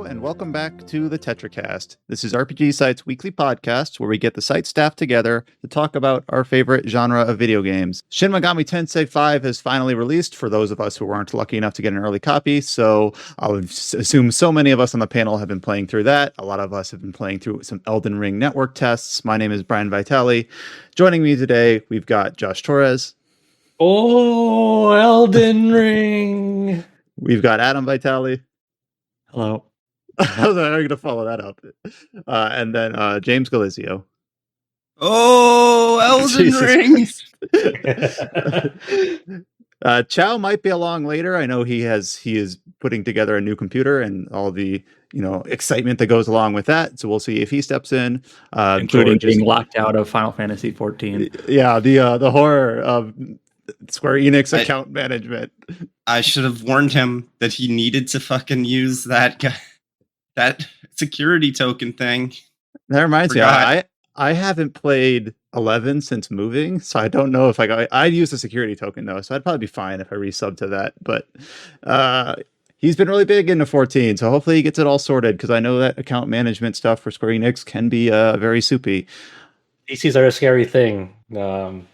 and welcome back to the Tetracast. This is RPG Site's weekly podcast where we get the site staff together to talk about our favorite genre of video games. Shin Megami Tensei V has finally released for those of us who weren't lucky enough to get an early copy, so I'll assume so many of us on the panel have been playing through that. A lot of us have been playing through some Elden Ring network tests. My name is Brian Vitale. Joining me today, we've got Josh Torres. Oh, Elden Ring! We've got Adam Vitale. Hello. I was going to follow that up. And then James Galizio. Oh, Elden Ring! Chow might be along later. I know he is putting together a new computer and all the excitement that goes along with that. So we'll see if he steps in, including being locked out of Final Fantasy 14. Yeah, the horror of Square Enix account management. I should have warned him that he needed to fucking use that security token thing. That reminds me, I haven't played 11 since moving, so I don't know if I'd use the security token though, so I'd probably be fine if I resub to that. But he's been really big into 14, so hopefully he gets it all sorted, because I know that account management stuff for Square Enix can be very soupy. PCs are a scary thing. Don't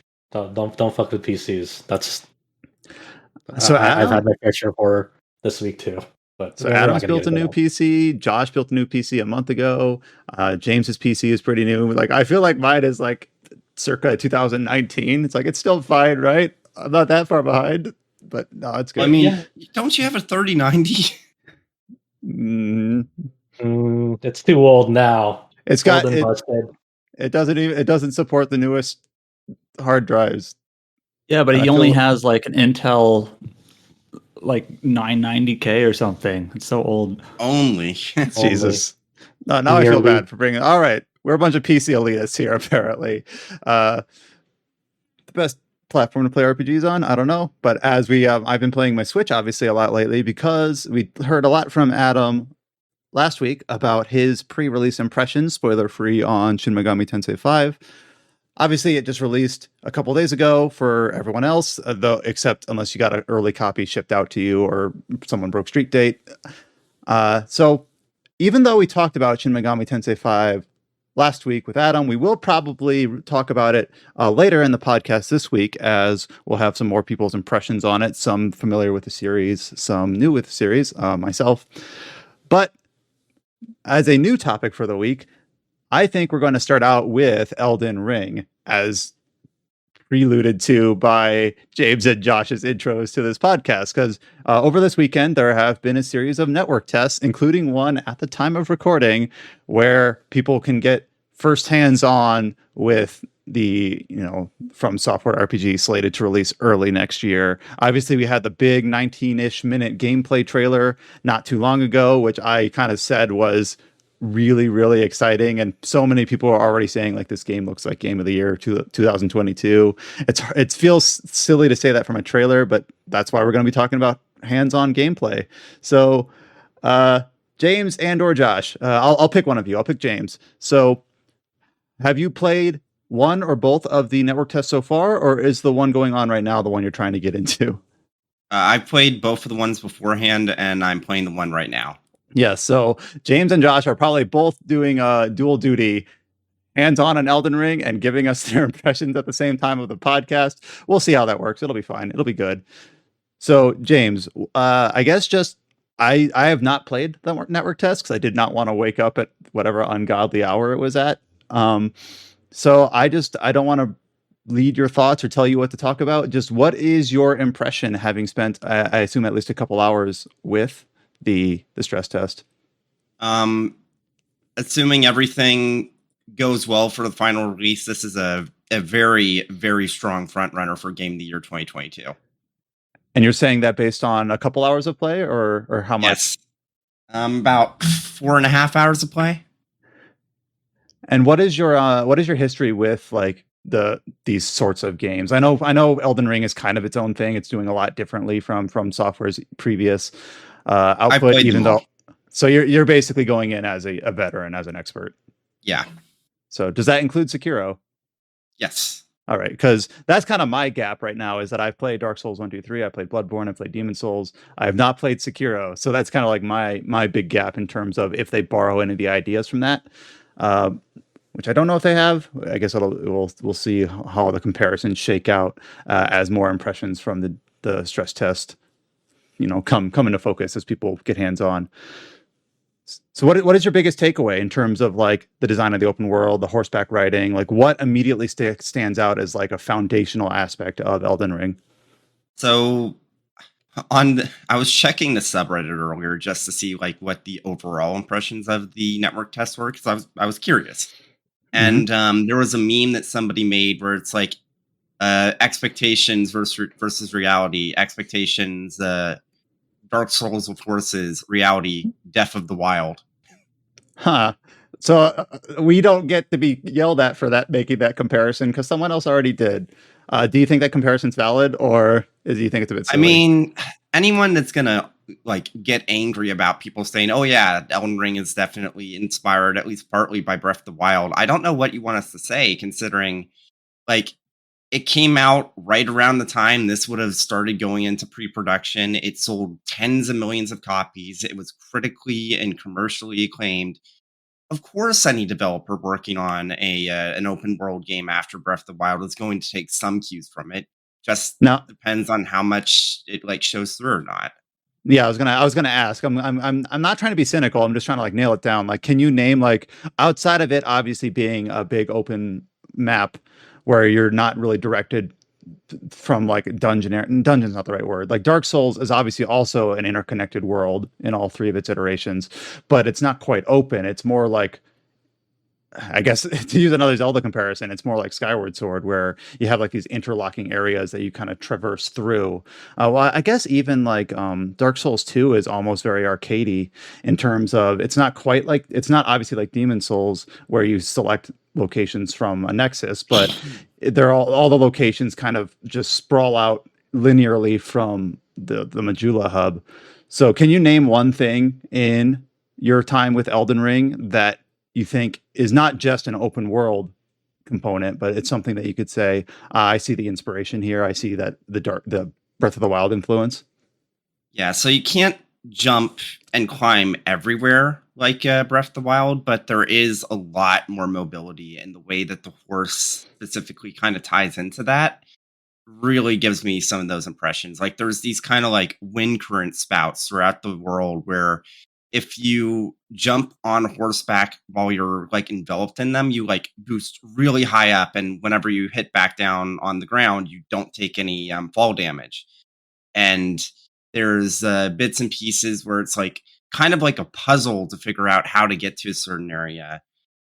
fuck with PCs. That's so I've had my fair share of horror this week too. But so Adam's built a new PC. Josh built a new PC a month ago. James's PC is pretty new. Like, I feel like mine is like circa 2019. It's like, it's still fine, right? I'm not that far behind, but no, it's good. I mean, Don't you have a 3090? It's too old now. It doesn't support the newest hard drives. Yeah, but he only has like an Intel like 990K or something. It's so old. Only. Jesus. No, now I feel bad for bringing. All right, we're a bunch of PC elitists here, apparently. The best platform to play RPGs on, I don't know. But as I've been playing my Switch obviously a lot lately, because we heard a lot from Adam last week about his pre-release impressions, spoiler-free, on Shin Megami Tensei V. Obviously, it just released a couple days ago for everyone else, though, except unless you got an early copy shipped out to you or someone broke street date. So even though we talked about Shin Megami Tensei V last week with Adam, we will probably talk about it later in the podcast this week, as we'll have some more people's impressions on it, some familiar with the series, some new with the series, myself. But as a new topic for the week, I think we're going to start out with Elden Ring, as preluded to by James and Josh's intros to this podcast, because over this weekend, there have been a series of network tests, including one at the time of recording, where people can get first hands-on with the, From Software RPG slated to release early next year. Obviously, we had the big 19-ish minute gameplay trailer not too long ago, which I kind of said was really, really exciting, and so many people are already saying like this game looks like game of the year 2022. It feels silly to say that from a trailer, but that's why we're going to be talking about hands-on gameplay. So James and or Josh, I'll pick one of you. I'll pick James. So have you played one or both of the network tests so far, or is the one going on right now the one you're trying to get into? I played both of the ones beforehand, and I'm playing the one right now. Yeah, so James and Josh are probably both doing dual duty, hands-on on Elden Ring and giving us their impressions at the same time of the podcast. We'll see how that works. It'll be fine. It'll be good. So, James, I guess I have not played the network test because I did not want to wake up at whatever ungodly hour it was at. So I don't want to lead your thoughts or tell you what to talk about. Just what is your impression, having spent, I assume, at least a couple hours with the stress test? Assuming everything goes well for the final release, this is a very, very strong front runner for Game of the Year 2022. And you're saying that based on a couple hours of play, or how much? Yes. About 4.5 hours of play. And what is your history with like these sorts of games? I know Elden Ring is kind of its own thing. It's doing a lot differently from Software's previous output, even though. So you're basically going in as a veteran, as an expert. Yeah. So does that include Sekiro? Yes. All right, because that's kind of my gap right now is that I've played Dark Souls 1, 2, 3, I played Bloodborne, I played Demon Souls. I have not played Sekiro, so that's kind of like my big gap in terms of if they borrow any of the ideas from that, uh, which I don't know if they have. I guess we'll see how the comparisons shake out as more impressions from the stress test, come into focus as people get hands on. So what is your biggest takeaway in terms of like the design of the open world, the horseback riding? Like what immediately stands out as like a foundational aspect of Elden Ring? So I was checking the subreddit earlier just to see like what the overall impressions of the network test were because I was curious. And there was a meme that somebody made where it's like expectations versus reality, expectations, Dark Souls with horses, reality, Death of the Wild. Huh. So we don't get to be yelled at for that, making that comparison because someone else already did. Do you think that comparison's valid, or do you think it's a bit silly? I mean, anyone that's gonna like get angry about people saying, "Oh yeah, Elden Ring is definitely inspired, at least partly, by Breath of the Wild," I don't know what you want us to say, considering like it came out right around the time this would have started going into pre-production. It sold tens of millions of copies. It was critically and commercially acclaimed. Of course, any developer working on an open world game after Breath of the Wild is going to take some cues from it. Just now, depends on how much it like shows through or not. Yeah, I was gonna ask. I'm not trying to be cynical. I'm just trying to like nail it down. Like, can you name like outside of it obviously being a big open map where you're not really directed from like dungeon's not the right word. Like Dark Souls is obviously also an interconnected world in all three of its iterations, but it's not quite open. It's more like, I guess to use another Zelda comparison, it's more like Skyward Sword, where you have like these interlocking areas that you kind of traverse through. Well, I guess even like Dark Souls 2 is almost very arcadey in terms of it's not obviously like Demon Souls where you select locations from a nexus, but they're all the locations kind of just sprawl out linearly from the Majula hub. So can you name one thing in your time with Elden Ring that you think is not just an open world component, but it's something that you could say, I see the inspiration here. I see that the Breath of the Wild influence. Yeah, so you can't jump and climb everywhere like Breath of the Wild, but there is a lot more mobility, and the way that the horse specifically kind of ties into that really gives me some of those impressions. Like there's these kind of like wind current spouts throughout the world where if you jump on horseback while you're like enveloped in them, you like boost really high up. And whenever you hit back down on the ground, you don't take any fall damage. And there's bits and pieces where it's like kind of like a puzzle to figure out how to get to a certain area.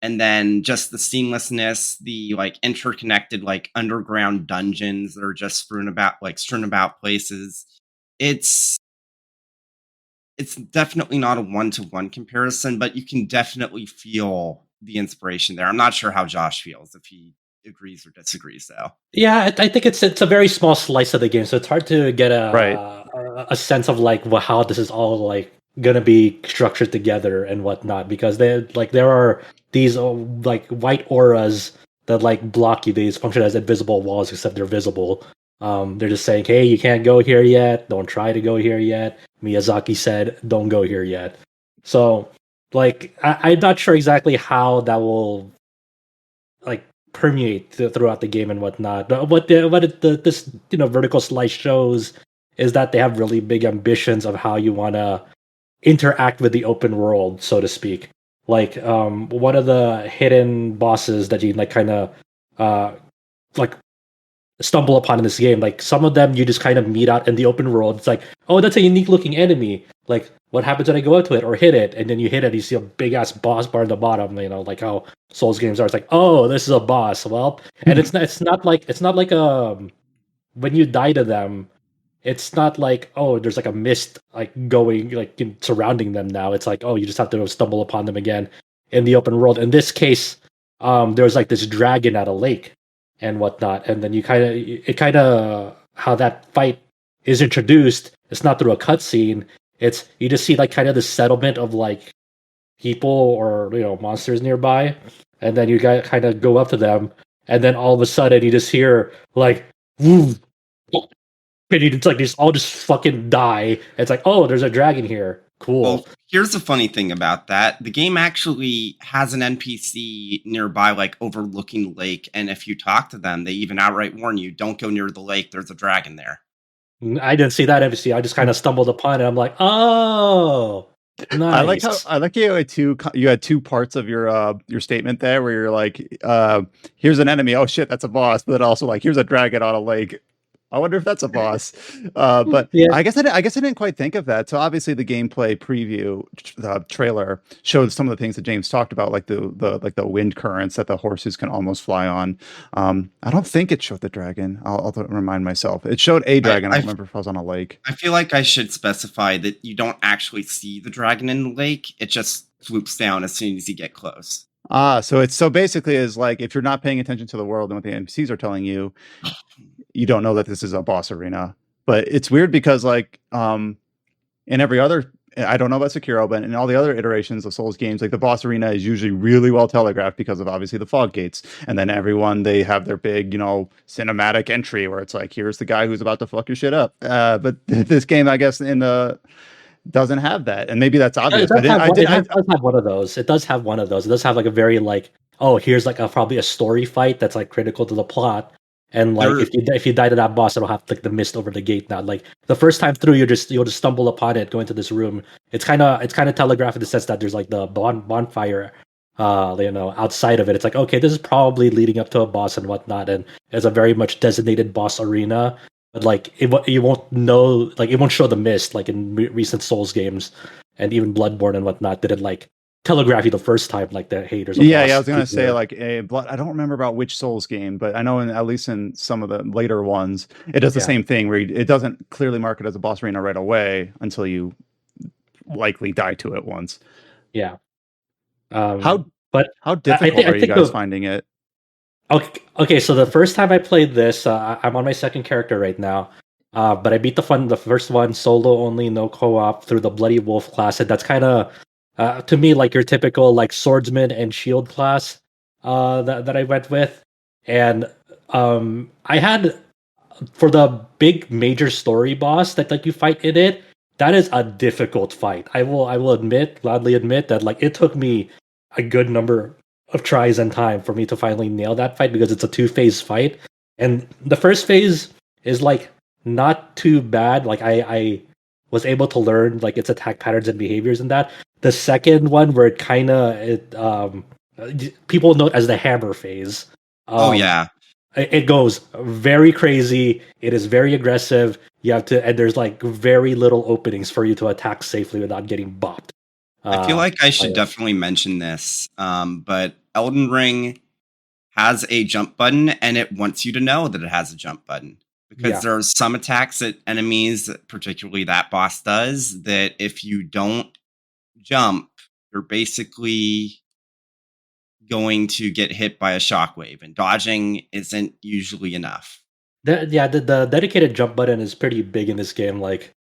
And then just the seamlessness, the like interconnected like underground dungeons that are just strewn about places. It's definitely not a one-to-one comparison, but you can definitely feel the inspiration there. I'm not sure how Josh feels, if he agrees or disagrees, though. Yeah, I think it's a very small slice of the game, so it's hard to get a sense of like how this is all like gonna be structured together and whatnot, because there are these like white auras that like block you. These function as invisible walls, except they're visible. They're just saying, hey, you can't go here yet. Don't try to go here yet. Miyazaki said, don't go here yet. So, like, I'm not sure exactly how that will, like, permeate throughout the game and whatnot. This vertical slice shows is that they have really big ambitions of how you want to interact with the open world, so to speak. Like, one of the hidden bosses that you like kind of like stumble upon in this game. Like some of them you just kind of meet out in the open world. It's like, oh, that's a unique looking enemy. Like, what happens when I go up to it or hit it? And then you hit it, you see a big ass boss bar in the bottom. Like how Souls games are. It's like, oh, this is a boss. Well, and it's not like when you die to them, it's not like, oh, there's like a mist like going like surrounding them now. It's like, oh, you just have to stumble upon them again in the open world. In this case, there's like this dragon at a lake and whatnot, and then how that fight is introduced. It's not through a cutscene. It's you just see like kind of the settlement of like people or monsters nearby, and then you kind of go up to them, and then all of a sudden you just hear like, woo, and you just all just fucking die. It's like, oh, there's a dragon here. Cool. Well, here's the funny thing about that. The game actually has an NPC nearby, like overlooking the lake. And if you talk to them, they even outright warn you, don't go near the lake. There's a dragon there. I didn't see that NPC. I just kind of stumbled upon it. I'm like, oh, nice. I like you had two parts of your statement there where you're like, here's an enemy. Oh shit, that's a boss. But also like, here's a dragon on a lake. I wonder if that's a boss. But yeah. I guess I didn't quite think of that. So obviously the gameplay preview trailer showed some of the things that James talked about, like the wind currents that the horses can almost fly on. I don't think it showed the dragon. I'll remind myself. It showed a dragon. I don't remember if I was on a lake. I feel like I should specify that you don't actually see the dragon in the lake. It just swoops down as soon as you get close. So basically is like, if you're not paying attention to the world and what the NPCs are telling you, you don't know that this is a boss arena. But it's weird because like in every other, I don't know about Sekiro, but in all the other iterations of Souls games, like the boss arena is usually really well telegraphed because of obviously the fog gates. And then they have their big, cinematic entry where it's like, here's the guy who's about to fuck your shit up. But this game, I guess, doesn't have that, and maybe that's obvious. It does have one of those. It does have one of those. It does have like a very like, oh, here's like probably a story fight that's like critical to the plot, and like if you die to that boss, it'll have like the mist over the gate. Now, like the first time through, you'll just stumble upon it, go into this room. It's kind of telegraphed in the sense that there's like the bonfire, outside of it. It's like, okay, this is probably leading up to a boss and whatnot, and it's a very much designated boss arena. But like you won't know, like it won't show the mist like in recent Souls games, and even Bloodborne and whatnot didn't like telegraph you the first time like that. Hey, there's a boss. I was gonna say like I don't remember about which Souls game, but I know at least in some of the later ones, it does the same thing where it doesn't clearly mark it as a boss arena right away until you likely die to it once. Yeah. How difficult are you guys finding it? Okay. So the first time I played this, I'm on my second character right now, but I beat the first one solo only, no co-op through the Bloody Wolf class, and that's kind of to me like your typical like swordsman and shield class that I went with, and I had for the big major story boss that like you fight in it. That is a difficult fight. I will gladly admit that like it took me a good number of tries and time for me to finally nail that fight because it's a 2-phase fight. And the first phase is like not too bad. Like I was able to learn like its attack patterns and behaviors in that. The second one where people know it as the hammer phase. It goes very crazy. It is very aggressive. You have to, and there's like very little openings for you to attack safely without getting bopped. I feel like I should definitely mention this, but Elden Ring has a jump button, and it wants you to know that it has a jump button. Because there are some attacks that enemies, particularly that boss does, that if you don't jump, you're basically going to get hit by a shockwave, and dodging isn't usually enough. The dedicated jump button is pretty big in this game. Like,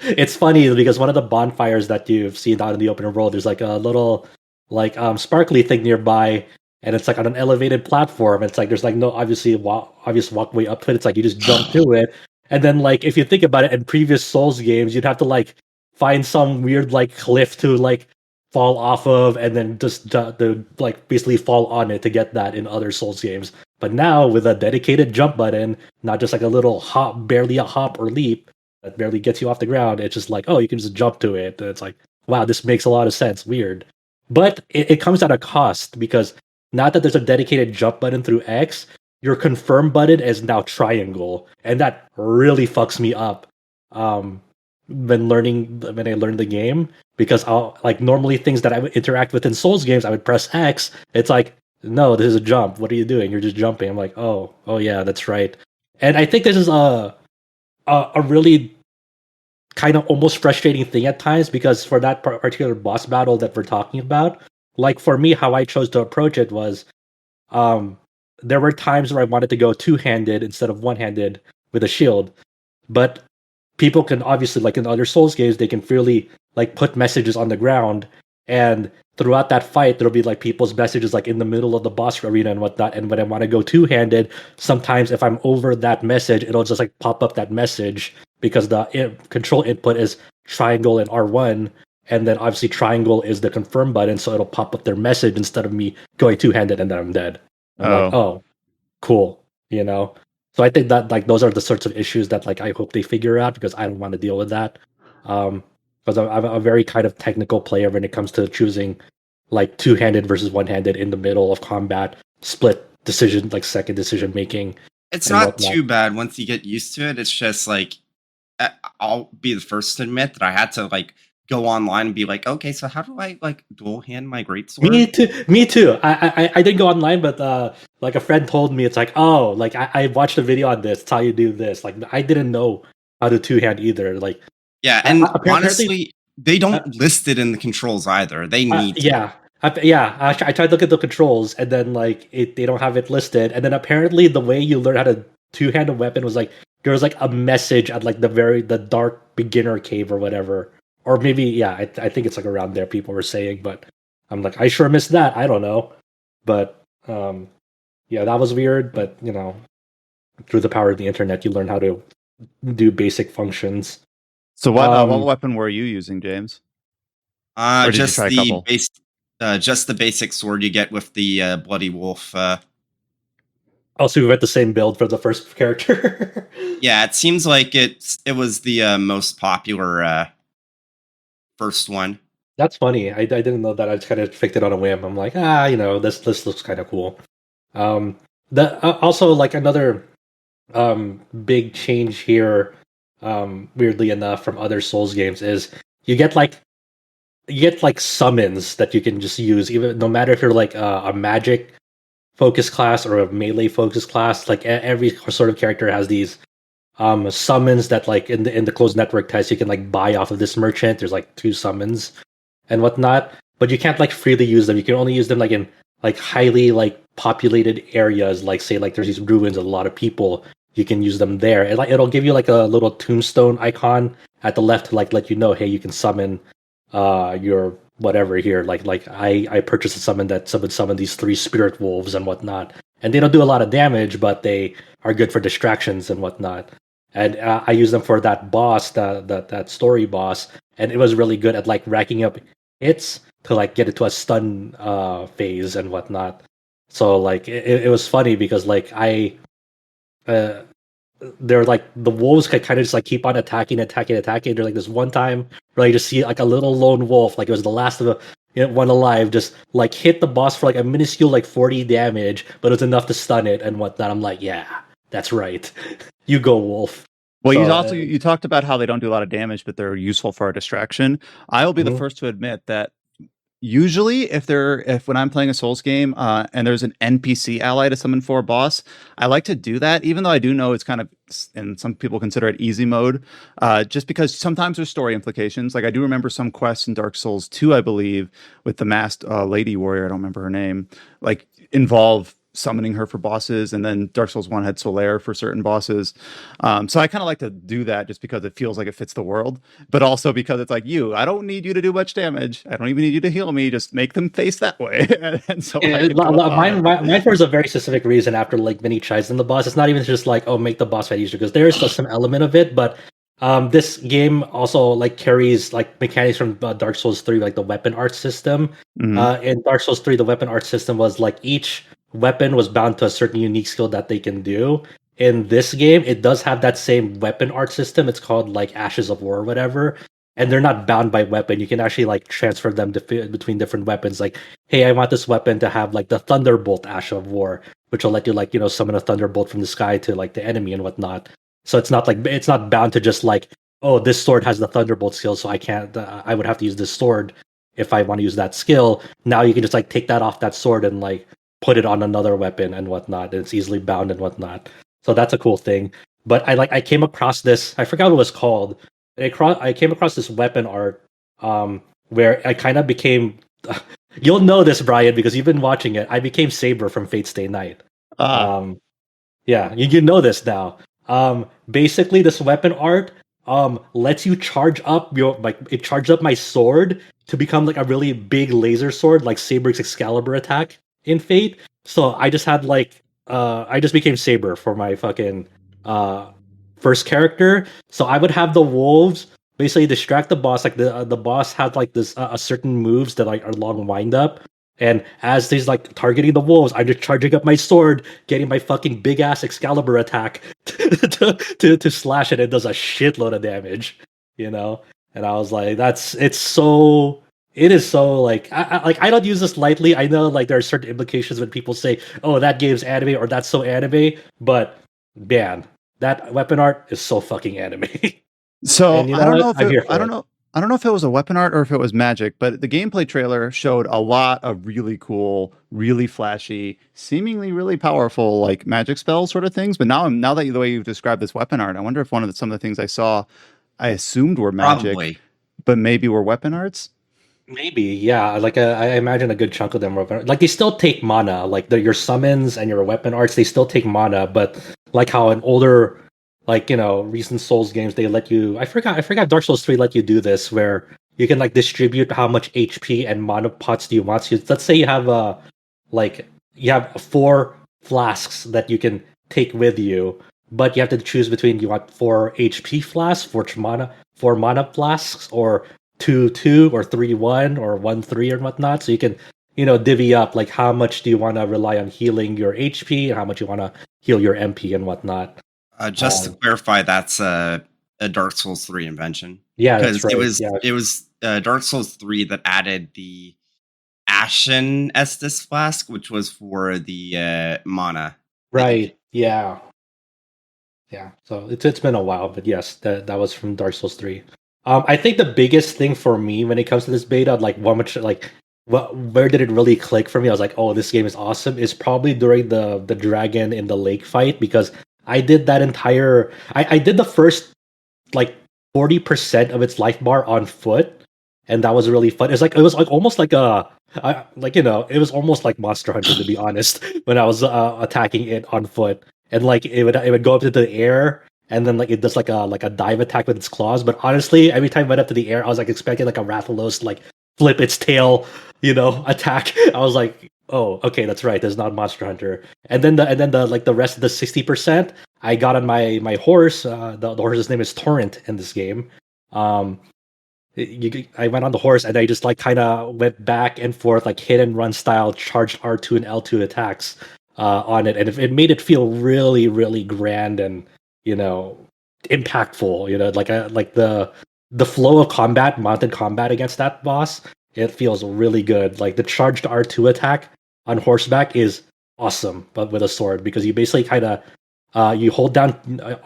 it's funny because one of the bonfires that you've seen out in the open world, there's like a little like sparkly thing nearby, and it's like on an elevated platform. It's like there's like no obvious walkway up to it. It's like you just jump to it, and then like if you think about it, in previous Souls games, you'd have to like find some weird like cliff to like fall off of, and then just to like basically fall on it to get that in other Souls games. But now with a dedicated jump button, not just like a little hop, barely a hop or leap that barely gets you off the ground. It's just like, oh, you can just jump to it. And it's like, wow, this makes a lot of sense. Weird. But it comes at a cost because now that there's a dedicated jump button through X, your confirm button is now triangle. And that really fucks me up when I learned the game. Because I'll like normally things that I would interact with in Souls games, I would press X. It's like, no, this is a jump. What are you doing? You're just jumping. I'm like, oh yeah, that's right. And I think this is a really kind of almost frustrating thing at times because for that particular boss battle that we're talking about, like for me, how I chose to approach it was, there were times where I wanted to go two-handed instead of one-handed with a shield, but people can obviously, like in other Souls games, they can freely like put messages on the ground, and throughout that fight, there'll be like people's messages like in the middle of the boss arena and whatnot. And when I want to go two-handed, sometimes if I'm over that message, it'll just like pop up that message because the control input is triangle and R1. And then obviously triangle is the confirm button, so it'll pop up their message instead of me going two-handed and then I'm dead. I'm like, oh, cool, you know? So I think that like those are the sorts of issues that like I hope they figure out because I don't want to deal with that. Because I'm a very kind of technical player when it comes to choosing like two-handed versus one-handed in the middle of combat, split decision, like second decision making. It's not too bad once you get used to it. It's just like I'll be the first to admit that I had to like go online and be like, okay, so how do I like dual hand my greatsword? Me too. I didn't go online, but like a friend told me it's like, oh, like I watched a video on this. It's how you do this. Like I didn't know how to two-hand either. Like yeah, and honestly, they don't list it in the controls either. They need to. I tried to look at the controls, and then like they don't have it listed. And then apparently, the way you learn how to two-hand a weapon was like there was like a message at like the dark beginner cave or whatever, or maybe I think it's like around there. People were saying, but I'm like I sure missed that. I don't know, but that was weird. But you know, through the power of the internet, you learn how to do basic functions. So what weapon were you using, James? Just the basic sword you get with the Bloody Wolf. Also, we went the same build for the first character. Yeah, it seems like it was the most popular first one. That's funny. I didn't know that. I just kind of picked it on a whim. I'm like, this looks kind of cool. Also like another big change here. Weirdly enough, from other Souls games, is you get like summons that you can just use, even no matter if you're like a magic focus class or a melee focus class. Like every sort of character has these summons that like in the closed network test you can like buy off of this merchant. There's like 2 summons and whatnot, but you can't like freely use them. You can only use them like in like highly like populated areas, like say like there's these ruins with a lot of people. You can use them there. And like it'll give you like a little tombstone icon at the left to like let you know, hey, you can summon your whatever here. Like I purchased a summon that summon these 3 spirit wolves and whatnot. And they don't do a lot of damage, but they are good for distractions and whatnot. And I use them for that boss, that story boss, and it was really good at like racking up hits to like get it to a stun phase and whatnot. So like it was funny because like they're like the wolves could kind of just like keep on attacking. They're like this one time where you just see like a little lone wolf, like it was the last of one alive, just like hit the boss for like a minuscule like 40 damage, but it was enough to stun it and whatnot. I'm like, yeah, that's right. You go, wolf. Well, you talked about how they don't do a lot of damage, but they're useful for a distraction. I will be the first to admit that usually if when I'm playing a Souls game and there's an NPC ally to summon for a boss, I like to do that, even though I do know it's kind of, and some people consider it easy mode, just because sometimes there's story implications. Like I do remember some quests in Dark Souls 2, I believe, with the masked lady warrior, I don't remember her name, like involve summoning her for bosses, and then Dark Souls 1 had Solaire for certain bosses. So I kind of like to do that just because it feels like it fits the world, but also because it's like, I don't need you to do much damage. I don't even need you to heal me. Just make them face that way. And so mine for a very specific reason. After like many tries in the boss, it's not even just like, oh, make the boss fight easier, because there is some element of it, but this game also like carries like mechanics from Dark Souls 3, like the weapon art system. In Dark Souls 3, the weapon art system was like each weapon was bound to a certain unique skill that they can do. In this game, it does have that same weapon art system. It's called like Ashes of War or whatever, and they're not bound by weapon. You can actually like transfer them between different weapons. Like, hey, I want this weapon to have like the Thunderbolt Ash of War, which will let you like summon a thunderbolt from the sky to like the enemy and whatnot. So it's not bound to just like, oh, this sword has the Thunderbolt skill, so I can't. I would have to use this sword if I want to use that skill. Now you can just like take that off that sword and like put it on another weapon and whatnot. And it's easily bound and whatnot. So that's a cool thing. But I came across this. I forgot what it was called. I came across this weapon art where I kind of became. You'll know this, Brian, because you've been watching it. I became Saber from Fate Stay Night. Yeah, you know this now. Basically, this weapon art lets you charge up it charged up my sword to become like a really big laser sword, like Saber's Excalibur attack in Fate. So I just had I just became Saber for my fucking first character. So I would have the wolves basically distract the boss. Like the boss had like this a certain moves that like are long wind up. And as he's like targeting the wolves, I'm just charging up my sword, getting my fucking big ass Excalibur attack to slash it. It does a shitload of damage, you know. And I was like, it is so like I don't use this lightly. I know like there are certain implications when people say, "Oh, that game's anime" or "That's so anime," but man, that weapon art is so fucking anime. So and you know what? I'm here for I don't know. I don't know if it was a weapon art or if it was magic, but the gameplay trailer showed a lot of really cool, really flashy, seemingly really powerful like magic spell sort of things. But now that the way you've described this weapon art, I wonder if some of the things I saw, I assumed were magic, Probably. but maybe were weapon arts. Maybe, yeah. Like I imagine a good chunk of them are like they still take mana. Like your summons and your weapon arts, they still take mana. But like how an older, like recent Souls games, they let you. I forgot. Dark Souls 3 let you do this, where you can like distribute how much HP and mana pots do you want. So let's say you have like you have 4 flasks that you can take with you, but you have to choose between you want 4 HP flasks, 4 mana flasks, or 2-2 or 3-1 or 1-3 or whatnot. So you can, divvy up like how much do you want to rely on healing your HP and how much you want to heal your MP and whatnot. Just to clarify, that's a Dark Souls 3 invention. Yeah, that's right. It was Dark Souls 3 that added the Ashen Estus flask, which was for the mana. Right. Yeah. Yeah. So it's been a while, but yes, that was from Dark Souls 3. I think the biggest thing for me when it comes to this beta, like where did it really click for me? I was like, oh, this game is awesome. Is probably during the dragon in the lake fight, because I did that entire. I did the first like 40% of its life bar on foot, and that was really fun. It was like almost like it was almost like Monster Hunter, to be honest, when I was attacking it on foot, and like it would go up into the air. And then like it does like a dive attack with its claws. But honestly, every time it went up to the air, I was like expecting like a Rathalos to like flip its tail, attack. I was like, oh, okay, that's right. There's not Monster Hunter. And then the like the rest of the 60%, I got on my horse. The horse's name is Torrent in this game. I went on the horse and I just like kind of went back and forth like hit and run style, charged R2 and L2 attacks on it, and it made it feel really, really grand and impactful. Like the flow of combat, mounted combat against that boss, it feels really good. Like the charged R2 attack on horseback is awesome, but with a sword, because you basically kind of you hold down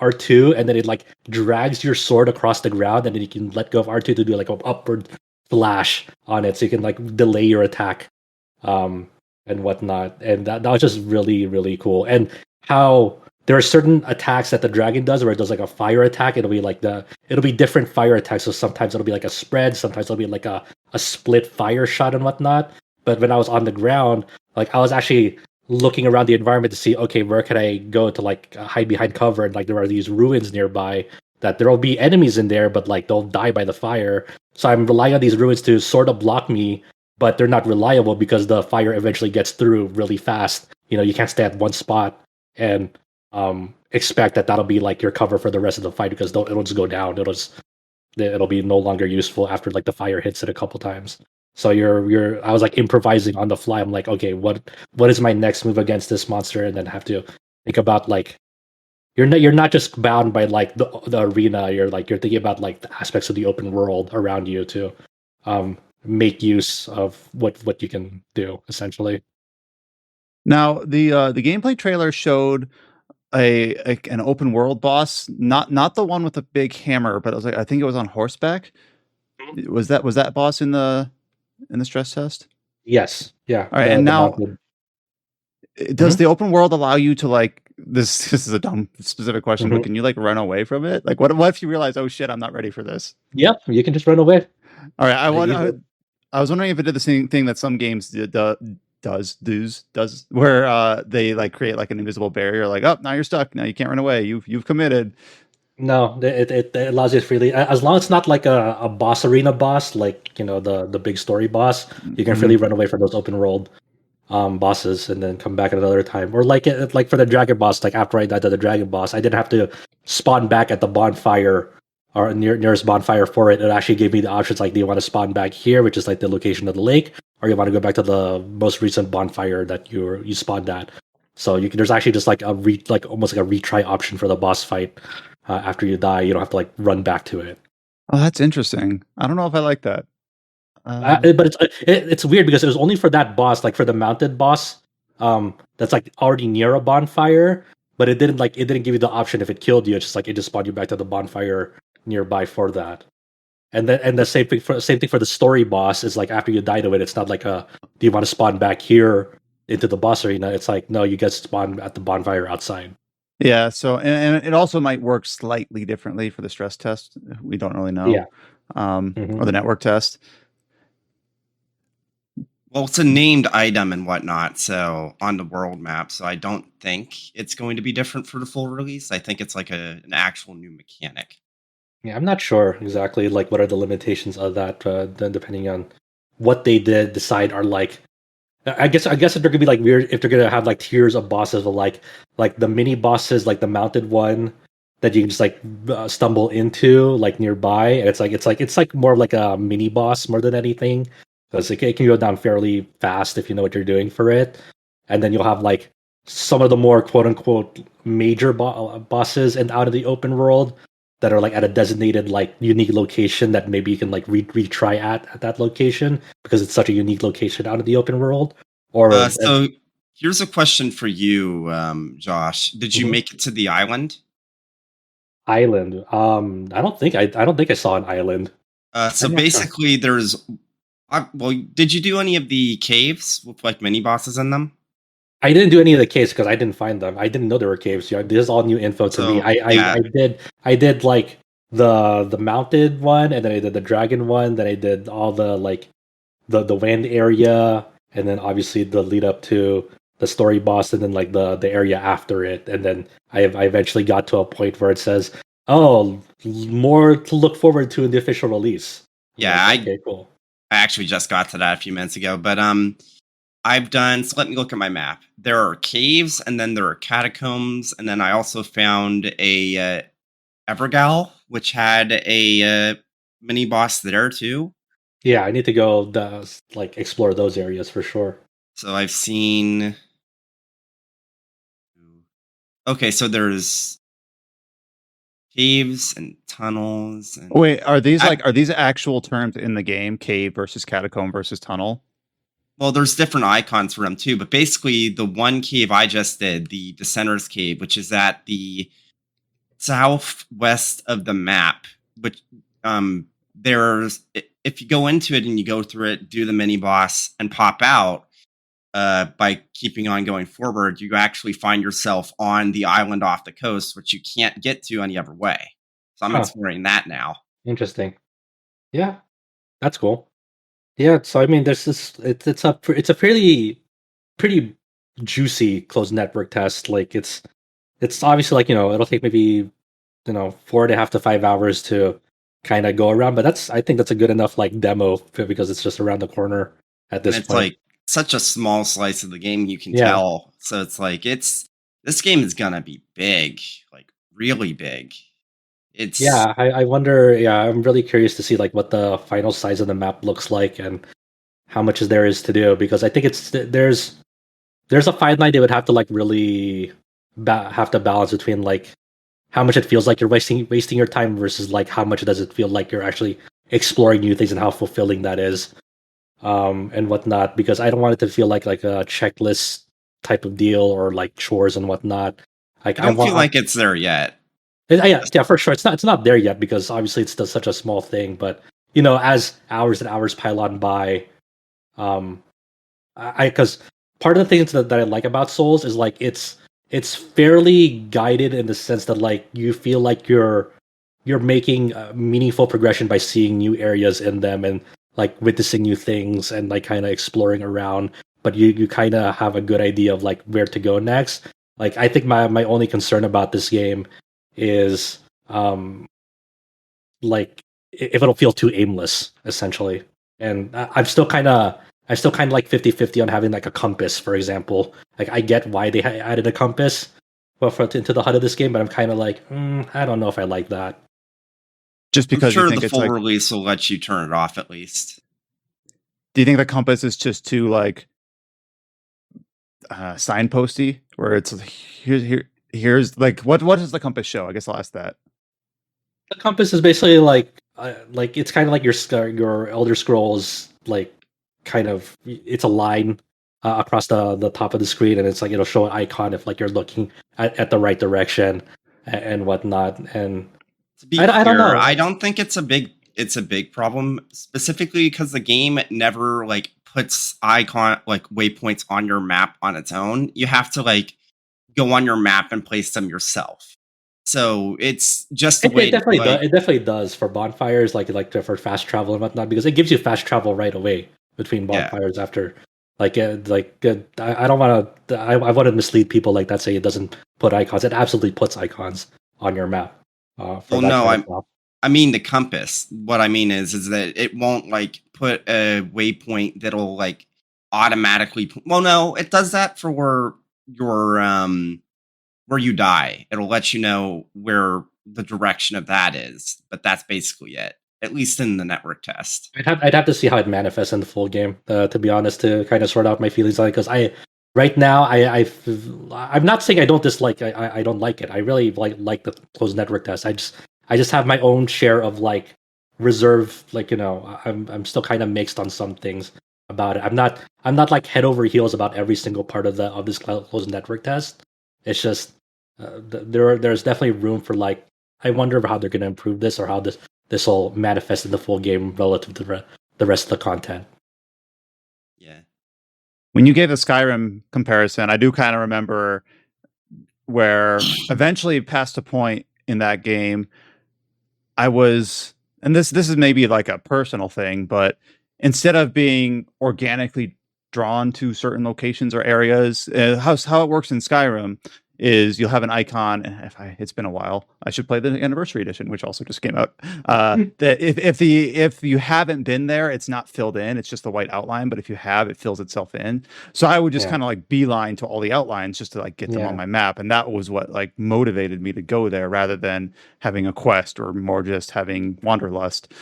R2 and then it like drags your sword across the ground, and then you can let go of R2 to do like an upward flash on it, so you can like delay your attack and whatnot. And that was just really, really cool. And how there are certain attacks that the dragon does where it does like a fire attack. It'll be different fire attacks. So sometimes it'll be like a spread, sometimes it'll be like a split fire shot and whatnot. But when I was on the ground, like I was actually looking around the environment to see, okay, where can I go to like hide behind cover? And like there are these ruins nearby that there will be enemies in there, but like they'll die by the fire. So I'm relying on these ruins to sort of block me, but they're not reliable because the fire eventually gets through really fast. You can't stay at one spot and expect that that'll be like your cover for the rest of the fight, because it'll just go down. It'll be no longer useful after like the fire hits it a couple times. So I was like improvising on the fly. I'm like, okay, what is my next move against this monster? And then have to think about like you're not just bound by like the arena. You're thinking about like the aspects of the open world around you to make use of what you can do essentially. Now the gameplay trailer showed an open world boss, not the one with the big hammer, but I think it was on horseback. Was that boss in the stress test? Yes. Yeah. All right, and now does the open world allow you to like this is a dumb specific question, but can you like run away from it? Like what if you realize, oh shit, I'm not ready for this? Yep, you can just run away. All right, I was wondering if it did the same thing that some games does where they like create like an invisible barrier, like, oh, now you're stuck, now you can't run away, you've committed. No, it allows you to freely, as long as it's not like a boss arena boss, like the big story boss, you can freely run away from those open world bosses and then come back at another time. Or like for the dragon boss, like after I died to the dragon boss, I didn't have to spawn back at the bonfire or nearest bonfire for it. It actually gave me the options like, do you want to spawn back here, which is like the location of the lake, or you want to go back to the most recent bonfire that you spawned at. So there's actually just like almost like a retry option for the boss fight. After you die, you don't have to like run back to it. Oh, that's interesting. I don't know if I like that. But it's weird because it was only for that boss, like for the mounted boss, that's like already near a bonfire. But it didn't give you the option if it killed you. It's just like it just spawned you back to the bonfire nearby for that. And the same thing for the story boss is like after you die to it, it's not like do you want to spawn back here into the boss arena? It's like no, you get spawned at the bonfire outside. Yeah, so and it also might work slightly differently for the stress test. We don't really know. Yeah. Or the network test. Well, it's a named item and whatnot, so on the world map. So I don't think it's going to be different for the full release. I think it's like an actual new mechanic. Yeah, I'm not sure exactly like what are the limitations of that. Then depending on what they did decide are like. I guess if they're gonna be like weird, if they're gonna have like tiers of bosses, of like the mini bosses, like the mounted one that you can just like stumble into like nearby, and it's like more like a mini boss more than anything because it can go down fairly fast if you know what you're doing for it, and then you'll have like some of the more quote unquote major bosses and out of the open world that are like at a designated like unique location that maybe you can like retry at that location because it's such a unique location out of the open world. Or so here's a question for you, Josh. Did you make it to the island? Island? I don't think I saw an island. So basically, there's. Well, did you do any of the caves with like mini bosses in them? I didn't do any of the caves because I didn't find them. I didn't know there were caves. This is all new info to me. I did like the mounted one, and then I did the dragon one. Then I did all the like the land area, and then obviously the lead up to the story boss, and then like the area after it. And then I eventually got to a point where it says, "Oh, more to look forward to in the official release." Yeah, okay, cool. I actually just got to that a few minutes ago, but I've done. So let me look at my map. There are caves, and then there are catacombs, and then I also found a Evergal, which had a mini boss there too. Yeah, I need to go like explore those areas for sure. So I've seen. Okay, so there's caves and tunnels. And wait, are these actual terms in the game? Cave versus catacomb versus tunnel? Well, there's different icons for them too, but basically the one cave I just did, the Descenter's Cave, which is at the southwest of the map, which there's if you go into it and you go through it, do the mini boss and pop out by keeping on going forward, you actually find yourself on the island off the coast, which you can't get to any other way. So I'm exploring that now. Interesting. Yeah, that's cool. Yeah, so I mean, there's this. It's a pretty juicy closed network test. Like it's obviously like it'll take maybe 4.5 to 5 hours to kind of go around, but I think that's a good enough like demo because it's just around the corner at this point. It's like such a small slice of the game, you can tell. So it's like this game is gonna be big, like really big. I wonder. Yeah, I'm really curious to see like what the final size of the map looks like and how much there is to do because I think there's a fine line they would have to like really have to balance between like how much it feels like you're wasting your time versus like how much does it feel like you're actually exploring new things and how fulfilling that is, and whatnot. Because I don't want it to feel like a checklist type of deal or like chores and whatnot. Like I don't feel like it's there yet. Yeah, for sure. It's not there yet because obviously it's still such a small thing. But as hours and hours pile on by, because part of the things that I like about Souls is like it's fairly guided in the sense that like you feel like you're making meaningful progression by seeing new areas in them and like witnessing new things and like kind of exploring around. But you kind of have a good idea of like where to go next. Like I think my only concern about this game is like if it'll feel too aimless, essentially. And I'm still kind of like 50-50 on having like a compass, for example. Like I get why they added a compass into the HUD of this game, but I'm kind of like, I don't know if I like that. Just because I'm sure you think the it's full like, release will let you turn it off at least. do you think the compass is just too like signposty, where it's here's like what does the compass show? I guess I'll ask that. The compass is basically like it's kind of like your Elder Scrolls, like kind of it's a line across the top of the screen, and it's like it'll show an icon if like you're looking at the right direction and whatnot. And To be I don't fair, know. I don't think it's a big problem, specifically because the game never like puts icon like waypoints on your map on its own. You have to like go on your map and place them yourself. So it's just a way It definitely to does. like, It definitely does for bonfires, like for fast travel and whatnot, because it gives you fast travel right away between yeah. bonfires. After, I don't want to. I want to mislead people like that. Say it doesn't put icons. It absolutely puts icons on your map. For Well, that no, kind of stuff. I mean the compass. What I mean is that it won't like put a waypoint that'll like automatically. Well, no, it does that for where you die. It'll let you know where the direction of that is, but that's basically it. At least in the network test. I'd have to see how it manifests in the full game. To be honest, to kind of sort out my feelings on it, because right now I'm not saying I don't dislike. I don't like it. I really like the closed network test. I just have my own share of like reserve. Like I'm still kind of mixed on some things about it. I'm not like head over heels about every single part of this closed network test. It's just there's definitely room for like I wonder how they're going to improve this or how this will manifest in the full game relative to the rest of the content. Yeah. When you gave the Skyrim comparison, I do kind of remember where eventually past a point in that game, I was, and this is maybe like a personal thing, but instead of being organically drawn to certain locations or areas, how it works in Skyrim is you'll have an icon. And it's been a while, I should play the anniversary edition, which also just came out. That if you haven't been there, it's not filled in. It's just the white outline. But if you have, it fills itself in. So I would just kind of like beeline to all the outlines just to like get them on my map, and that was what like motivated me to go there rather than having a quest or more just having wanderlust.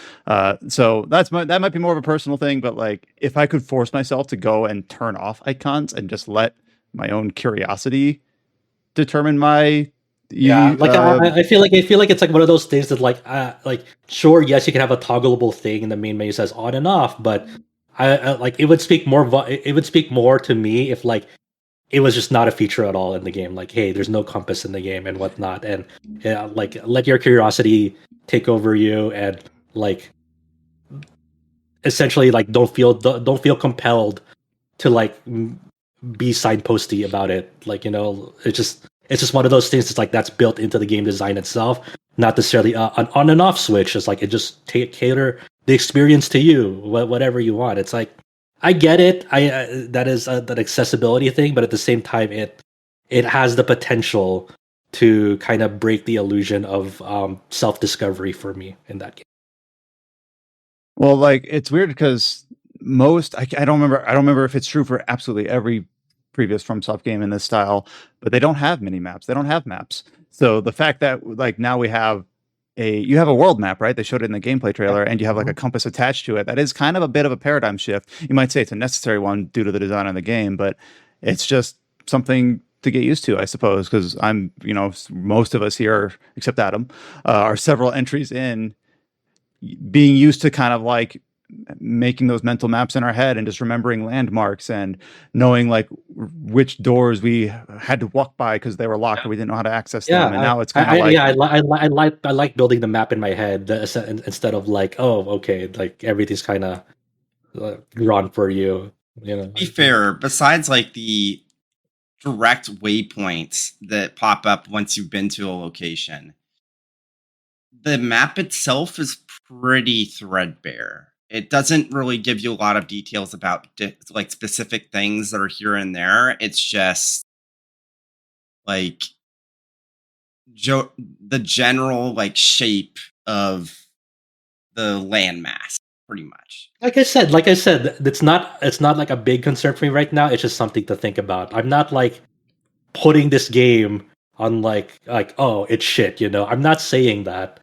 So that might be more of a personal thing. But like if I could force myself to go and turn off icons and just let my own curiosity determine my I feel like it's like one of those things that like sure, yes, you can have a toggleable thing in the main menu says on and off, but I like it would speak more it would speak more to me if like it was just not a feature at all in the game. Like, hey, there's no compass in the game and whatnot, and like let your curiosity take over you and like essentially like don't feel compelled to like be signposty about it. Like it's just one of those things. It's like that's built into the game design itself, not necessarily an on and off switch. It's like it just cater the experience to you, whatever you want. It's like I get it. That is that accessibility thing, but at the same time, it has the potential to kind of break the illusion of self discovery for me in that game. Well, like it's weird because I don't remember if it's true for absolutely every previous FromSoft game in this style, but they don't have mini maps. They don't have maps. So the fact that like now you have a world map, right? They showed it in the gameplay trailer, and you have like a compass attached to it. That is kind of a bit of a paradigm shift. You might say it's a necessary one due to the design of the game, but it's just something to get used to, I suppose, because most of us here, except Adam, are several entries in, being used to kind of like making those mental maps in our head and just remembering landmarks and knowing like which doors we had to walk by because they were locked or we didn't know how to access them. And now it's kind of I like building the map in my head instead of like, oh, okay, like everything's kind of drawn for you. To be fair, besides like the direct waypoints that pop up once you've been to a location, the map itself is pretty threadbare. It doesn't really give you a lot of details about like specific things that are here and there. It's just like the general like shape of the landmass, pretty much. Like I said, it's not like a big concern for me right now. It's just something to think about. I'm not like putting this game on like oh, it's shit. I'm not saying that.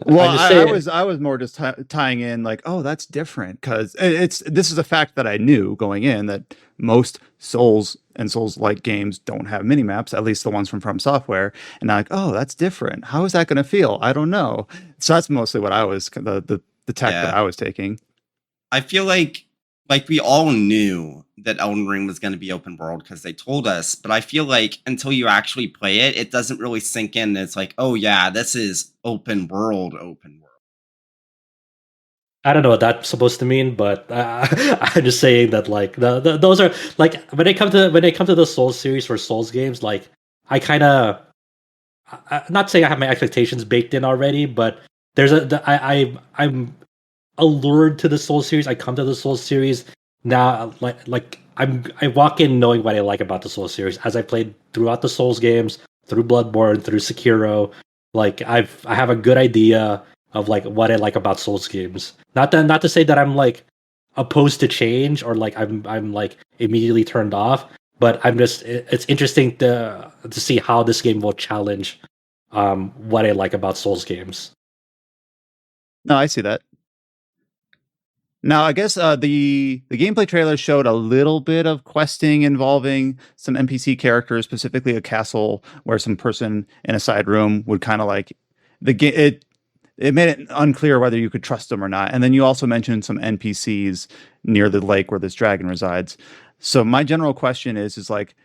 Well, I was more just tying in like, oh, that's different, because this is a fact that I knew going in, that most Souls and Souls-like games don't have mini maps, at least the ones from Software, and I'm like, oh, that's different. How is that going to feel? I don't know. So that's mostly what I was the tack that I was taking. I feel like we all knew that Elden Ring was going to be open world because they told us, but I feel like until you actually play it, it doesn't really sink in. It's like, oh yeah, this is open world. I don't know what that's supposed to mean, but I'm just saying that like those are like when it comes to the Souls series for Souls games, like I kind of not saying I have my expectations baked in already, but I'm allured to the Souls series. I come to the Souls series now, like I walk in knowing what I like about the Souls series as I played throughout the Souls games, through Bloodborne, through Sekiro. Like I have a good idea of like what I like about Souls games. Not to say that I'm like opposed to change or like I'm like immediately turned off, but it's interesting to see how this game will challenge what I like about Souls games. No, I see that. Now, I guess the gameplay trailer showed a little bit of questing involving some NPC characters, specifically a castle where some person in a side room would kind of like the game. It made it unclear whether you could trust them or not. And then you also mentioned some NPCs near the lake where this dragon resides. So my general question is like,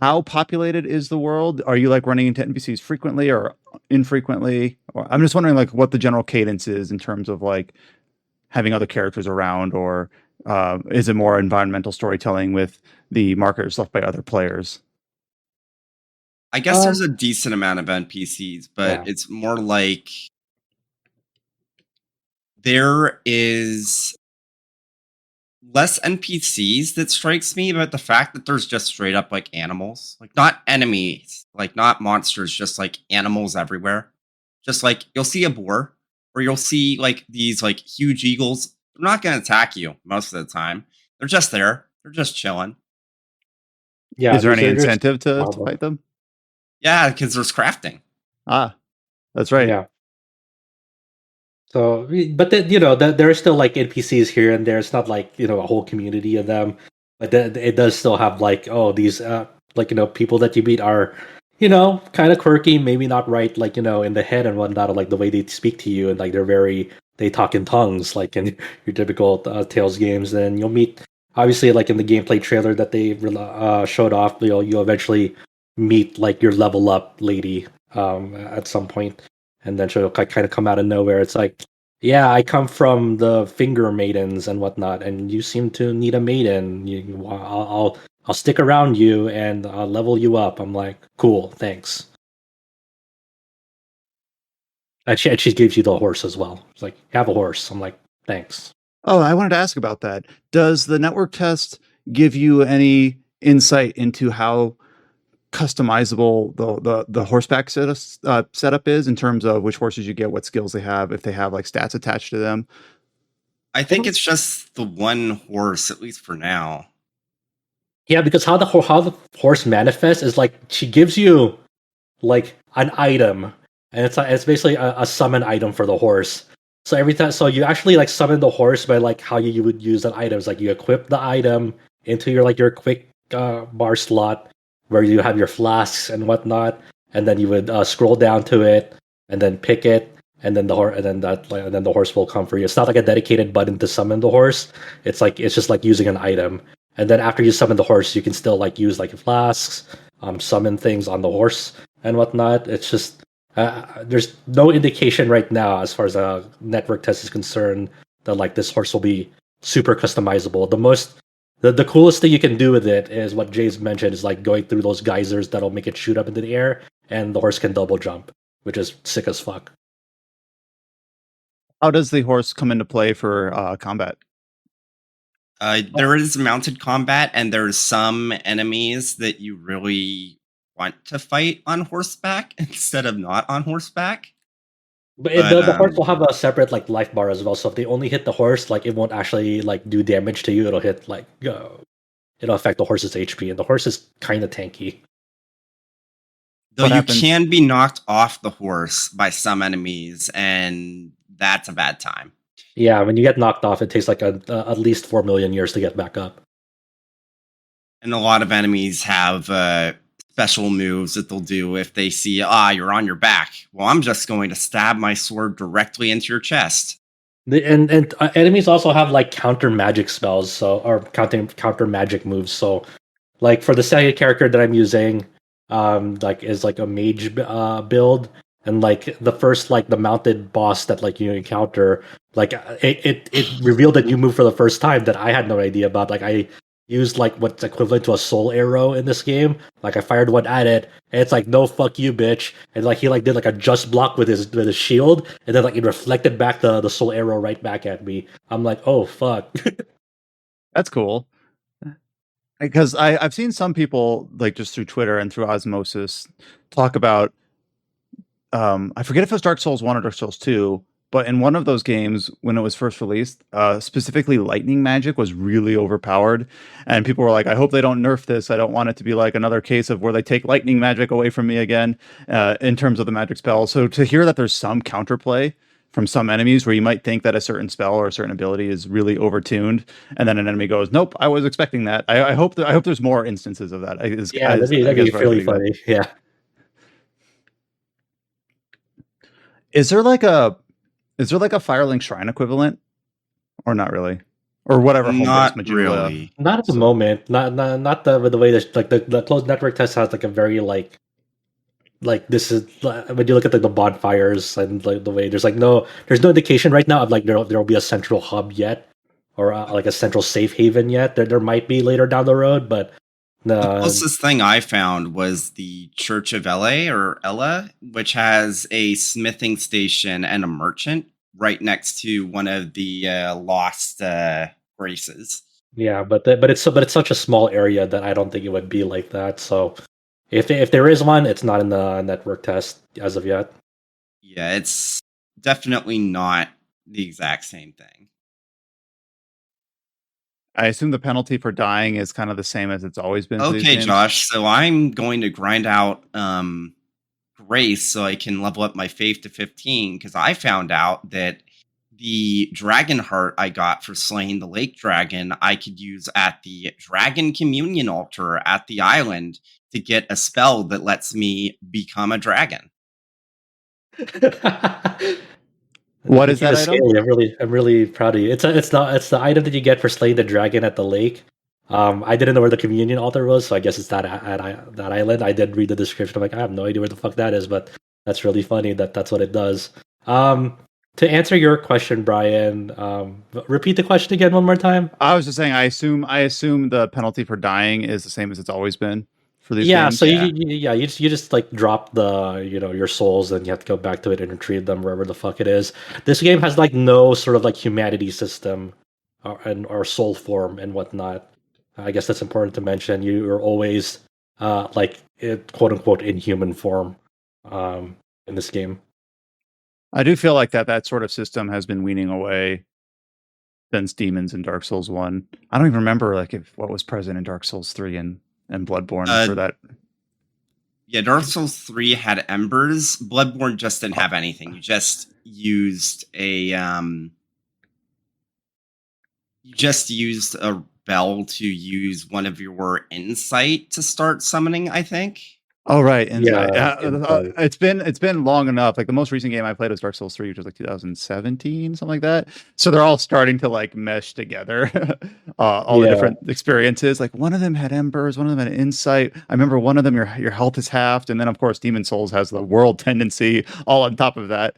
how populated is the world? Are you like running into NPCs frequently or infrequently? Or I'm just wondering like what the general cadence is in terms of like having other characters around, or is it more environmental storytelling with the markers left by other players? I guess there's a decent amount of NPCs, but it's more like there is less NPCs that strikes me, but the fact that there's just straight up like animals, like not enemies, like not monsters, just like animals everywhere. Just like you'll see a boar, or you'll see like these like huge eagles. They're not going to attack you most of the time. They're just there. They're just chilling. Yeah. Is there any incentive to fight them? Yeah, because there's crafting. Ah, that's right. Yeah. So, but then, there are still like NPCs here and there. It's not like a whole community of them, but it does still have like these like people that you meet are kind of quirky, maybe not right like in the head and whatnot, or like the way they speak to you, and like they talk in tongues like in your typical Tales games. Then you'll meet obviously like in the gameplay trailer that they showed off. You'll eventually meet like your level up lady at some point. And then she'll kind of come out of nowhere. It's like, yeah, I come from the finger maidens and whatnot, and you seem to need a maiden. I'll stick around you and I'll level you up. I'm like, cool, thanks. And she gives you the horse as well. It's like, have a horse. I'm like, thanks. Oh, I wanted to ask about that. Does the network test give you any insight into how customizable the horseback setup is, in terms of which horses you get, what skills they have, if they have like stats attached to them? I think it's just the one horse, at least for now. Yeah, because how the horse manifests is like she gives you like an item, and it's basically a summon item for the horse. So every time, so you actually like summon the horse by like how you would use that item. It's like you equip the item into your quick bar slot, where you have your flasks and whatnot, and then you would scroll down to it and then pick it, and then the horse will come for you. It's not like a dedicated button to summon the horse. It's just like using an item, and then after you summon the horse, you can still like use like flasks, summon things on the horse and whatnot. It's just there's no indication right now, as far as a network test is concerned, that like this horse will be super customizable. The coolest thing you can do with it is what Jay's mentioned, is like going through those geysers that'll make it shoot up into the air, and the horse can double jump, which is sick as fuck. How does the horse come into play for combat? There is mounted combat, and there's some enemies that you really want to fight on horseback instead of not on horseback. But the horse will have a separate like life bar as well. So if they only hit the horse, like it won't actually like do damage to you. It'll hit like it'll affect the horse's HP, and the horse is kind of tanky. Though you can be knocked off the horse by some enemies, and that's a bad time. Yeah, when you get knocked off, it takes like at least 4 million years to get back up. And a lot of enemies have special moves that they'll do if they see, you're on your back. Well, I'm just going to stab my sword directly into your chest. And enemies also have like counter magic spells, or counter magic moves. So, like for the second character that I'm using, like is like a mage build, and like the first like the mounted boss that like you encounter, like it revealed a new move for the first time that I had no idea about. Like I used like what's equivalent to a soul arrow in this game. Like I fired one at it, and it's like, no, fuck you, bitch. And like he like did like a just block with his shield, and then like it reflected back the soul arrow right back at me. I'm like, oh fuck. That's cool. Because I've seen some people like just through Twitter and through osmosis talk about I forget if it was Dark Souls 1 or Dark Souls 2, but in one of those games when it was first released, specifically lightning magic was really overpowered, and people were like, I hope they don't nerf this. I don't want it to be like another case of where they take lightning magic away from me again in terms of the magic spell. So to hear that there's some counterplay from some enemies where you might think that a certain spell or a certain ability is really overtuned, and then an enemy goes, nope, I was expecting that. I hope there's more instances of that. That'd be really funny. Yeah. Is there like a Firelink Shrine equivalent, or not really, or whatever? Not really. Not at the moment. Not the way that like the closed network test has like a very like this is when you look at like the bonfires and like the way there's no indication right now of like there will be a central hub yet, or like a central safe haven yet. There might be later down the road, but the closest thing I found was the Church of Ella, which has a smithing station and a merchant right next to one of the lost graces. Yeah, but it's such a small area that I don't think it would be like that. So if there is one, it's not in the network test as of yet. Yeah, it's definitely not the exact same thing. I assume the penalty for dying is kind of the same as it's always been. Okay, Josh. So I'm going to grind out Grace so I can level up my faith to 15, because I found out that the dragon heart I got for slaying the lake dragon, I could use at the dragon communion altar at the island to get a spell that lets me become a dragon. What is that item? I'm really proud of you. It's the item that you get for slaying the dragon at the lake. I didn't know where the communion altar was, so I guess it's that island. I did read the description. I'm like, I have no idea where the fuck that is, but that's really funny that's what it does. To answer your question, Brian, repeat the question again one more time. I was just saying, I assume the penalty for dying is the same as it's always been for these games. So you just like drop the your souls, and you have to go back to it and retrieve them wherever the fuck it is. This game has like no sort of like humanity system or soul form and whatnot. I guess that's important to mention. You are always like quote unquote in human form in this game. I do feel like that sort of system has been weaning away since Demons in Dark Souls 1. I don't even remember like what was present in Dark Souls 3 and Bloodborne for that. Yeah, Dark Souls 3 had embers. Bloodborne just didn't have anything. You just used a bell to use one of your insight to start summoning, I think. Oh right, insight. It's been long enough. Like the most recent game I played was Dark Souls 3, which was like 2017, something like that. So they're all starting to like mesh together. All the different experiences. Like one of them had embers, one of them had insight. I remember one of them your health is halved, and then of course Demon Souls has the world tendency all on top of that.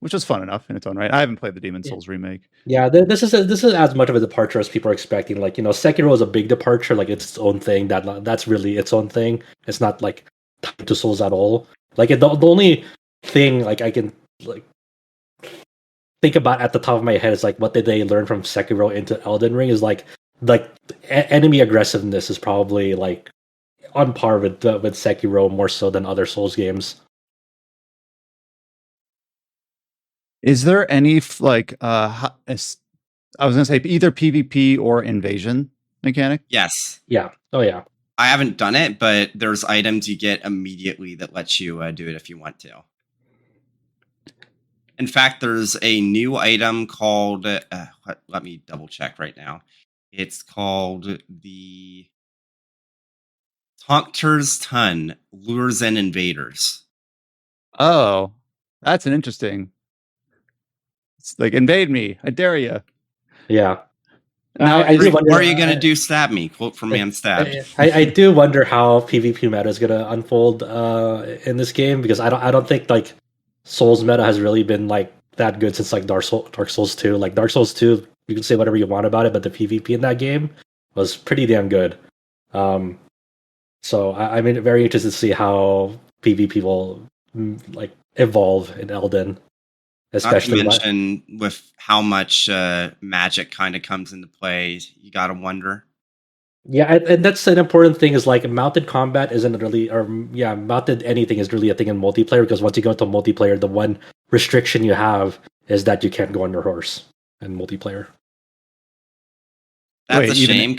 Which was fun enough in its own right. I haven't played the Demon Souls remake. Yeah, this is as much of a departure as people are expecting. Like Sekiro is a big departure. Like it's its own thing. That's really its own thing. It's not like tied to Souls at all. Like the only thing like I can like think about at the top of my head is like what did they learn from Sekiro into Elden Ring is like enemy aggressiveness is probably like on par with Sekiro more so than other Souls games. Is there any I was gonna say either PvP or invasion mechanic? Yes. Yeah. Oh yeah. I haven't done it, but there's items you get immediately that lets you do it if you want to. In fact, there's a new item called. Let me double check right now. It's called the Tonkter's Ton Lures in Invaders. Oh, that's an interesting. It's like invade me, I dare you. Yeah. Now, what are you going to do? Stab me? Quote from Man Stabbed. I do wonder how PvP meta is going to unfold in this game, because I don't think like Souls meta has really been like that good since like Dark Souls 2. Like Dark Souls 2, you can say whatever you want about it, but the PvP in that game was pretty damn good. So I'm very interested to see how PvP will like evolve in Elden. Especially not to mention with how much magic kind of comes into play, you gotta wonder. Yeah, and that's an important thing, is like mounted combat isn't really, or mounted anything is really a thing in multiplayer, because once you go into multiplayer, the one restriction you have is that you can't go on your horse in multiplayer. That's a shame,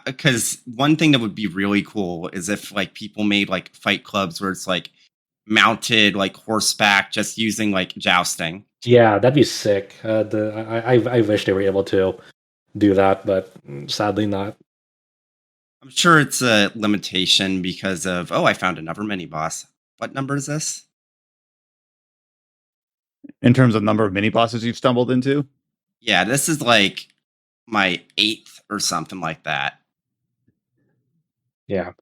because one thing that would be really cool is if like people made like fight clubs where it's like mounted like horseback, just using like jousting. Yeah, that'd be sick. I wish they were able to do that, but sadly not. I'm sure it's a limitation because of I found another mini boss. What number is this? In terms of number of mini bosses you've stumbled into? Yeah, this is like my 8th or something like that. Yeah.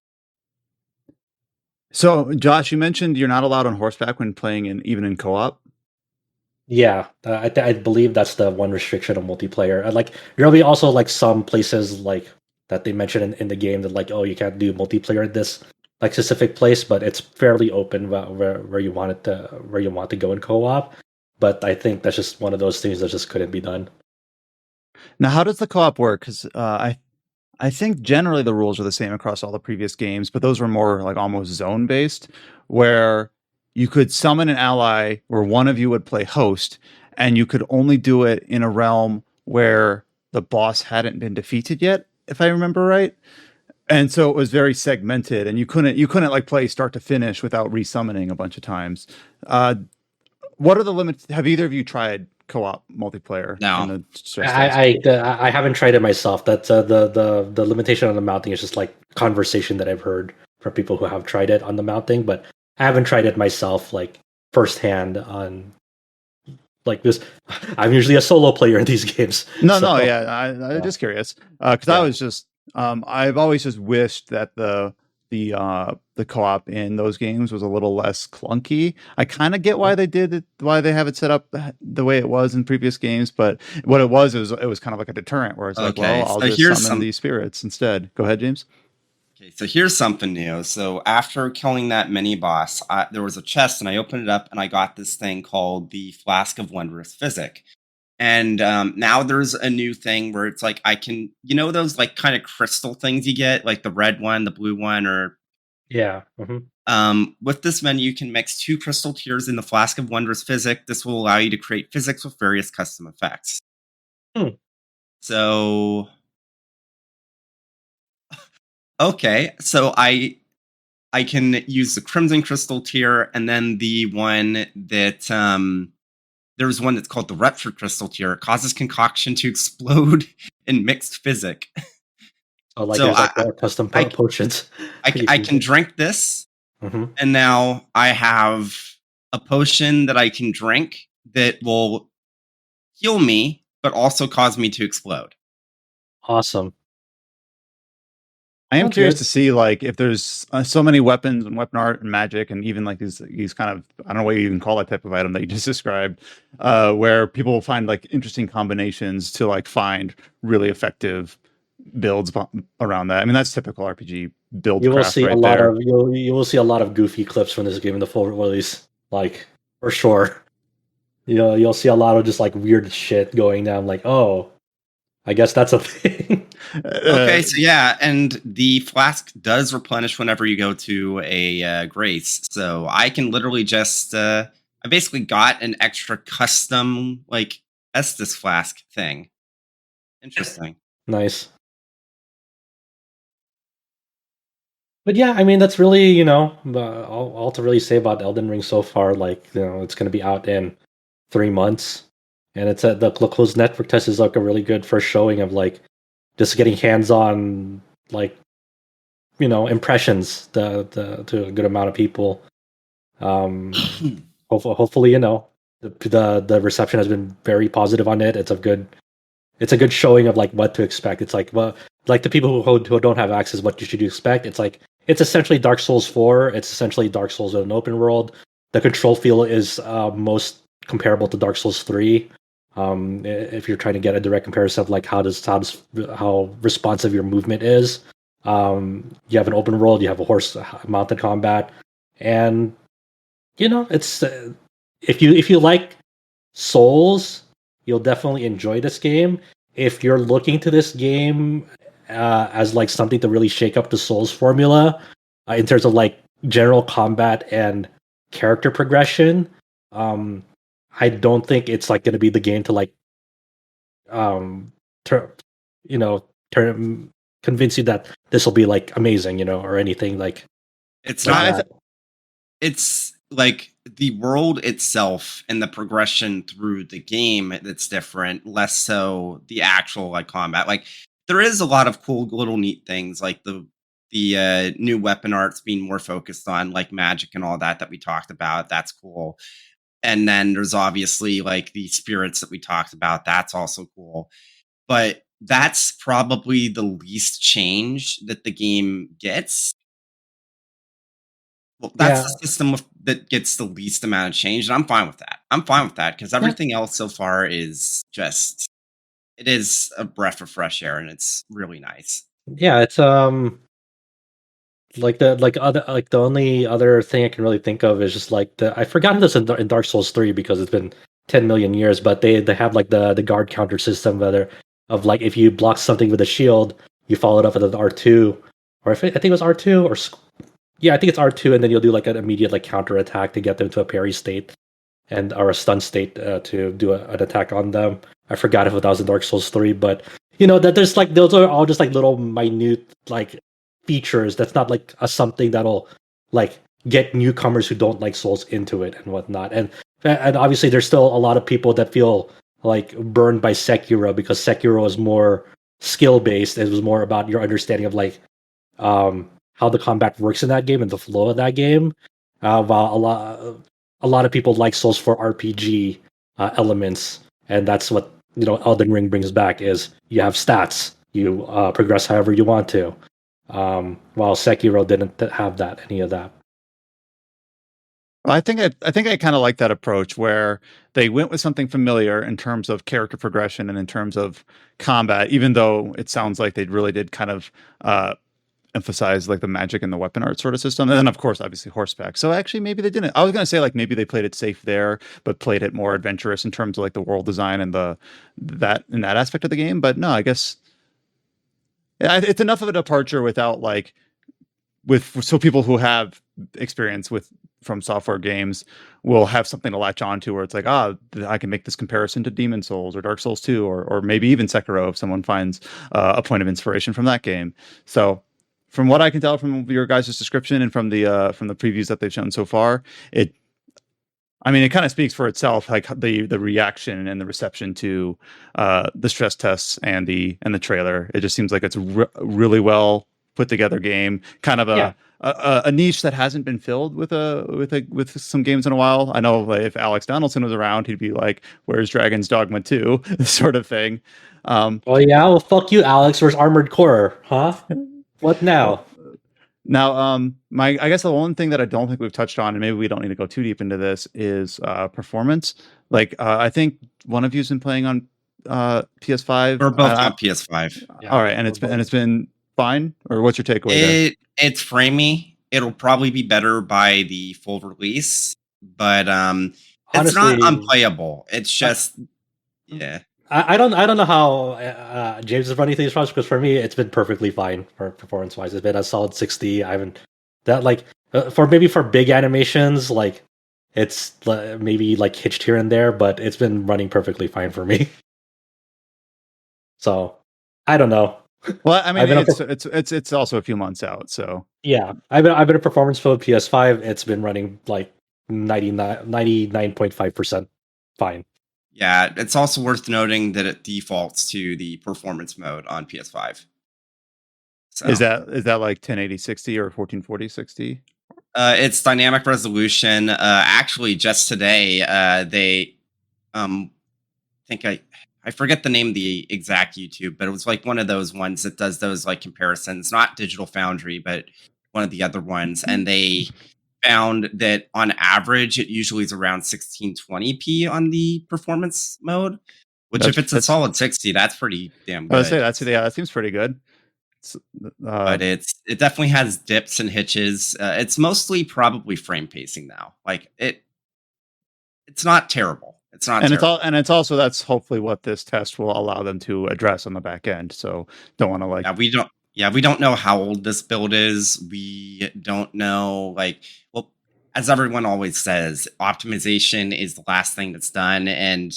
So, Josh, you mentioned you're not allowed on horseback when playing even in co-op. Yeah, I believe that's the one restriction of multiplayer. Like there'll be also like some places like that they mention in the game that like, oh, you can't do multiplayer at this like specific place, but it's fairly open where you want it to, where you want to go in co-op. But I think that's just one of those things that just couldn't be done. Now, how does the co-op work? Because I think generally the rules are the same across all the previous games, but those were more like almost zone based, where you could summon an ally where one of you would play host, and you could only do it in a realm where the boss hadn't been defeated yet, if I remember right. And so it was very segmented, and you couldn't like play start to finish without resummoning a bunch of times. What are the limits? Have either of you tried co-op multiplayer? No, I haven't tried it myself. That's the limitation on the mounting is just like conversation that I've heard from people who have tried it on the mounting, but I haven't tried it myself like firsthand on like this. I'm usually a solo player in these games. I'm just curious because I was just I've always just wished that the co-op in those games was a little less clunky. I kind of get why they did it, why they have it set up the way it was in previous games, but what it was kind of like a deterrent where it's like, well, I'll just summon these spirits instead. Go ahead, James. Okay, so here's something new. So after killing that mini boss, there was a chest, and I opened it up, and I got this thing called the Flask of Wondrous Physic. And now there's a new thing where it's like I can, those like kind of crystal things you get, like the red one, the blue one, or yeah. With this menu, you can mix 2 crystal tiers in the Flask of Wondrous Physic. This will allow you to create physics with various custom effects. So, okay, so I can use the Crimson Crystal tier, and then the one that there's one that's called the Rupture Crystal tier. It causes concoction to explode in mixed physic. Oh, like there's like custom potions. I can drink this, and now I have a potion that I can drink that will heal me, but also cause me to explode. Awesome. I am curious to see like if there's so many weapons and weapon art and magic and even like these kind of, I don't know what you even call that type of item that you just described, where people will find like interesting combinations to like find really effective builds around that. I mean, that's typical RPG build. You will see a lot of you will see a lot of goofy clips from this game in the full release, like for sure. You'll see a lot of just like weird shit going down, like, oh, I guess that's a thing. Okay, so yeah, and the flask does replenish whenever you go to a grace. So I can literally just I basically got an extra custom like Estus flask thing. Interesting. Nice. But yeah, I mean that's really all to really say about Elden Ring so far. Like it's going to be out in 3 months, and it's the closed network test is like a really good first showing of like just getting hands on like impressions to a good amount of people. Hopefully the reception has been very positive on it. It's a good showing of like what to expect. It's like like the people who don't have access, what you should expect. It's like it's essentially Dark Souls 4. It's essentially Dark Souls with an open world. The control feel is most comparable to Dark Souls 3. If you're trying to get a direct comparison of like how responsive your movement is, you have an open world, you have a horse mounted combat, and it's if you like Souls, you'll definitely enjoy this game. If you're looking to this game as like something to really shake up the Souls formula in terms of like general combat and character progression, I don't think it's like going to be the game to like turn convince you that this will be like amazing, or anything like. It's like not. It's like the world itself and the progression through the game that's different, less so the actual like combat. Like there is a lot of cool little neat things like the new weapon arts being more focused on like magic and all that we talked about. That's cool. And then there's obviously like the spirits that we talked about. That's also cool. But that's probably the least change that the game gets. Well, that's the system that gets the least amount of change, and I'm fine with that. I'm fine with that because everything else so far is just it is a breath of fresh air, and it's really nice. Yeah, it's the only other thing I can really think of is just like I forgot this in Dark Souls 3 because it's been 10 million years, but they have like the guard counter system of like if you block something with a shield, you follow it up with an R2, or I think it was R2 or yeah, I think it's R2, and then you'll do like an immediate like counter attack to get them to a parry state or a stun state to do an attack on them. I forgot if that was in Dark Souls 3, but that there's like those are all just like little minute like features. That's not like something that'll like get newcomers who don't like Souls into it and whatnot. And obviously there's still a lot of people that feel like burned by Sekiro because Sekiro is more skill based. It was more about your understanding of like how the combat works in that game and the flow of that game. While a lot of people like Souls for RPG elements, and that's what Elden Ring brings back is you have stats, you progress however you want to. While Sekiro didn't have any of that. Well, I think I kind of like that approach where they went with something familiar in terms of character progression and in terms of combat, even though it sounds like they really did kind of emphasize like the magic and the weapon art sort of system, and then of course obviously horseback. So actually maybe they didn't. I was going to say like maybe they played it safe there but played it more adventurous in terms of like the world design and that aspect of the game. But no, I guess it's enough of a departure without like so people who have experience with from software games will have something to latch on to where it's like, I can make this comparison to Demon Souls or Dark Souls 2 or maybe even Sekiro if someone finds a point of inspiration from that game. So from what I can tell from your guys' description and from the previews that they've shown so far, it kind of speaks for itself, like the reaction and the reception to the stress tests and the trailer. It just seems like it's a really well put together game, kind of a niche that hasn't been filled with some games in a while. I know if Alex Donaldson was around, he'd be like, "Where's Dragon's Dogma 2?" sort of thing. Well, fuck you, Alex. Where's Armored Core? Huh? What now? Now, I guess the one thing that I don't think we've touched on, and maybe we don't need to go too deep into this, is performance. Like, I think one of you's been playing on PS5. We're both on PS5. Yeah, all right, and it's been fine. Or what's your takeaway? It's framey. It'll probably be better by the full release, but honestly, it's not unplayable. It's just yeah. I don't know how James is running things because for me it's been perfectly fine for performance wise. It's been a solid 60. I haven't that like for big animations like it's maybe like hitched here and there, but it's been running perfectly fine for me. So I don't know. Well, I mean, it's also a few months out, so yeah, I've been a performance mode PS5. It's been running like 99.5% fine. Yeah, it's also worth noting that it defaults to the performance mode on PS5. So, is that like 1080 60 or 1440 60? It's dynamic resolution. Actually, just today, they think I forget the name of the exact YouTube, but it was like one of those ones that does those like comparisons, not Digital Foundry, but one of the other ones, and they found that on average it usually is around 1620p on the performance mode, which if it's a solid 60, that's pretty damn good. I would say that seems pretty good. But it definitely has dips and hitches. It's mostly probably frame pacing now. Like it's not terrible. It's not, it's also that's hopefully what this test will allow them to address on the back end. So don't want to like. Yeah, we don't know how old this build is. We don't know well, as everyone always says, optimization is the last thing that's done. And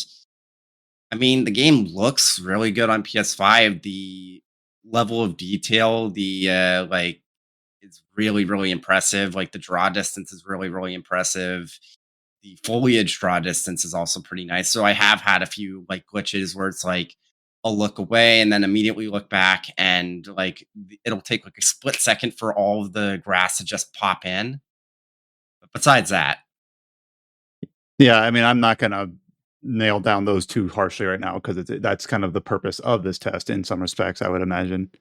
I mean, the game looks really good on PS5. The level of detail, it's really, really impressive. Like the draw distance is really, really impressive. The foliage draw distance is also pretty nice. So I have had a few like glitches where it's like I'll look away and then immediately look back, and like it'll take like a split second for all of the grass to just pop in. But besides that, yeah, I mean, I'm not gonna nail down those too harshly right now because that's kind of the purpose of this test in some respects, I would imagine.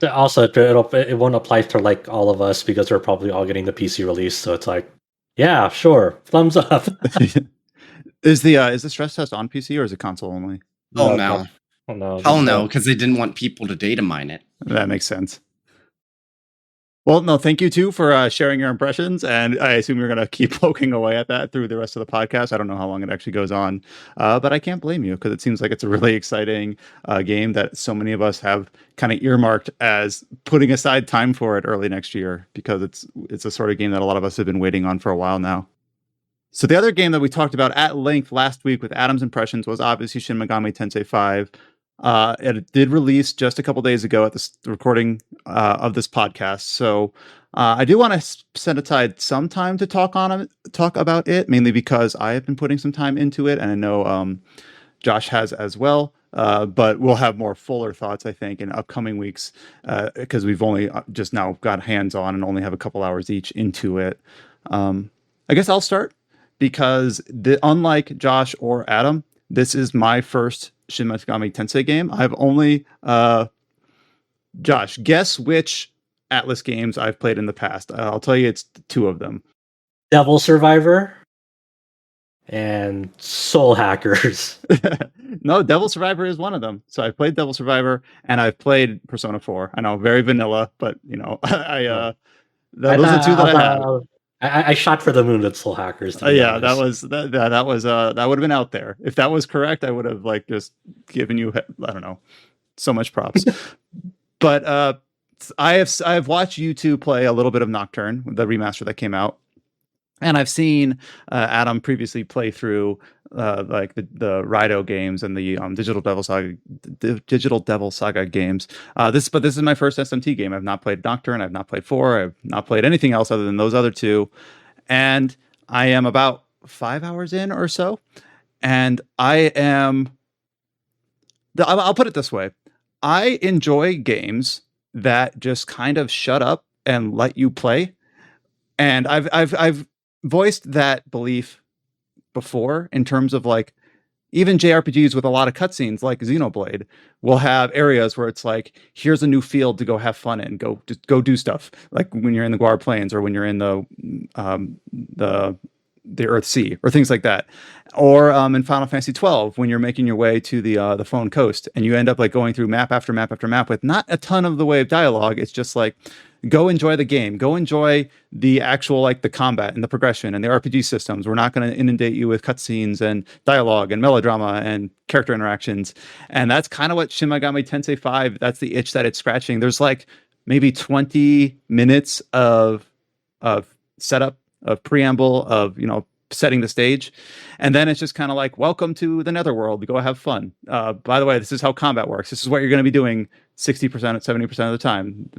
Also, it won't apply to like all of us because we're probably all getting the PC release. So it's like, yeah, sure, thumbs up. Is the stress test on PC or is it console only? oh no, hell no, because they didn't want people to data mine it. That makes sense. Well, no, thank you too for sharing your impressions, and I assume you're going to keep poking away at that through the rest of the podcast. I don't know how long it actually goes on, but I can't blame you because it seems like it's a really exciting game that so many of us have kind of earmarked as putting aside time for it early next year because it's a sort of game that a lot of us have been waiting on for a while now. So the other game that we talked about at length last week with Adam's impressions was obviously Shin Megami Tensei V. It did release just a couple days ago at the recording of this podcast. So I do want to set aside some time to talk about it, mainly because I have been putting some time into it, and I know Josh has as well. But we'll have more fuller thoughts, I think, in upcoming weeks because we've only just now got hands on and only have a couple hours each into it. I guess I'll start because unlike Josh or Adam, this is my first Shin Megami Tensei game. I've only Josh, guess which Atlas games I've played in the past. I'll tell you it's two of them. Devil Survivor and Soul Hackers. No, Devil Survivor is one of them. So I've played Devil Survivor and I've played Persona 4. I know, very vanilla, but you know, those are the two that I have. I shot for the moon with Soul Hackers. Yeah, that would have been out there. If that was correct, I would have like just given you, I don't know, so much props. But I have watched you two play a little bit of Nocturne, the remaster that came out, and I've seen Adam previously play through like the Rido games and the Digital Devil Saga games. But this is my first SMT game. I've not played Nocturne. I've not played 4. I've not played anything else other than those other two. And I am about 5 hours in or so. And I'll put it this way. I enjoy games that just kind of shut up and let you play. And I've voiced that belief before in terms of like even JRPGs with a lot of cutscenes like Xenoblade will have areas where it's like, here's a new field to go have fun in, go do stuff, like when you're in the Guar Plains or when you're in the the Earth Sea or things like that. Or in Final Fantasy 12, when you're making your way to the Phone Coast and you end up like going through map after map after map with not a ton of the way of dialogue. It's just like, go enjoy the game, go enjoy the actual like the combat and the progression and the RPG systems. We're not going to inundate you with cutscenes and dialogue and melodrama and character interactions. And that's kind of what Shin Megami Tensei V, that's the itch that it's scratching. There's like maybe 20 minutes of setup, of preamble, of, you know, setting the stage, and then it's just kind of like, welcome to the Netherworld, go have fun. By the way, this is how combat works, this is what you're going to be doing 60% 70% of the time.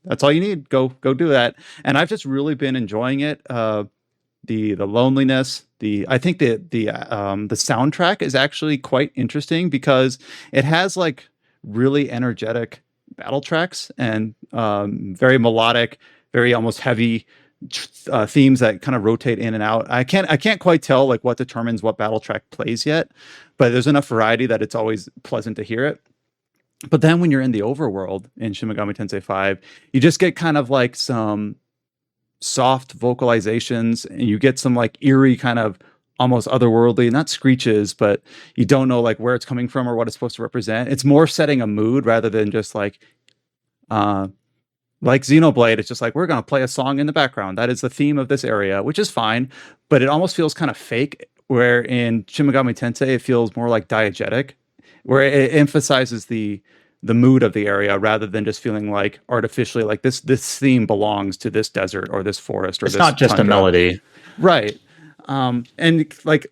That's all you need. Go do that. And I've just really been enjoying it. The loneliness, I think the soundtrack is actually quite interesting because it has like really energetic battle tracks and very melodic, very almost heavy themes that kind of rotate in and out. I can't quite tell like what determines what battle track plays yet, but there's enough variety that it's always pleasant to hear it. But then when you're in the overworld in Shin Megami Tensei V, you just get kind of like some soft vocalizations and you get some like eerie kind of almost otherworldly, not screeches, but you don't know like where it's coming from or what it's supposed to represent. It's more setting a mood rather than just like Xenoblade, it's just like, we're going to play a song in the background. That is the theme of this area, which is fine, but it almost feels kind of fake, where in Shin Megami Tensei, it feels more like diegetic, where it emphasizes the mood of the area rather than just feeling like artificially like this theme belongs to this desert or this forest or it's this not just tundra. a melody. Right. And like,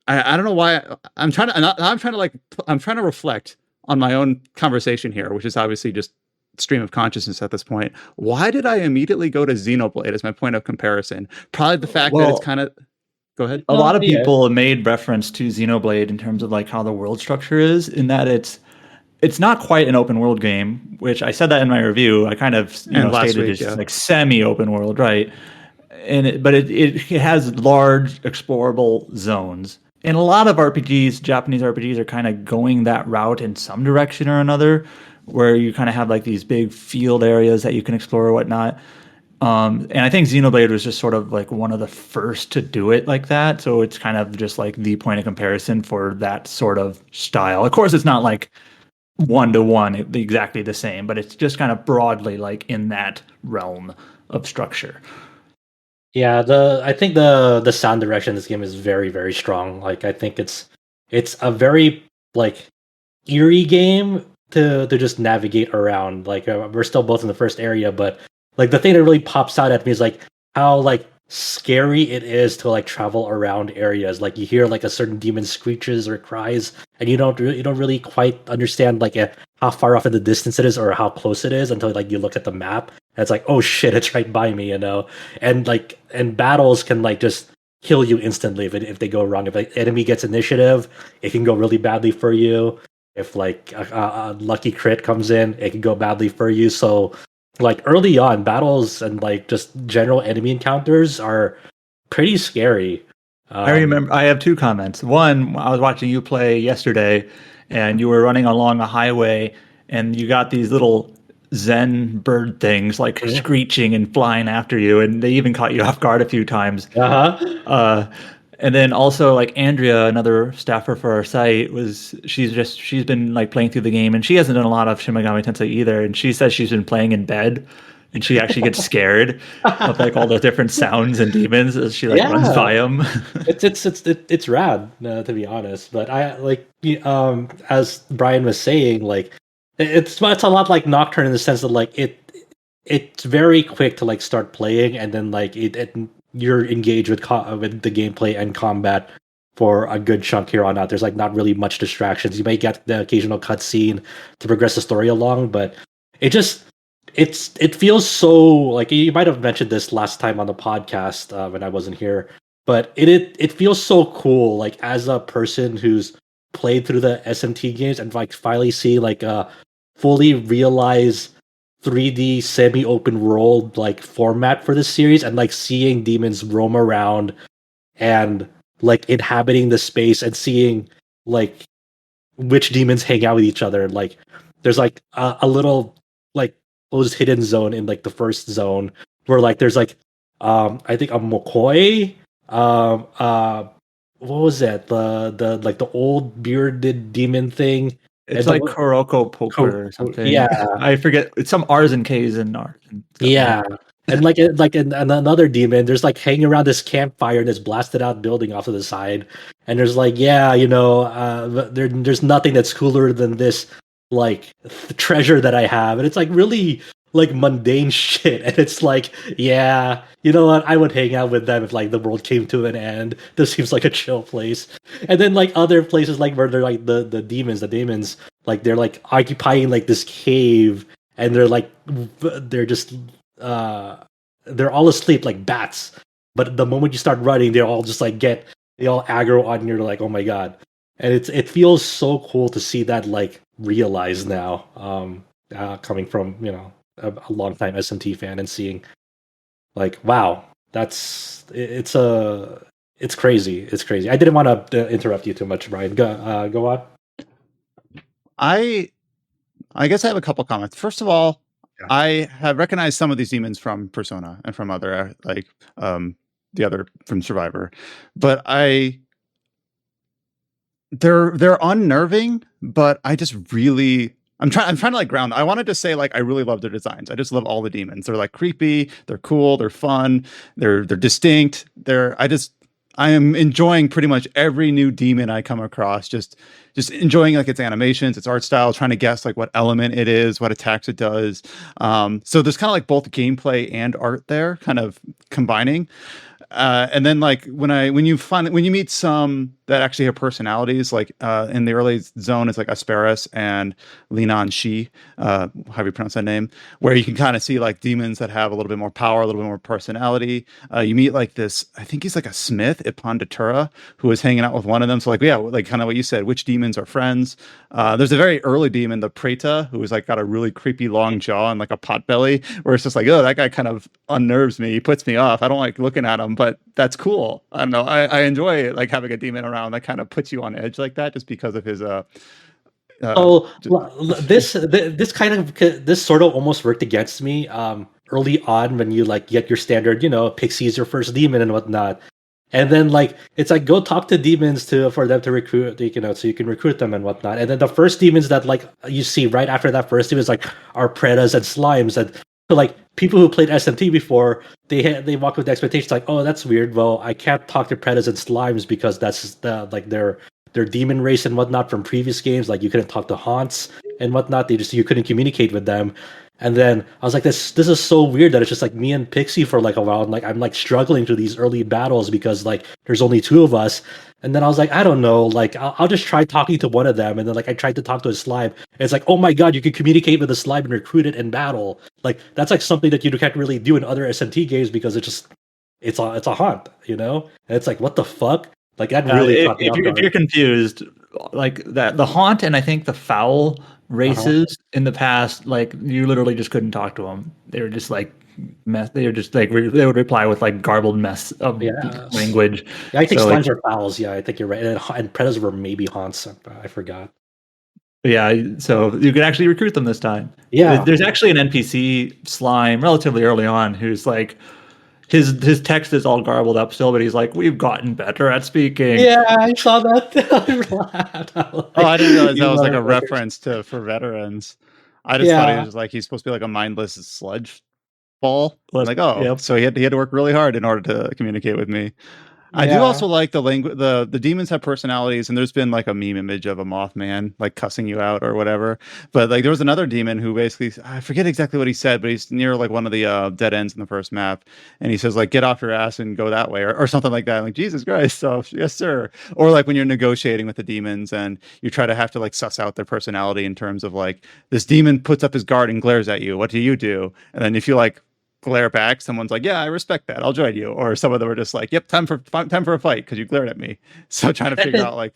I don't know why I'm trying to reflect on my own conversation here, which is obviously just stream of consciousness at this point. Why did I immediately go to Xenoblade as my point of comparison? Probably the fact that it's kind of... Go ahead. A lot of people made reference to Xenoblade in terms of like how the world structure is, in that it's not quite an open world game, which I said that in my review. I kind of stated it's like semi open world, right? But it has large explorable zones. And a lot of RPGs, Japanese RPGs, are kind of going that route in some direction or another, where you kind of have like these big field areas that you can explore or whatnot. And I think Xenoblade was just sort of like one of the first to do it like that. So it's kind of just like the point of comparison for that sort of style. Of course, it's not like one-to-one exactly the same, but it's just kind of broadly like in that realm of structure. Yeah, I think the sound direction in this game is very, very strong. Like, I think it's a very like eerie game to just navigate around. Like, we're still both in the first area, but like the thing that really pops out at me is like how like scary it is to like travel around areas. Like, you hear like a certain demon screeches or cries, and you don't really quite understand like how far off in the distance it is or how close it is until like you look at the map. And it's like, oh shit, it's right by me, you know. And like, and battles can like just kill you instantly if they go wrong. If an enemy gets initiative, it can go really badly for you. If like a lucky crit comes in, it can go badly for you. So like early on, battles and like just general enemy encounters are pretty scary. I remember, I have two comments. One, I was watching you play yesterday, and you were running along a highway, and you got these little Zen bird things like screeching and flying after you, and they even caught you off guard a few times. And then also like Andrea, another staffer for our site, she's been like playing through the game, and she hasn't done a lot of Shin Megami Tensei either, and she says she's been playing in bed, and she actually gets scared of like all the different sounds and demons as she like runs by them. It's rad, to be honest. But I like as Brian was saying, like it's a lot like Nocturne in the sense that like it's very quick to like start playing, and then like you're engaged with the gameplay and combat for a good chunk here on out. There's like not really much distractions. You may get the occasional cutscene to progress the story along, but it feels so like, you might have mentioned this last time on the podcast when I wasn't here, but it feels so cool, like as a person who's played through the SMT games and like finally see like a fully realized 3D semi-open world like format for this series, and like seeing demons roam around and like inhabiting the space and seeing like which demons hang out with each other. Like there's like a little like closed hidden zone in like the first zone where like there's like I think a Mokoi, What was that? The old bearded demon thing. It's like Kuroko Poker or something. Yeah, I forget. It's some R's and K's in R's. Yeah, and and another demon, there's like hanging around this campfire in this blasted out building off to the side, and there's like, there's nothing that's cooler than this like treasure that I have, and it's like really like mundane shit, and it's like, yeah, you know what, I would hang out with them if like the world came to an end. This seems like a chill place, and then like other places like where they're like the demons, like they're like occupying like this cave and they're just they're all asleep like bats, but the moment you start running they all aggro on you. Like, oh my god. And it feels so cool to see that like realized now, coming from a long time SMT fan and seeing like, wow, it's crazy. It's crazy. I didn't want to interrupt you too much, Brian. Go on. I guess I have a couple comments. First of all, I have recognized some of these demons from Persona and from other the other from Survivor, but they're unnerving. But I just really I'm trying to like ground. I wanted to say like I really love their designs. I just love all the demons. They're like creepy. They're cool. They're fun. They're distinct. I am enjoying pretty much every new demon I come across. Just enjoying like its animations, its art style, trying to guess like what element it is, what attacks it does. So there's kind of like both gameplay and art there, kind of combining. And then like when you meet some that actually have personalities, like in the early zone, it's like Asperis and Linan Shi, how do you pronounce that name? Where you can kind of see like demons that have a little bit more power, a little bit more personality. You meet like this, I think he's like a smith, Ipan Datura, who is hanging out with one of them. So like, yeah, like kind of what you said, which demons are friends. There's a very early demon, the Preta, who is like got a really creepy long jaw and like a pot belly, where it's just like, oh, that guy kind of unnerves me. He puts me off. I don't like looking at him, but that's cool. I don't know. I enjoy like having a demon around that kind of puts you on edge like that, just because of his this sort of almost worked against me early on when you like get your standard, Pixie's your first demon and whatnot. And then like it's like go talk to demons for them to recruit, so you can recruit them and whatnot. And then the first demons that like you see right after that first demon is like are pretas and slimes. And so like people who played SMT before, they walk with the expectations like, oh, that's weird. Well, I can't talk to pretas and slimes because that's their demon race and whatnot from previous games. Like you couldn't talk to haunts and whatnot. You couldn't communicate with them. And then I was like, this is so weird that it's just like me and Pixie for like a while. And like I'm like struggling through these early battles because like there's only two of us. And then I was like, I don't know, like I'll just try talking to one of them. And then like I tried to talk to a slime. And it's like, oh my god, you can communicate with a slime and recruit it in battle. Like that's like something that you can't really do in other SMT games because it's a haunt, And it's like, what the fuck? Like that really. If you're confused, like that, the haunt and I think the foul races in the past, like you literally just couldn't talk to them. They were just like mess. They were just like they would reply with like garbled mess of language. Yeah, I think slimes are fouls. Yeah, I think you're right. And predators were maybe haunts. I forgot. Yeah, so you could actually recruit them this time. Yeah, there's actually an NPC slime relatively early on who's like. His text is all garbled up still, but he's like, we've gotten better at speaking. Yeah, I saw that. I didn't realize that was like a reference for veterans. I just thought he was like, he's supposed to be like a mindless sludge ball. Like, so he had to work really hard in order to communicate with me. I do also like the language. The demons have personalities, and there's been like a meme image of a Mothman like cussing you out or whatever. But like there was another demon who basically, I forget exactly what he said, but he's near like one of the dead ends in the first map, and he says like, "Get off your ass and go that way," or something like that. I'm like, Jesus Christ! So yes, sir. Or like when you're negotiating with the demons and you try to have to like suss out their personality in terms of like this demon puts up his guard and glares at you. What do you do? And then if you like glare back, someone's like, yeah, I respect that, I'll join you. Or some of them are just like, yep, time for a fight because you glared at me. So trying to figure out like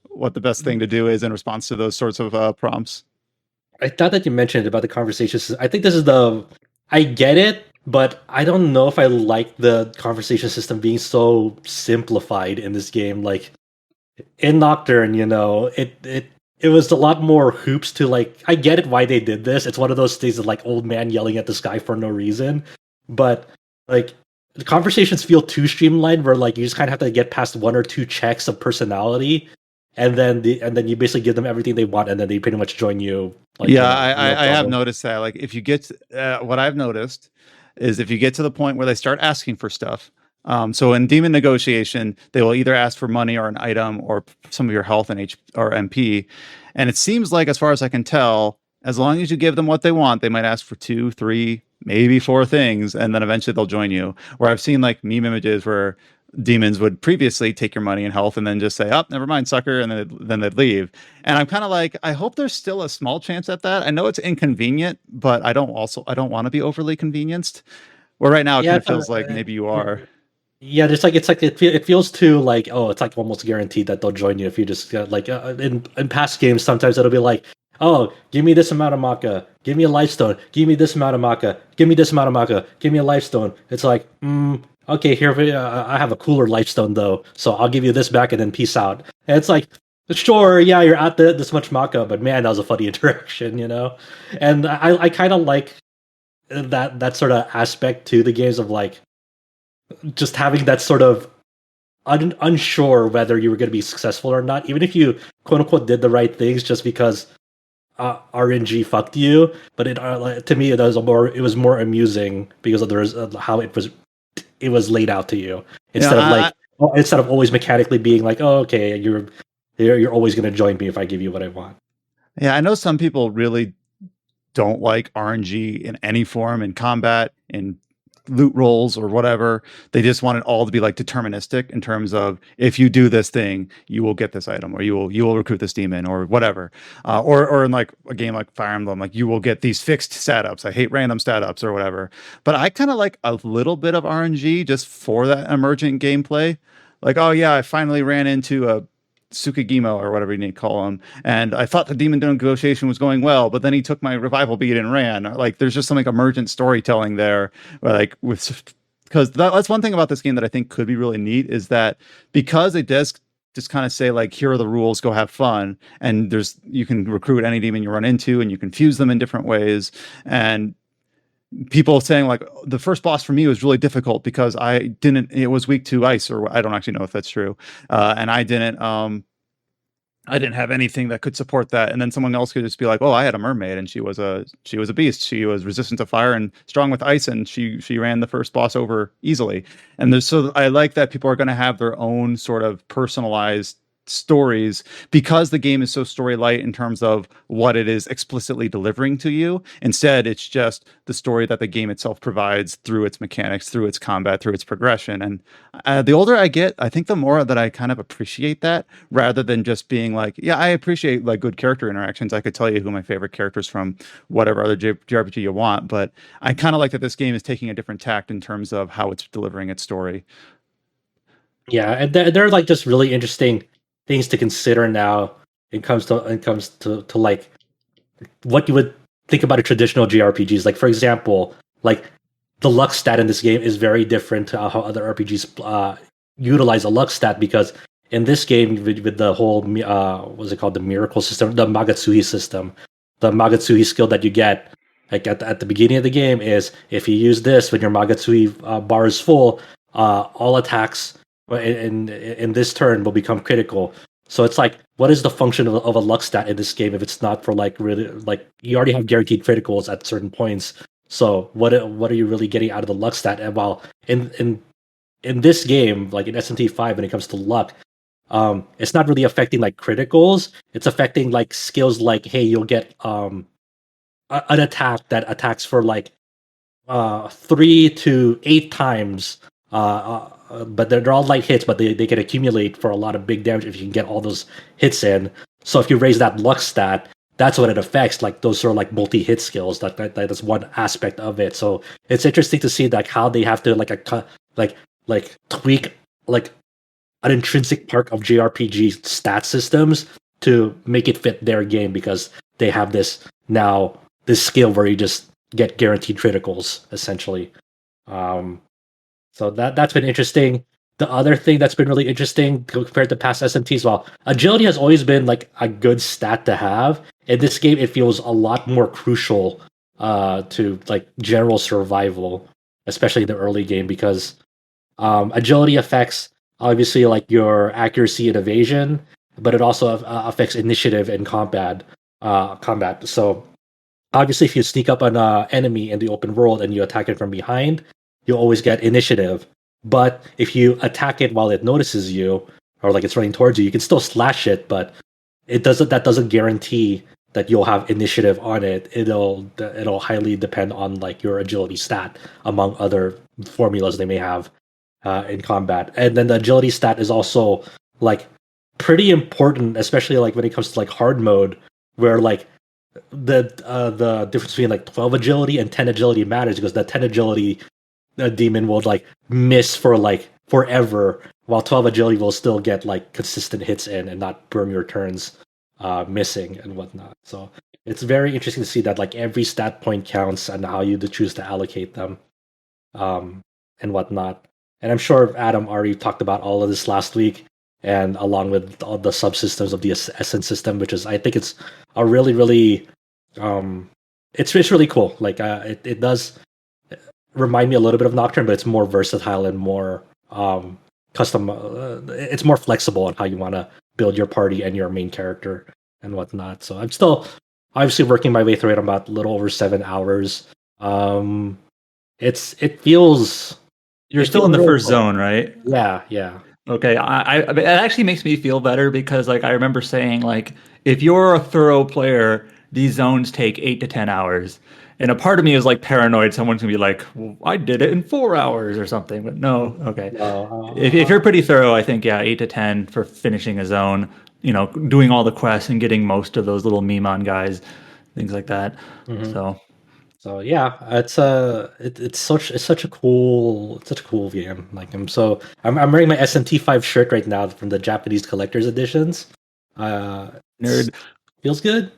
what the best thing to do is in response to those sorts of prompts. I thought that you mentioned about the conversations. I think this is I get it, but I don't know if I like the conversation system being so simplified in this game. Like in Nocturne, it was a lot more hoops to like. I get it why they did this. It's one of those things of like old man yelling at the sky for no reason. But like the conversations feel too streamlined, where like you just kind of have to get past one or two checks of personality, and then you basically give them everything they want, and then they pretty much join you. Like, I have noticed that. Like, if you get what I've noticed is if you get to the point where they start asking for stuff. So in demon negotiation, they will either ask for money or an item or some of your health and or MP. And it seems like, as far as I can tell, as long as you give them what they want, they might ask for 2, 3, maybe 4 things, and then eventually they'll join you. Where I've seen like meme images where demons would previously take your money and health and then just say, "Oh, never mind, sucker," and then they'd leave. And I'm kind of like, I hope there's still a small chance at that. I know it's inconvenient, but I don't want to be overly convenienced. Where right now it kind of feels like maybe you are. Yeah, it feels too like, oh, it's like almost guaranteed that they'll join you if you just like in past games. Sometimes it'll be like, oh, give me this amount of Maka, give me a life stone, give me this amount of Maka, give me this amount of Maka, give me a life stone. It's like, okay, here I have a cooler life stone though, so I'll give you this back and then peace out. And it's like, sure, yeah, you're at this much Maka, but man, that was a funny interaction, you know. And I kind of like that sort of aspect to the games of like, just having that sort of unsure whether you were going to be successful or not, even if you quote unquote did the right things, just because RNG fucked you. But to me, it was more amusing because of how it was laid out to you, instead of always mechanically being like, oh, okay, you're always going to join me if I give you what I want. Yeah, I know some people really don't like RNG in any form, in combat, in loot rolls or whatever. They just want it all to be like deterministic in terms of, if you do this thing, you will get this item, or you will recruit this demon, or whatever. Or in like a game like Fire Emblem, like you will get these fixed stat ups. I hate random stat ups or whatever. But I kind of like a little bit of RNG just for that emergent gameplay. Like, oh yeah, I finally ran into a Tsukigimo or whatever you need to call him, and I thought the demon negotiation was going well, but then he took my revival bead and ran. Like, there's just some like emergent storytelling there, where like because that's one thing about this game that I think could be really neat, is that because it does just kind of say like, here are the rules, go have fun, and you can recruit any demon you run into, and you can fuse them in different ways. And people saying like, the first boss for me was really difficult because it was weak to ice, or I don't actually know if that's true. And I didn't have anything that could support that. And then someone else could just be like, oh, I had a mermaid and she was a beast. She was resistant to fire and strong with ice, and she ran the first boss over easily. And so I like that people are going to have their own sort of personalized stories, because the game is so story light in terms of what it is explicitly delivering to you. Instead, it's just the story that the game itself provides through its mechanics, through its combat, through its progression. And the older I get, I think the more that I kind of appreciate that, rather than just being like, yeah, I appreciate like good character interactions. I could tell you who my favorite characters from whatever other JRPG you want, but I kind of like that this game is taking a different tact in terms of how it's delivering its story. Yeah, and they're like just really interesting things to consider now. It comes to like what you would think about a traditional JRPGs. Like, for example, like the luck stat in this game is very different to how other RPGs utilize a luck stat, because in this game, with the whole what's it called, the miracle system, the Magatsuhi system, the Magatsuhi skill that you get like at the beginning of the game is, if you use this when your Magatsuhi bar is full, all attacks in this turn will become critical. So it's like, what is the function of a luck stat in this game if it's not for like, really, like, you already have guaranteed criticals at certain points. So what are you really getting out of the luck stat? And while in this game, like in SMT5, when it comes to luck, it's not really affecting like criticals. It's affecting like skills like, hey, you'll get an attack that attacks for like 3 to 8 times. But they're all light hits, but they can accumulate for a lot of big damage if you can get all those hits in. So if you raise that luck stat, that's what it affects. Like, those are like multi-hit skills. That's one aspect of it. So it's interesting to see like how they have to like tweak like an intrinsic part of JRPG stat systems to make it fit their game, because they have this skill where you just get guaranteed criticals essentially. So that's been interesting. The other thing that's been really interesting compared to past SMTs, well, agility has always been like a good stat to have. In this game, it feels a lot more crucial to like general survival, especially in the early game, because Agility affects obviously like your accuracy and evasion, but it also affects initiative and combat. So obviously, if you sneak up on an enemy in the open world and you attack it from behind, you'll always get initiative. But if you attack it while it notices you, or like it's running towards you, you can still slash it, but it doesn't. That doesn't guarantee that you'll have initiative on it. It'll highly depend on like your agility stat, among other formulas they may have in combat. And then the agility stat is also like pretty important, especially like when it comes to like hard mode, where like the difference between like 12 agility and 10 agility matters, because the 10 agility demon will like miss for like forever, while 12 agility will still get like consistent hits in and not burn your turns missing and whatnot. So it's very interesting to see that like every stat point counts and how you choose to allocate them and whatnot. And I'm sure Adam already talked about all of this last week, and along with all the subsystems of the Essence system, which is, I think it's a really, really, it's really cool. Like it does remind me a little bit of Nocturne, but it's more versatile and more custom. It's more flexible on how you want to build your party and your main character and whatnot. So I'm still obviously working my way through it. I'm about a little over 7 hours. It feels. You're still in the first zone, right? Yeah. Okay, it actually makes me feel better, because like I remember saying, like, if you're a thorough player, these zones take 8 to 10 hours, and a part of me is like paranoid someone's gonna be like, well, I did it in 4 hours or something. But no, okay. If you're pretty thorough, I think 8 to 10 for finishing a zone. Doing all the quests and getting most of those little Mimon guys, things like that. Mm-hmm. So yeah, it's such a cool game. Like I'm wearing my SMT5 shirt right now from the Japanese collector's editions. Nerd, feels good.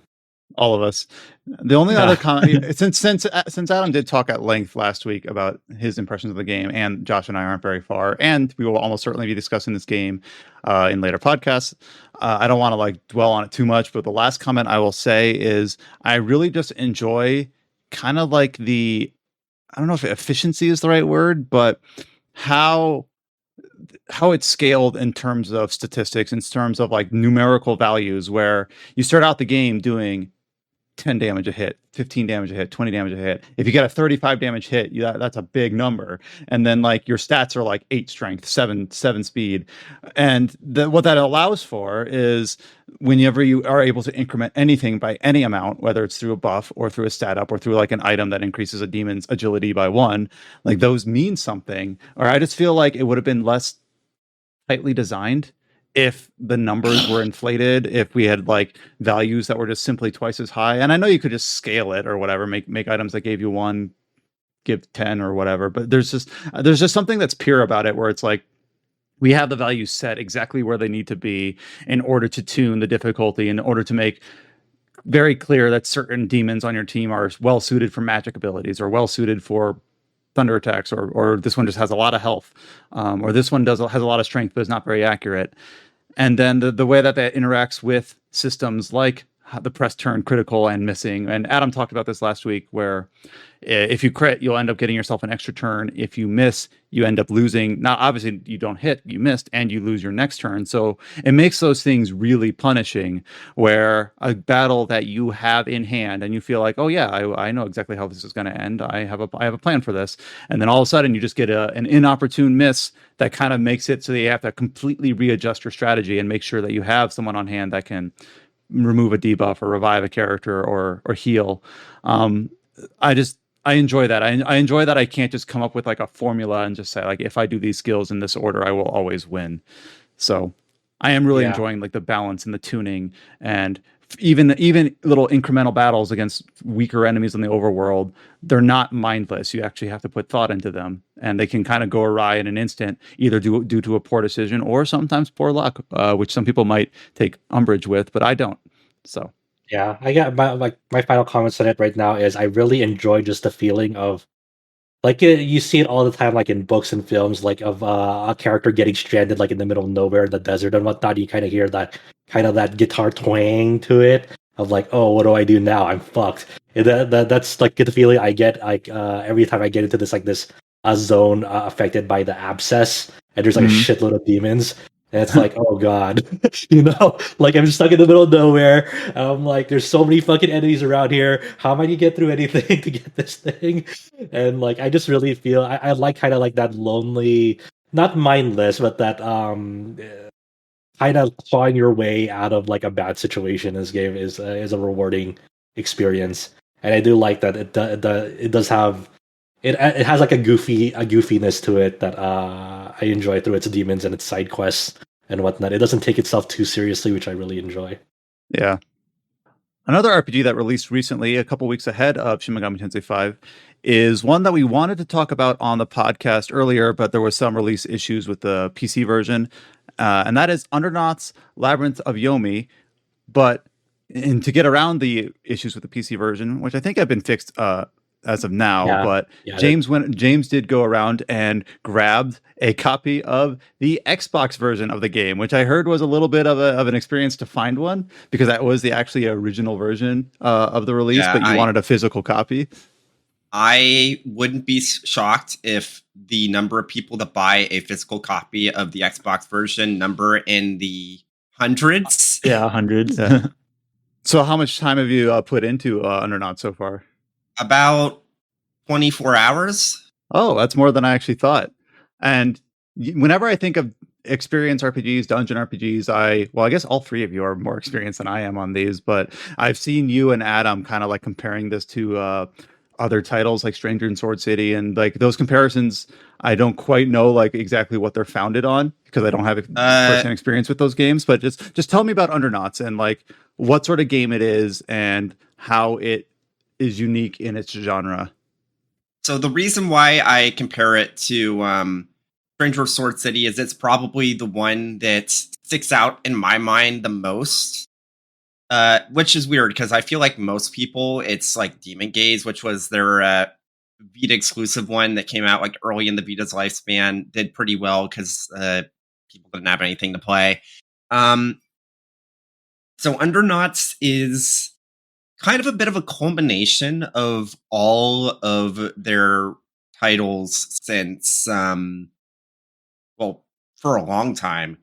All of us. The only other comment, since Adam did talk at length last week about his impressions of the game, and Josh and I aren't very far, and we will almost certainly be discussing this game in later podcasts. I don't want to like dwell on it too much, but the last comment I will say is I really just enjoy kind of like I don't know if efficiency is the right word, but how it's scaled in terms of statistics, in terms of like numerical values, where you start out the game doing 10 damage a hit, 15 damage a hit, 20 damage a hit. If you get a 35 damage hit, that's a big number. And then like your stats are like 8 strength, 7 speed. And what that allows for is whenever you are able to increment anything by any amount, whether it's through a buff or through a stat up or through like an item that increases a demon's agility by 1, like those mean something. Or I just feel like it would have been less tightly designed if the numbers were inflated, if we had like values that were just simply twice as high. And I know you could just scale it or whatever, make items that gave you 1, give 10 or whatever, but there's just something that's pure about it, where it's like we have the values set exactly where they need to be in order to tune the difficulty, in order to make very clear that certain demons on your team are well suited for magic abilities, or well suited for thunder attacks, or this one just has a lot of health, or this one has a lot of strength but is not very accurate. And then the way that interacts with systems like the press turn, critical, and missing. And Adam talked about this last week, where if you crit, you'll end up getting yourself an extra turn. If you miss, you end up losing. Now, obviously, you don't hit, you missed, and you lose your next turn. So it makes those things really punishing, where a battle that you have in hand and you feel like, oh yeah, I know exactly how this is going to end. I have a plan for this. And then all of a sudden you just get an inopportune miss that kind of makes it so that you have to completely readjust your strategy and make sure that you have someone on hand that can remove a debuff or revive a character or heal. I enjoy that. I enjoy that I can't just come up with like a formula and just say like, if I do these skills in this order, I will always win. So I am really enjoying like the balance and the tuning, and even little incremental battles against weaker enemies in the overworld. They're not mindless. You actually have to put thought into them, and they can kind of go awry in an instant, either due to a poor decision or sometimes poor luck, which some people might take umbrage with, but I don't. So. Yeah, I got my final comments on it right now is I really enjoy just the feeling of like you see it all the time, like in books and films, like of a character getting stranded like in the middle of nowhere in the desert and whatnot. You kind of hear that guitar twang to it of like, oh, what do I do now? I'm fucked. And that's like the feeling I get like every time I get into this a zone affected by the abscess, and there's like a shitload of demons. And it's like, oh god, like I'm stuck in the middle of nowhere. I'm like, there's so many fucking enemies around here. How am I gonna get through anything to get this thing? And like, I just really feel I like kind of like that lonely, not mindless, but that kind of clawing your way out of like a bad situation in this game is a rewarding experience. And I do like that it does have it has like a goofiness to it that I enjoy through its demons and its side quests and whatnot. It doesn't take itself too seriously, which I really enjoy. Yeah. Another RPG that released recently, a couple weeks ahead of Shin Megami Tensei V, is one that we wanted to talk about on the podcast earlier, but there was some release issues with the PC version, and that is Undernauts Labyrinth of Yomi. But to get around the issues with the PC version, which I think have been fixed as of now, but James did go around and grabbed a copy of the Xbox version of the game, which I heard was a little bit of an experience to find one, because that was the actually original version of the release, but you wanted a physical copy. I wouldn't be shocked if the number of people that buy a physical copy of the Xbox version number in the hundreds. Yeah, hundreds. Yeah. So how much time have you put into Undernauts so far? About 24 hours. Oh, that's more than I actually thought. And whenever I think of experience RPGs, dungeon RPGs, I guess all three of you are more experienced than I am on these, but I've seen you and Adam kind of like comparing this to other titles like Stranger in Sword City, and like those comparisons, I don't quite know like exactly what they're founded on, because I don't have first-hand experience with those games. But just tell me about Undernauts and like what sort of game it is and how it is unique in its genre. So the reason why I compare it to Stranger of Sword City is it's probably the one that sticks out in my mind the most. Which is weird, because I feel like most people, it's like Demon Gaze, which was their Vita exclusive one that came out like early in the Vita's lifespan, did pretty well because people didn't have anything to play. So Undernauts is kind of a bit of a culmination of all of their titles since, for a long time.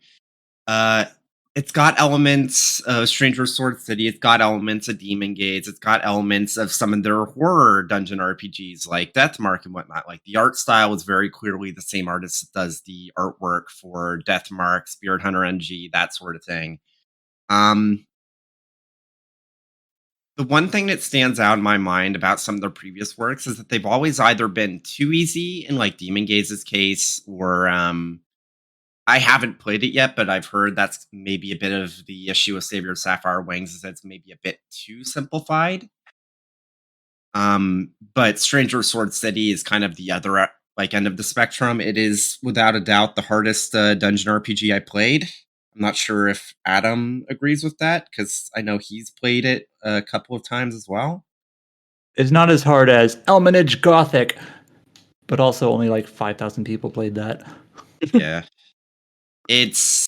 It's got elements of Stranger Sword City. It's got elements of Demon Gaze. It's got elements of some of their horror dungeon RPGs like Deathmark and whatnot. Like the art style is very clearly the same artist that does the artwork for Deathmark, Spirit Hunter NG, that sort of thing. The one thing that stands out in my mind about some of their previous works is that they've always either been too easy in like Demon Gaze's case, or I haven't played it yet, but I've heard that's maybe a bit of the issue with Savior of Sapphire Wings, is that it's maybe a bit too simplified. But Stranger Sword City is kind of the other like end of the spectrum. It is without a doubt the hardest dungeon RPG I played. I'm not sure if Adam agrees with that, because I know he's played it a couple of times as well. It's not as hard as Elminage Gothic, but also only like 5,000 people played that. Yeah. It's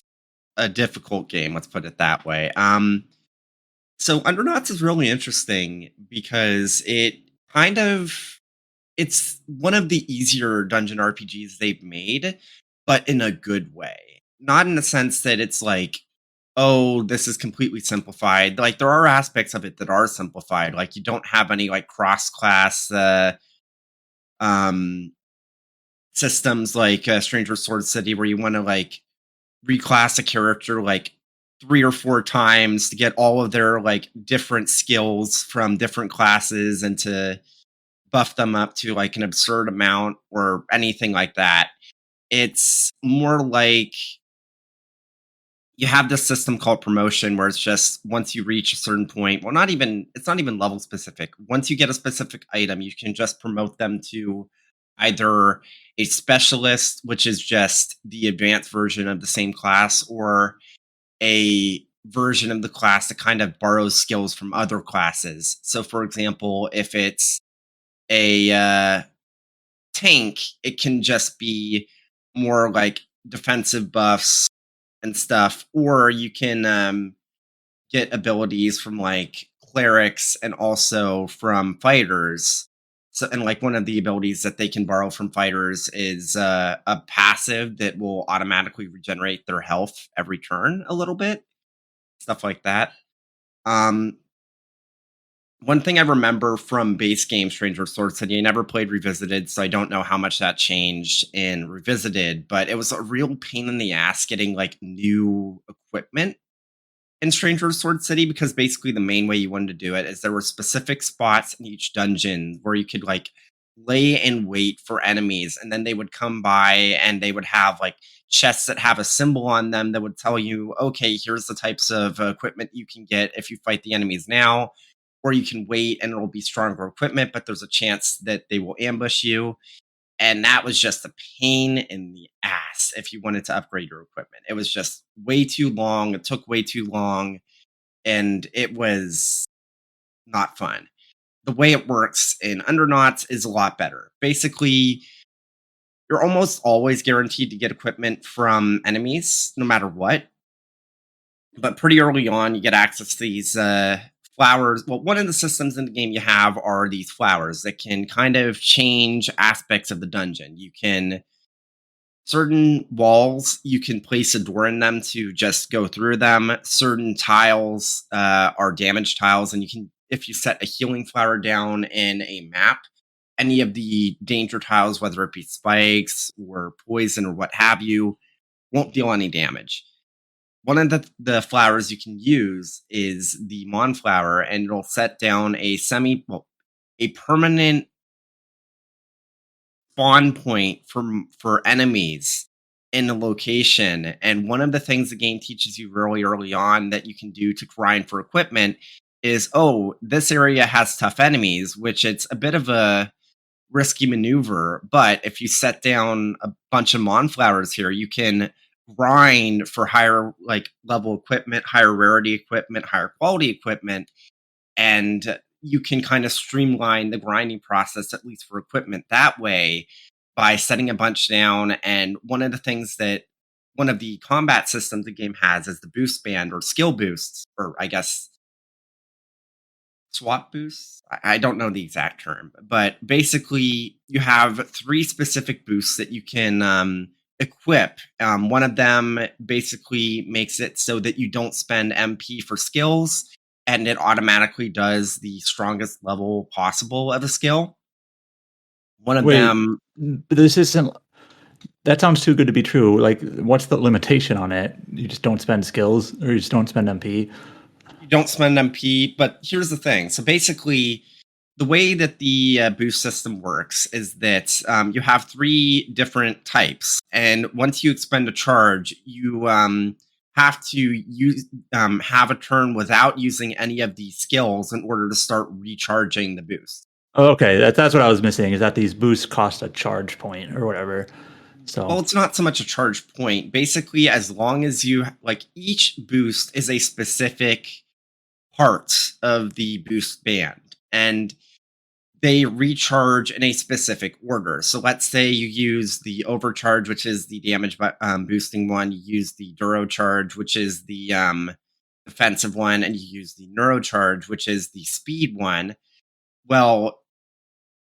a difficult game, let's put it that way. So Undernauts is really interesting because it's one of the easier dungeon RPGs they've made, but in a good way. Not in the sense that it's like, oh, this is completely simplified. Like there are aspects of it that are simplified. Like you don't have any like cross-class systems like Stranger Sword City, where you want to like reclass a character like 3 or 4 times to get all of their like different skills from different classes and to buff them up to like an absurd amount or anything like that. It's more like you have this system called promotion, where it's just once you reach a certain point, it's not even level specific. Once you get a specific item, you can just promote them to either a specialist, which is just the advanced version of the same class, or a version of the class that kind of borrows skills from other classes. So for example, if it's a tank, it can just be more like defensive buffs and stuff, or you can get abilities from like clerics and also from fighters. So, and like one of the abilities that they can borrow from fighters is a passive that will automatically regenerate their health every turn a little bit, stuff like that. Um, One thing I remember from base game Stranger Sword City, I never played Revisited, so I don't know how much that changed in Revisited, but it was a real pain in the ass getting like new equipment in Stranger Sword City, because basically the main way you wanted to do it is there were specific spots in each dungeon where you could like lay in wait for enemies, and then they would come by and they would have like chests that have a symbol on them that would tell you, okay, here's the types of equipment you can get if you fight the enemies now, or you can wait and it'll be stronger equipment, but there's a chance that they will ambush you. And that was just a pain in the ass if you wanted to upgrade your equipment. It was just way too long. It took way too long. And it was not fun. The way it works in Undernauts is a lot better. Basically, you're almost always guaranteed to get equipment from enemies, no matter what. But pretty early on, you get access to these flowers. Well, one of the systems in the game you have are these flowers that can kind of change aspects of the dungeon. You can, certain walls, you can place a door in them to just go through them. Certain tiles are damage tiles, and you can, if you set a healing flower down in a map, any of the danger tiles, whether it be spikes or poison or what have you, won't deal any damage. One of the flowers you can use is the Monflower, and it'll set down a a permanent spawn point for enemies in the location. And one of the things the game teaches you really early on that you can do to grind for equipment is, oh, this area has tough enemies, which it's a bit of a risky maneuver. But if you set down a bunch of Monflowers here, you can grind for higher like level equipment, higher rarity equipment, higher quality equipment, and you can kind of streamline the grinding process, at least for equipment, that way by setting a bunch down. And one of the combat systems the game has is the boost band, or skill boosts, or I guess swap boosts. I don't know the exact term, but basically you have 3 specific boosts that you can equip. One of them basically makes it so that you don't spend MP for skills, and it automatically does the strongest level possible of a skill. One of them. This isn't. That sounds too good to be true. Like, what's the limitation on it? You just don't spend skills, or you just don't spend MP? You don't spend MP, but here's the thing. So basically, the way that the boost system works is that you have 3 different types, and once you expend a charge, you have to have a turn without using any of these skills in order to start recharging the boost. Okay, that's what I was missing, is that these boosts cost a charge point or whatever. So, well, it's not so much a charge point. Basically, as long as you like, each boost is a specific part of the boost band, and they recharge in a specific order. So let's say you use the overcharge, which is the damage boosting one. You use the Duro charge, which is the defensive one, and you use the neurocharge, which is the speed one. Well,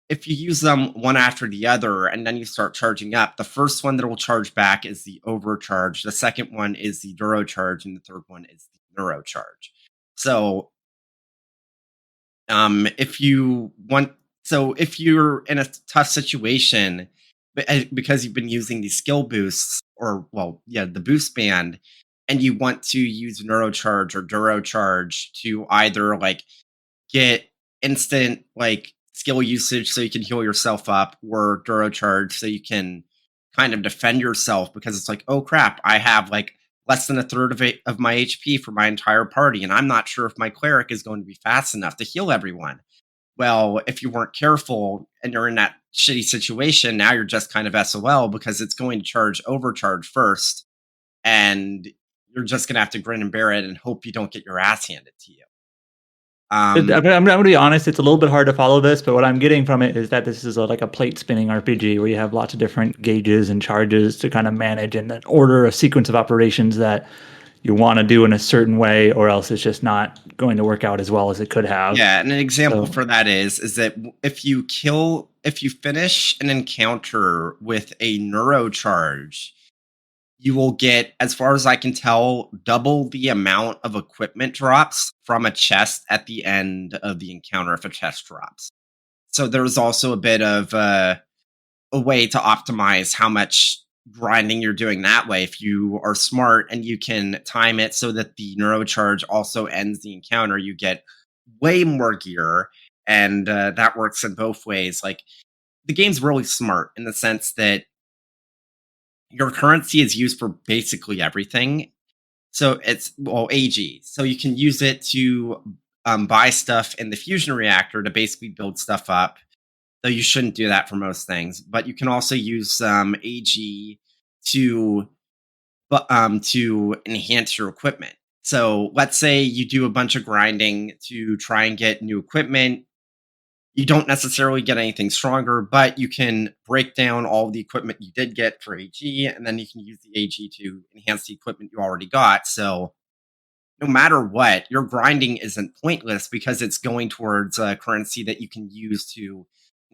if you use them one after the other and then you start charging up, the first one that will charge back is the overcharge. The second one is the Duro charge, and the third one is the neurocharge. So if you're in a tough situation because you've been using these skill boosts, the boost band, and you want to use neurocharge or Duro charge to either like get instant like skill usage so you can heal yourself up, or Duro charge so you can kind of defend yourself, because it's like, oh crap, I have like less than a third of my HP for my entire party, and I'm not sure if my cleric is going to be fast enough to heal everyone. Well, if you weren't careful and you're in that shitty situation, now you're just kind of SOL, because it's going to overcharge first, and you're just going to have to grin and bear it and hope you don't get your ass handed to you. I'm going to be honest, it's a little bit hard to follow this, but what I'm getting from it is that this is like a plate spinning RPG where you have lots of different gauges and charges to kind of manage and order a sequence of operations that you want to do in a certain way, or else it's just not going to work out as well as it could have. Yeah, and an example for that is that if you finish an encounter with a neurocharge, you will get, as far as I can tell, double the amount of equipment drops from a chest at the end of the encounter if a chest drops. So there's also a bit of a way to optimize how much grinding you're doing that way. If you are smart and you can time it so that the neurocharge also ends the encounter, you get way more gear, and that works in both ways. Like, the game's really smart in the sense that your currency is used for basically everything. So it's, well, AG. So you can use it to buy stuff in the fusion reactor to basically build stuff up. Though you shouldn't do that for most things. But you can also use AG to enhance your equipment. So let's say you do a bunch of grinding to try and get new equipment. You don't necessarily get anything stronger, but you can break down all the equipment you did get for AG, and then you can use the AG to enhance the equipment you already got. So no matter what, your grinding isn't pointless because it's going towards currency that you can use to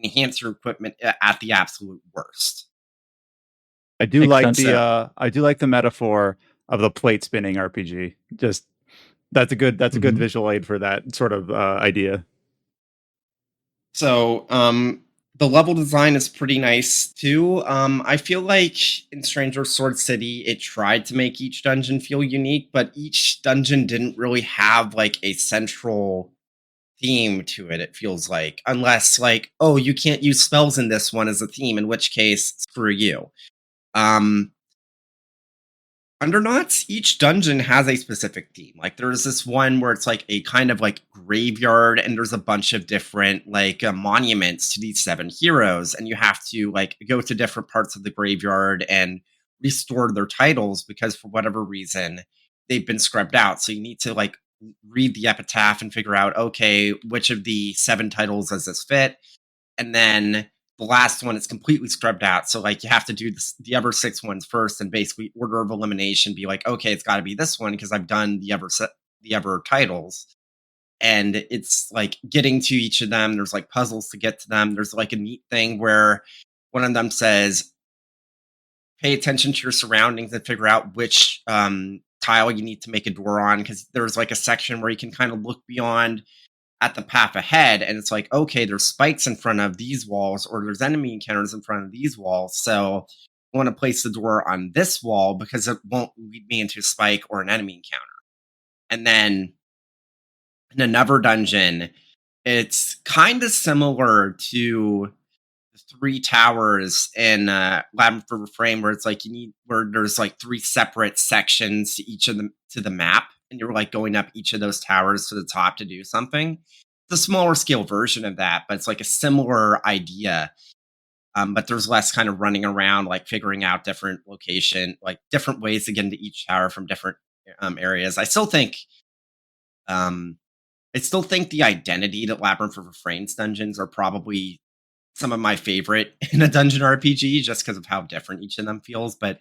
enhance your equipment at the absolute worst. I do like the metaphor of the plate spinning RPG. Just that's a good visual aid for that sort of idea. So the level design is pretty nice too. I feel like in Stranger Sword City, it tried to make each dungeon feel unique, but each dungeon didn't really have like a central theme to it. It feels like, unless like, oh, you can't use spells in this one as a theme, in which case, screw you. Undernauts, each dungeon has a specific theme. Like, there's this one where it's like a kind of like graveyard, and there's a bunch of different like monuments to these 7 heroes, and you have to like go to different parts of the graveyard and restore their titles because for whatever reason they've been scrubbed out. So you need to like read the epitaph and figure out, okay, which of the 7 titles does this fit? And then the last one is completely scrubbed out. So like you have to do the other 6 ones first, and basically order of elimination be like, okay, it's got to be this one because I've done the other titles. And it's like getting to each of them. There's like puzzles to get to them. There's like a neat thing where one of them says, pay attention to your surroundings and figure out which tile you need to make a door on, because there's like a section where you can kind of look beyond at the path ahead, and it's like, okay, there's spikes in front of these walls, or there's enemy encounters in front of these walls, so I want to place the door on this wall because it won't lead me into a spike or an enemy encounter. And then in another dungeon, it's kind of similar to the 3 towers in Labyrinth of Yomi, where it's like where there's like 3 separate sections to each of them to the map, and you're like going up each of those towers to the top to do something. It's a smaller scale version of that, but it's like a similar idea. But there's less kind of running around, like figuring out different different ways to get into each tower from different areas. I still think the identity that Labyrinth of Refrain's dungeons are probably some of my favorite in a dungeon RPG, just because of how different each of them feels. But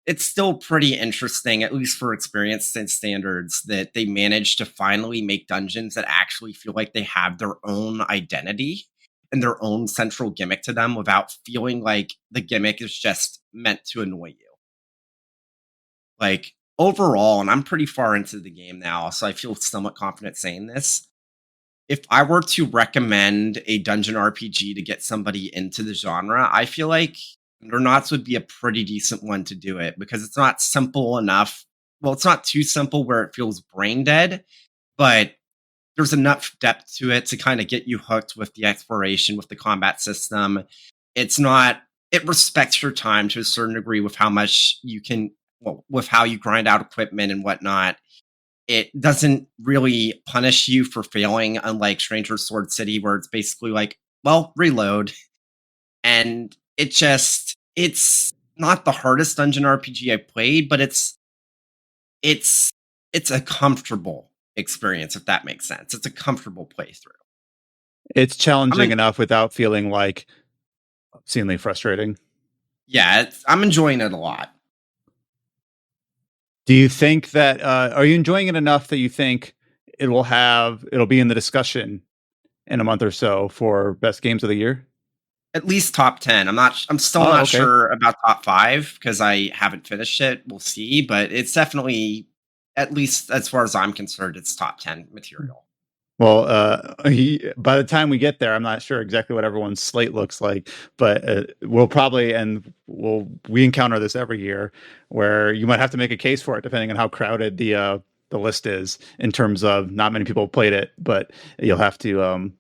it's still pretty interesting, at least for experience and standards, that they managed to finally make dungeons that actually feel like they have their own identity and their own central gimmick to them without feeling like the gimmick is just meant to annoy you. Like, overall, and I'm pretty far into the game now, so I feel somewhat confident saying this, if I were to recommend a dungeon RPG to get somebody into the genre, I feel like Undernauts would be a pretty decent one to do it, because it's not simple enough. Well, it's not too simple where it feels brain dead, but there's enough depth to it to kind of get you hooked with the exploration, with the combat system. It respects your time to a certain degree with how much you can, with how you grind out equipment and whatnot. It doesn't really punish you for failing, unlike Stranger Sword City, where it's basically like, well, reload. And it's not the hardest dungeon RPG I've played, but it's a comfortable experience, if that makes sense. It's a comfortable playthrough. It's challenging enough without feeling like obscenely frustrating. Yeah, I'm enjoying it a lot. Do you think that are you enjoying it enough that you think it'll be in the discussion in a month or so for best games of the year. At least top 10. I'm still not sure about top 5 because I haven't finished it. We'll see, but it's definitely, at least as far as I'm concerned, it's top 10 material. Well, by the time we get there, I'm not sure exactly what everyone's slate looks like, but we'll probably, we encounter this every year where you might have to make a case for it depending on how crowded the list is in terms of not many people played it, but you'll have to,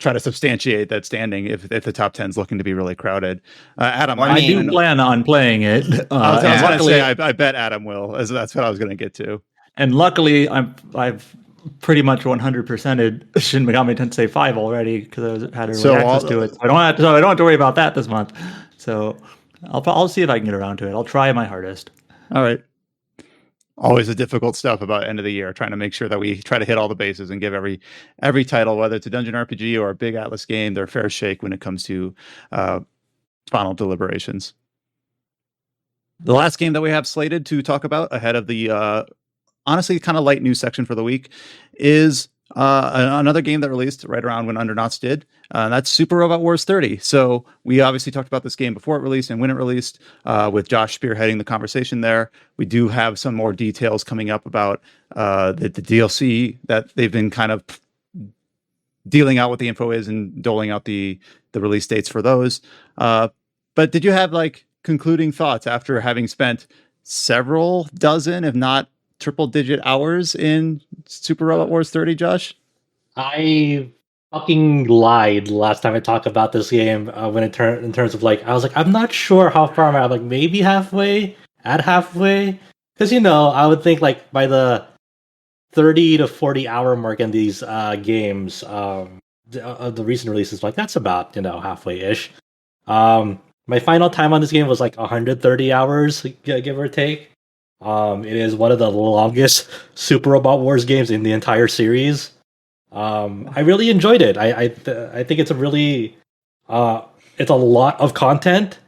try to substantiate that standing if the top 10 is looking to be really crowded. Adam, I do plan on playing it. I was going to say, I bet Adam will, as that's what I was going to get to. And luckily, I've pretty much 100%ed Shin Megami Tensei V already because I had early access to it. So I don't have to worry about that this month. So I'll see if I can get around to it. I'll try my hardest. All right. Always the difficult stuff about end of the year, trying to make sure that we try to hit all the bases and give every title, whether it's a dungeon RPG or a big Atlas game, their fair shake when it comes to final deliberations. The last game that we have slated to talk about ahead of the honestly kind of light news section for the week is another game that released right around when Undernauts did. That's Super Robot Wars 30. So we obviously talked about this game before it released and when it released, with Josh spearheading the conversation there. We do have some more details coming up about the DLC that they've been kind of dealing out what the info is and doling out the release dates for those. But did you have concluding thoughts after having spent several dozen, if not triple-digit hours in Super Robot Wars 30, Josh? I fucking lied last time I talked about this game in terms of I was I'm not sure how far I'm at. Maybe halfway, at halfway. Because, I would think by the 30 to 40 hour mark in these games, the recent releases, that's about, halfway-ish. My final time on this game was 130 hours, give or take. It is one of the longest Super Robot Wars games in the entire series. I really enjoyed it. I think it's a really it's a lot of content,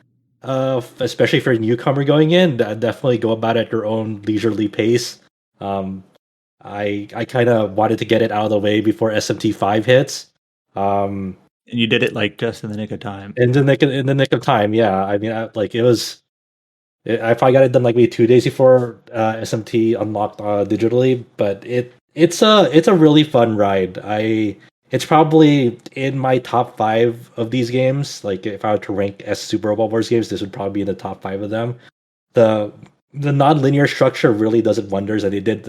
especially for a newcomer going in. Definitely go about it at your own leisurely pace. I kind of wanted to get it out of the way before SMT5 hits. And you did it just in the nick of time. In the nick of time, yeah. I mean, it was. I probably got it done maybe 2 days before SMT unlocked digitally, but it's a really fun ride. It's probably in my top 5 of these games. If I were to rank as Super Robot Wars games, this would probably be in the top 5 of them. The non-linear structure really does it wonders, and it did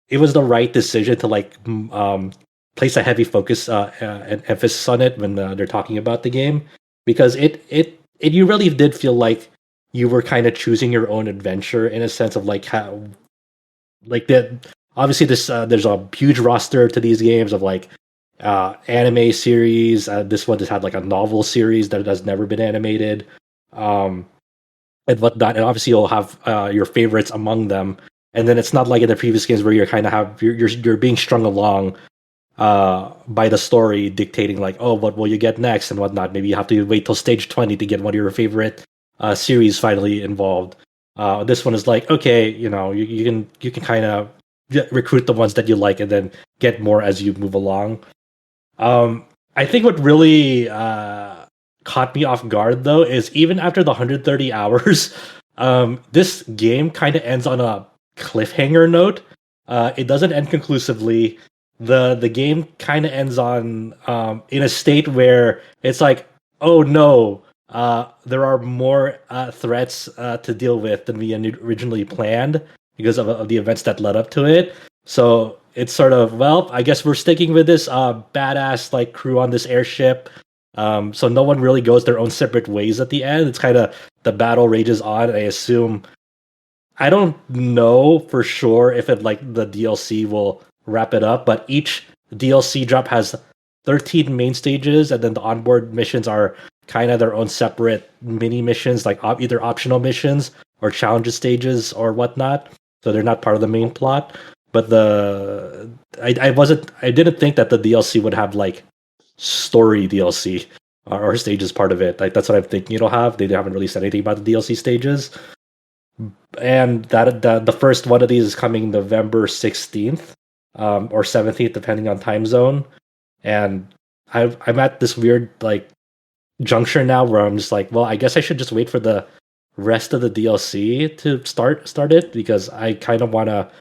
it was the right decision to place a heavy focus and emphasis on it when they're talking about the game, because it you really did feel like you were kind of choosing your own adventure in a sense of how that. Obviously, there's a huge roster to these games of anime series. This one just had a novel series that has never been animated, and whatnot. And obviously, you'll have your favorites among them. And then it's not like in the previous games where you're being strung along by the story dictating what will you get next and whatnot. Maybe you have to wait till stage 20 to get one of your favorite series finally involved. This one is okay, you can kind of recruit the ones that you like and then get more as you move along. I think what really caught me off guard though is even after the 130 hours, this game kind of ends on a cliffhanger note. It doesn't end conclusively. The game kind of ends on in a state where it's oh no, there are more threats to deal with than we originally planned because of the events that led up to it. So it's sort of, I guess we're sticking with this badass crew on this airship. So no one really goes their own separate ways at the end. It's kind of the battle rages on. I assume, I don't know for sure if it the DLC will wrap it up, but each DLC drop has 13 main stages, and then the onboard missions are kind of their own separate mini missions, either optional missions or challenges stages or whatnot. So they're not part of the main plot. But I didn't think that the DLC would have story DLC or stages part of it. That's what I'm thinking it'll have. They haven't really said anything about the DLC stages. And that the first one of these is coming November 16th. or 17th, depending on time zone. And I'm at this weird like juncture now where I'm just like, well, I guess I should just wait for the rest of the DLC to start it, because I kind of want to.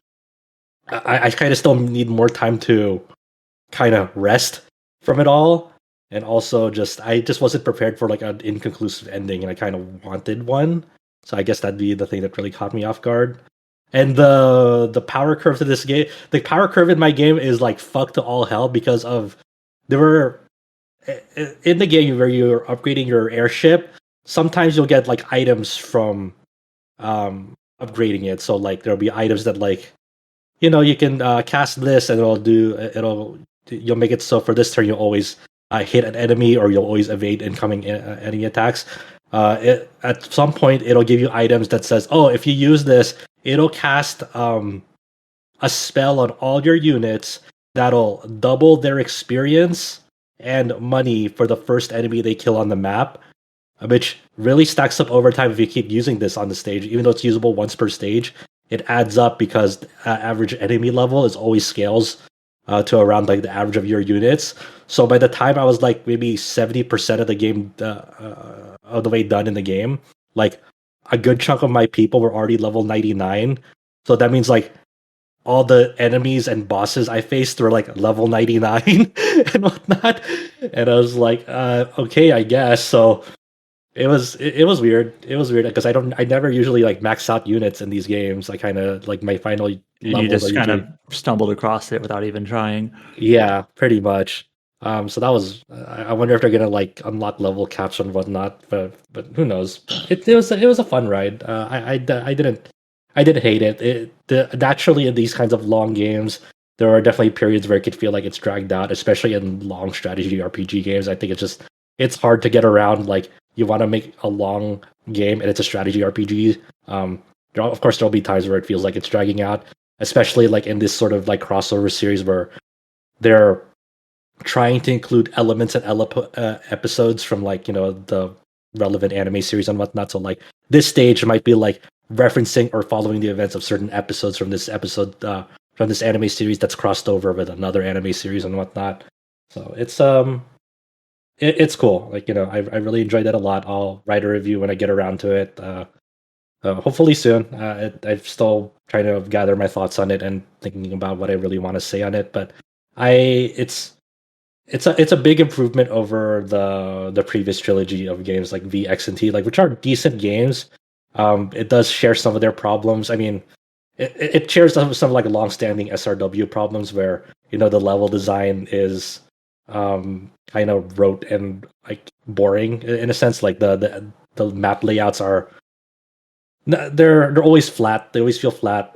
I kind of still need more time to kind of rest from it all, and also I just wasn't prepared for like an inconclusive ending, and I kind of wanted one. So I guess that'd be the thing that really caught me off guard. And the power curve to this game, the power curve in my game is like fuck to all hell, because of there were in the game where you're upgrading your airship. Sometimes you'll get like items from upgrading it. So like there'll be items that like you can cast this and you'll make it so for this turn you'll always hit an enemy, or you'll always evade incoming enemy attacks. At some point it'll give you items that says, oh, if you use this, it'll cast a spell on all your units that'll double their experience and money for the first enemy they kill on the map, which really stacks up over time if you keep using this on the stage. Even though it's usable once per stage, it adds up because average enemy level is always scales to around like the average of your units. So by the time I was like maybe 70% of the game of the way done in the game, like a good chunk of my people were already level 99. So that means like all the enemies and bosses I faced were like level 99 and whatnot. And I was like, okay, I guess. So it was weird. It was weird because I never usually like max out units in these games. I kind of like my final you just kind of stumbled across it without even trying. Yeah, pretty much. So that was. I wonder if they're gonna like unlock level caps and whatnot, but who knows? It was a fun ride. I didn't hate it. Naturally in these kinds of long games, there are definitely periods where it could feel like it's dragged out, especially in long strategy RPG games. I think it's hard to get around. Like you want to make a long game and it's a strategy RPG. Of course there'll be times where it feels like it's dragging out, especially like in this sort of like crossover series where they're trying to include elements and episodes from like the relevant anime series and whatnot. So like this stage might be like referencing or following the events of certain episodes from this from this anime series that's crossed over with another anime series and whatnot. So it's cool. Like I really enjoyed that a lot. I'll write a review when I get around to it. Hopefully soon. I'm still trying to gather my thoughts on it and thinking about what I really want to say on it. But it's a big improvement over the previous trilogy of games like V, X, and T, like which are decent games. It does share some of their problems. I mean, it shares some like long-standing SRW problems where the level design is kind of rote and like boring in a sense. Like the map layouts are they're always flat. They always feel flat.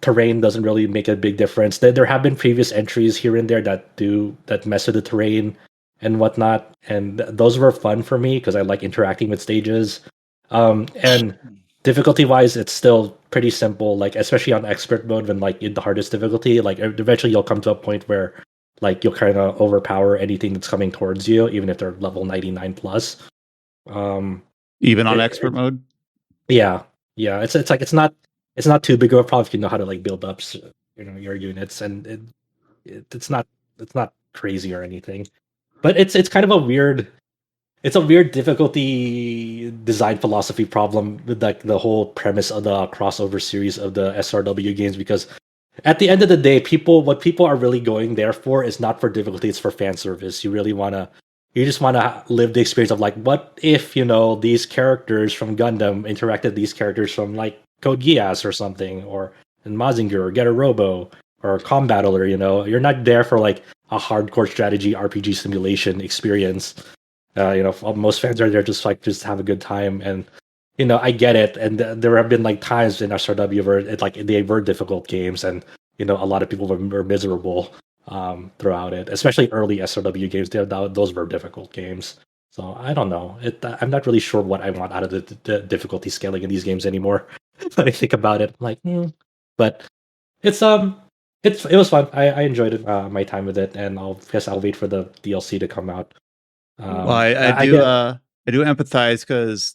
Terrain doesn't really make a big difference. There have been previous entries here and there that mess with the terrain and whatnot, and those were fun for me because I like interacting with stages. And difficulty wise, it's still pretty simple. Like especially on expert mode, when like in the hardest difficulty, like eventually you'll come to a point where like you'll kind of overpower anything that's coming towards you, even if they're level 99 plus. Even on expert mode. Yeah. It's not too big of a problem if you know how to like build up your units, and it's not crazy or anything. But it's kind of a weird difficulty design philosophy problem with like the whole premise of the crossover series of the SRW games, because at the end of the day, what people are really going there for is not for difficulty, it's for fan service. You just want to live the experience of like, what if these characters from Gundam interacted these characters from like Code Geass or something, or in Mazinger or Get a Robo or Combattler. You're not there for like a hardcore strategy RPG simulation experience. Most fans are there just have a good time, and I get it. And there have been like times in SRW where they were difficult games, and a lot of people were miserable throughout it, especially early SRW games. Those were difficult games. So I don't know. I'm not really sure what I want out of the difficulty scaling in these games anymore. When I think about it, I'm like, but it was fun. I enjoyed it, my time with it, and I'll wait for the DLC to come out. Well, I do empathize because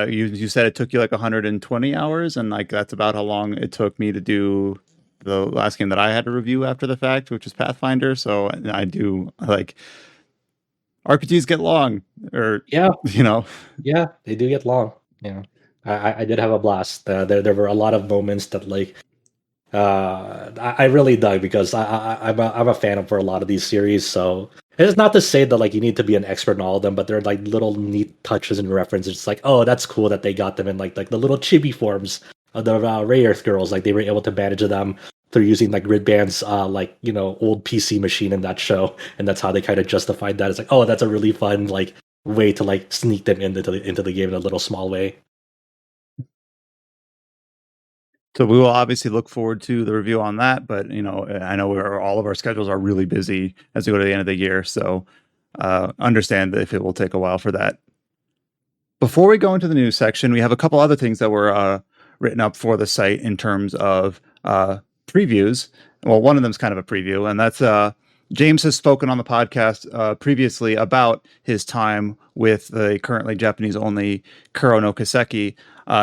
you said it took you like 120 hours, and like that's about how long it took me to do the last game that I had to review after the fact, which was Pathfinder. So I do like RPGs get long, or yeah, you know, yeah, they do get long. Yeah, I did have a blast. There were a lot of moments that like I really dug because I'm a fan of for a lot of these series. So it's not to say that like you need to be an expert in all of them, but they're like little neat touches and references. It's like, oh, that's cool that they got them in like the little chibi forms of the Ray Earth girls. Like they were able to manage them through using like Grid Band's like old PC machine in that show, and that's how they kind of justified that. It's like, oh, that's a really fun like way to like sneak them into the game in a little small way. So we will obviously look forward to the review on that, but I know all of our schedules are really busy as we go to the end of the year, so understand if it will take a while for that. Before we go into the news section, we have a couple other things that were written up for the site in terms of previews. Well, one of them is kind of a preview, and that's James has spoken on the podcast previously about his time with the currently Japanese-only Kuro no Kiseki.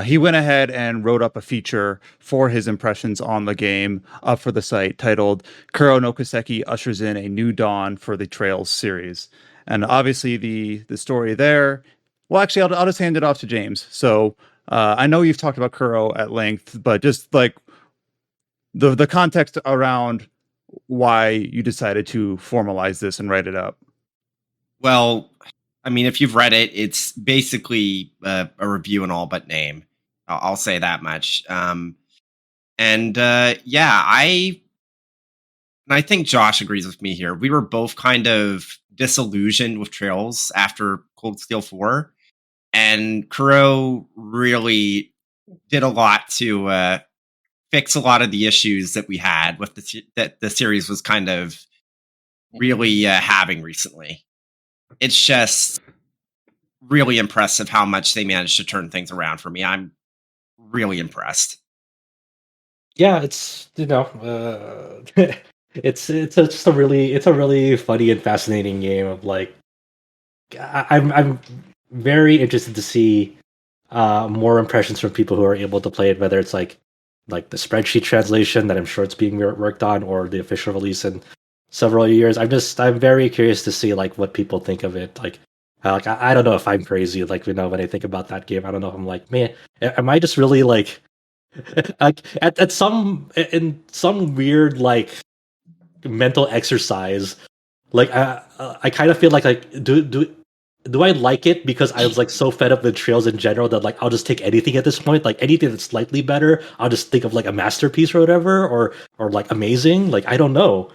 He went ahead and wrote up a feature for his impressions on the game up for the site titled Kuro no Kiseki ushers in a new dawn for the Trails series. And obviously the story there, well, actually, I'll just hand it off to James. So I know you've talked about Kuro at length, but just like the context around why you decided to formalize this and write it up. Well, I mean, if you've read it, it's basically a review in all but name. I'll say that much. Yeah, I think Josh agrees with me here. We were both kind of disillusioned with Trails after Cold Steel 4, and Kuro really did a lot to fix a lot of the issues that we had with that the series was kind of really having recently. It's just really impressive how much they managed to turn things around for me. I'm really impressed. Yeah, it's just a really funny and fascinating game of like I'm very interested to see more impressions from people who are able to play it, whether it's like the spreadsheet translation that I'm sure it's being worked on, or the official release in several years. I'm very curious to see like what people think of it. Like I don't know if I'm crazy. Like when I think about that game, I don't know if I'm like, man, am I just really like like at some in some weird like mental exercise, like I kind of feel like do I like it because I was like so fed up with Trails in general that like I'll just take anything at this point, like anything that's slightly better I'll just think of like a masterpiece or whatever, or like amazing. Like I don't know.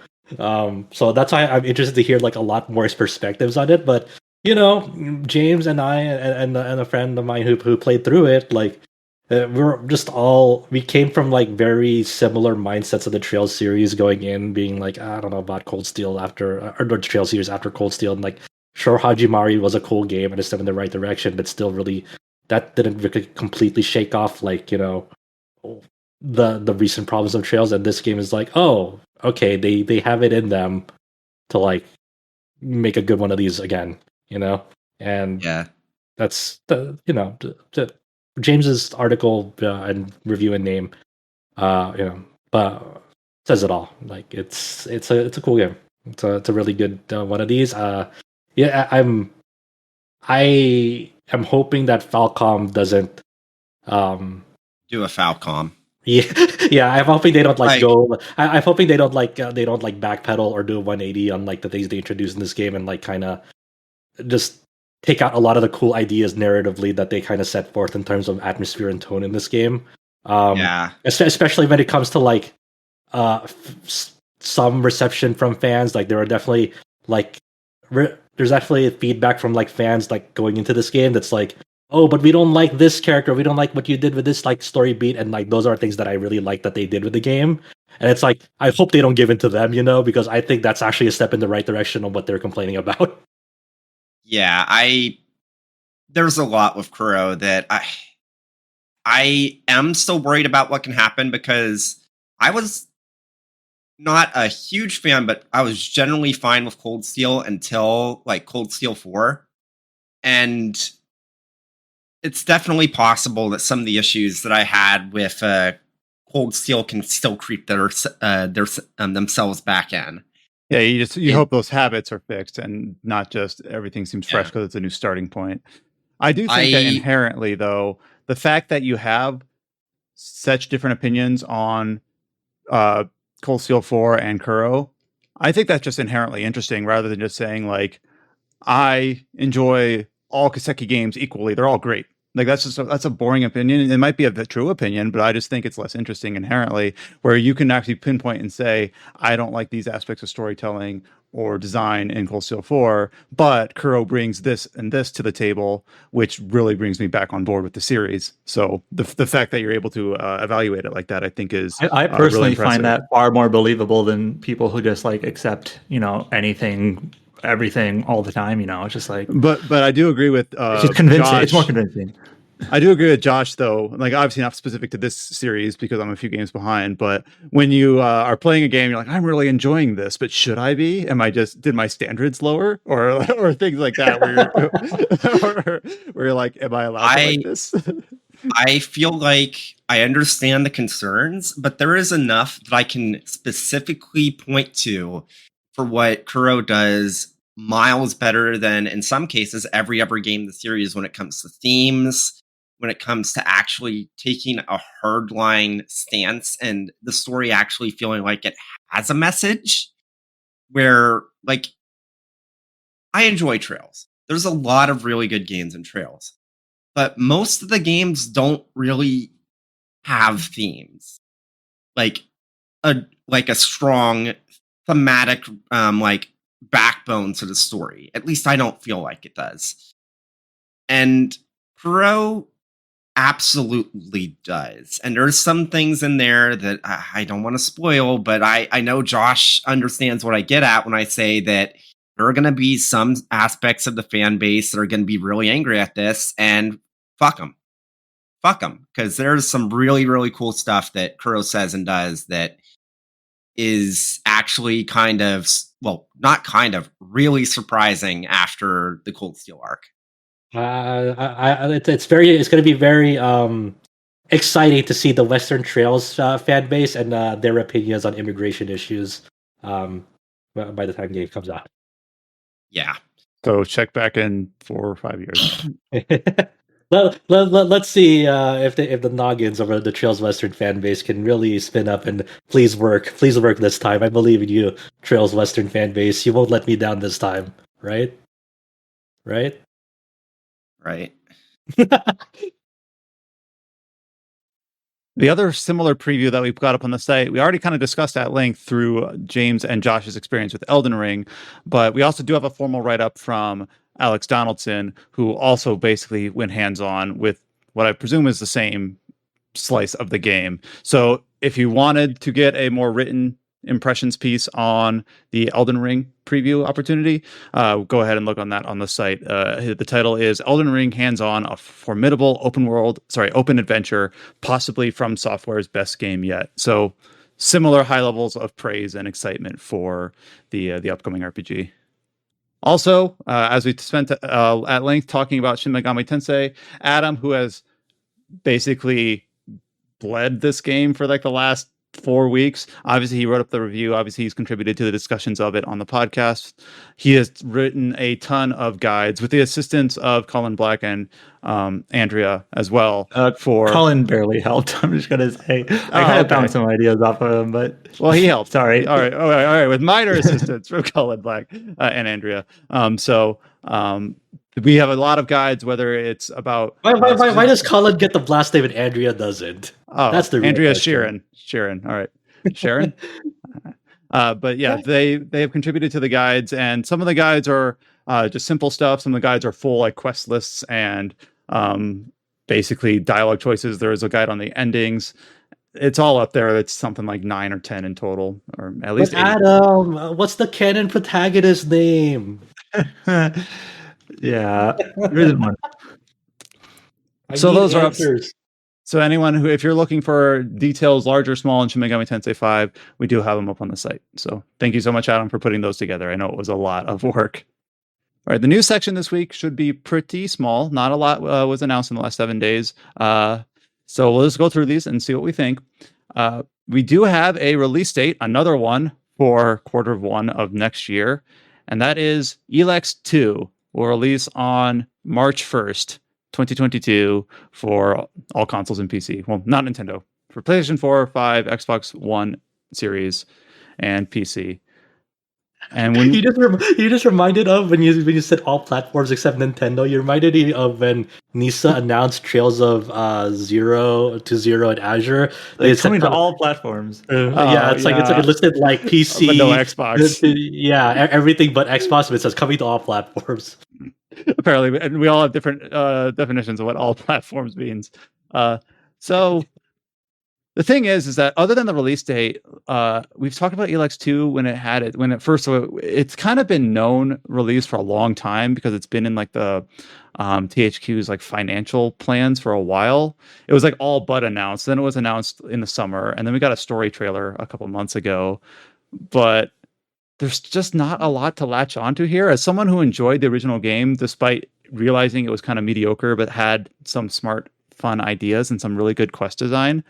So that's why I'm interested to hear like a lot more perspectives on it. But James and I and a friend of mine who played through it, like we came from like very similar mindsets of the Trail series going in, being like, I don't know about Cold Steel or the Trail series after Cold Steel, and like sure Hajimari was a cool game and a step in the right direction, but still really that didn't really completely shake off like the recent problems of Trails. And this game is like, oh, okay, they have it in them to like make a good one of these again, and Yeah. that's James's article and review and name, but says it all. Like it's a cool game. It's a really good one of these. Yeah, I am hoping that Falcom doesn't Do a Falcom. Yeah, I'm hoping they don't go. I'm hoping they don't they don't backpedal or do a 180 on like the things they introduced in this game and like kind of just take out a lot of the cool ideas narratively that they kind of set forth in terms of atmosphere and tone in this game. Yeah, especially when it comes to like some reception from fans. Like there are definitely like there's actually feedback from like fans like going into this game that's like, oh, but we don't like this character, we don't like what you did with this like story beat, and like those are things that I really like that they did with the game. And it's like I hope they don't give in to them, because I think that's actually a step in the right direction of what they're complaining about. Yeah, there's a lot with Kuro that I am still worried about what can happen, because I was not a huge fan, but I was generally fine with Cold Steel until like Cold Steel 4. And it's definitely possible that some of the issues that I had with Cold Steel can still creep themselves back in. Yeah, you hope those habits are fixed and not just everything seems fresh because it's a new starting point. I do think that inherently, though, the fact that you have such different opinions on Cold Steel 4 and Kuro, I think that's just inherently interesting rather than just saying, like, I enjoy all Kiseki games equally. They're all great. Like, that's a boring opinion. It might be a true opinion, but I just think it's less interesting inherently, where you can actually pinpoint and say, I don't like these aspects of storytelling or design in Cold Steel 4, but Kuro brings this and this to the table, which really brings me back on board with the series. So the fact that you're able to evaluate it like that, I think is I personally really find that far more believable than people who just like accept, anything, everything all the time. It's just like, but I do agree with it's just convincing. Josh. It's more convincing. I do agree with Josh, though. Like, obviously not specific to this series because I'm a few games behind. But when you are playing a game, you're like, I'm really enjoying this, but should I be? Did my standards lower, or things like that? Where you're like, am I allowed to like this? I feel like I understand the concerns, but there is enough that I can specifically point to for what Kuro does miles better than, in some cases, every other game in the series when it comes to themes, when it comes to actually taking a hardline stance and the story actually feeling like it has a message. Where, like, I enjoy Trails. There's a lot of really good games in Trails, but most of the games don't really have themes, like a strong thematic like backbone to the story. At least I don't feel like it does. And Kuro absolutely does. And there's some things in there that I don't want to spoil, but I know Josh understands what I get at when I say that there are going to be some aspects of the fan base that are going to be really angry at this, and fuck them. Fuck them. Because there's some really, really cool stuff that Kuro says and does that is actually really surprising after the Cold Steel arc. It's going to be very exciting to see the Western Trails fan base and their opinions on immigration issues by the time the game comes out. Yeah. So check back in 4 or 5 years. Let's see if the noggins of the Trails Western fan base can really spin up and please work this time. I believe in you, Trails Western fan base. You won't let me down this time, right? Right. The other similar preview that we've got up on the site, we already kind of discussed at length through James and Josh's experience with Elden Ring, but we also do have a formal write-up from Alex Donaldson, who also basically went hands-on with what I presume is the same slice of the game. So if you wanted to get a more written impressions piece on the Elden Ring preview opportunity, go ahead and look on that on the site. The title is Elden Ring Hands-On, a formidable open adventure, possibly From Software's best game yet. So similar high levels of praise and excitement for the upcoming RPG. Also, as we spent at length talking about Shin Megami Tensei, Adam, who has basically bled this game for like the last 4 weeks. Obviously, he wrote up the review. Obviously, he's contributed to the discussions of it on the podcast. He has written a ton of guides with the assistance of Colin Black and Andrea as well. Colin barely helped. I'm just gonna say I kind of found some ideas off of him, but he helped. Sorry. All right. With minor assistance from Colin Black and Andrea. We have a lot of guides, whether it's about why does Colin get the blast name and Andrea doesn't? Oh, that's the Andrea Sheeran. All right, Sharon. But yeah, they have contributed to the guides, and some of the guides are just simple stuff. Some of the guides are full like quest lists and basically dialogue choices. There is a guide on the endings. It's all up there. It's something like 9 or 10 in total, or at least. But Adam, what's the canon protagonist name? Yeah, there isn't one. So those answers. So anyone who, if you're looking for details, large or small, in Shin Megami Tensei V, we do have them up on the site. So thank you so much, Adam, for putting those together. I know it was a lot of work. All right, the news section this week should be pretty small. Not a lot was announced in the last 7 days. So we'll just go through these and see what we think. We do have a release date, another one for Q1 of next year, and that is Elex II will release on March 1st, 2022 for all consoles and PC. Well, not Nintendo. For PlayStation 4, 5, Xbox One Series, and PC. And when you just reminded of when you said all platforms except Nintendo, you reminded me of when Nisa announced Trails of Zero to Zero and Azure. It's coming to all platforms. It's like it listed like PC, but no Xbox. Everything but Xbox, but it says coming to all platforms. Apparently, and we all have different definitions of what all platforms means. So the thing is that other than the release date, we've talked about Elex 2 when it first, it's kind of been known release for a long time because it's been in like the THQ's like financial plans for a while. It was like all but announced. Then it was announced in the summer, and then we got a story trailer a couple months ago. But there's just not a lot to latch onto here. As someone who enjoyed the original game, despite realizing it was kind of mediocre, but had some smart, fun ideas and some really good quest design,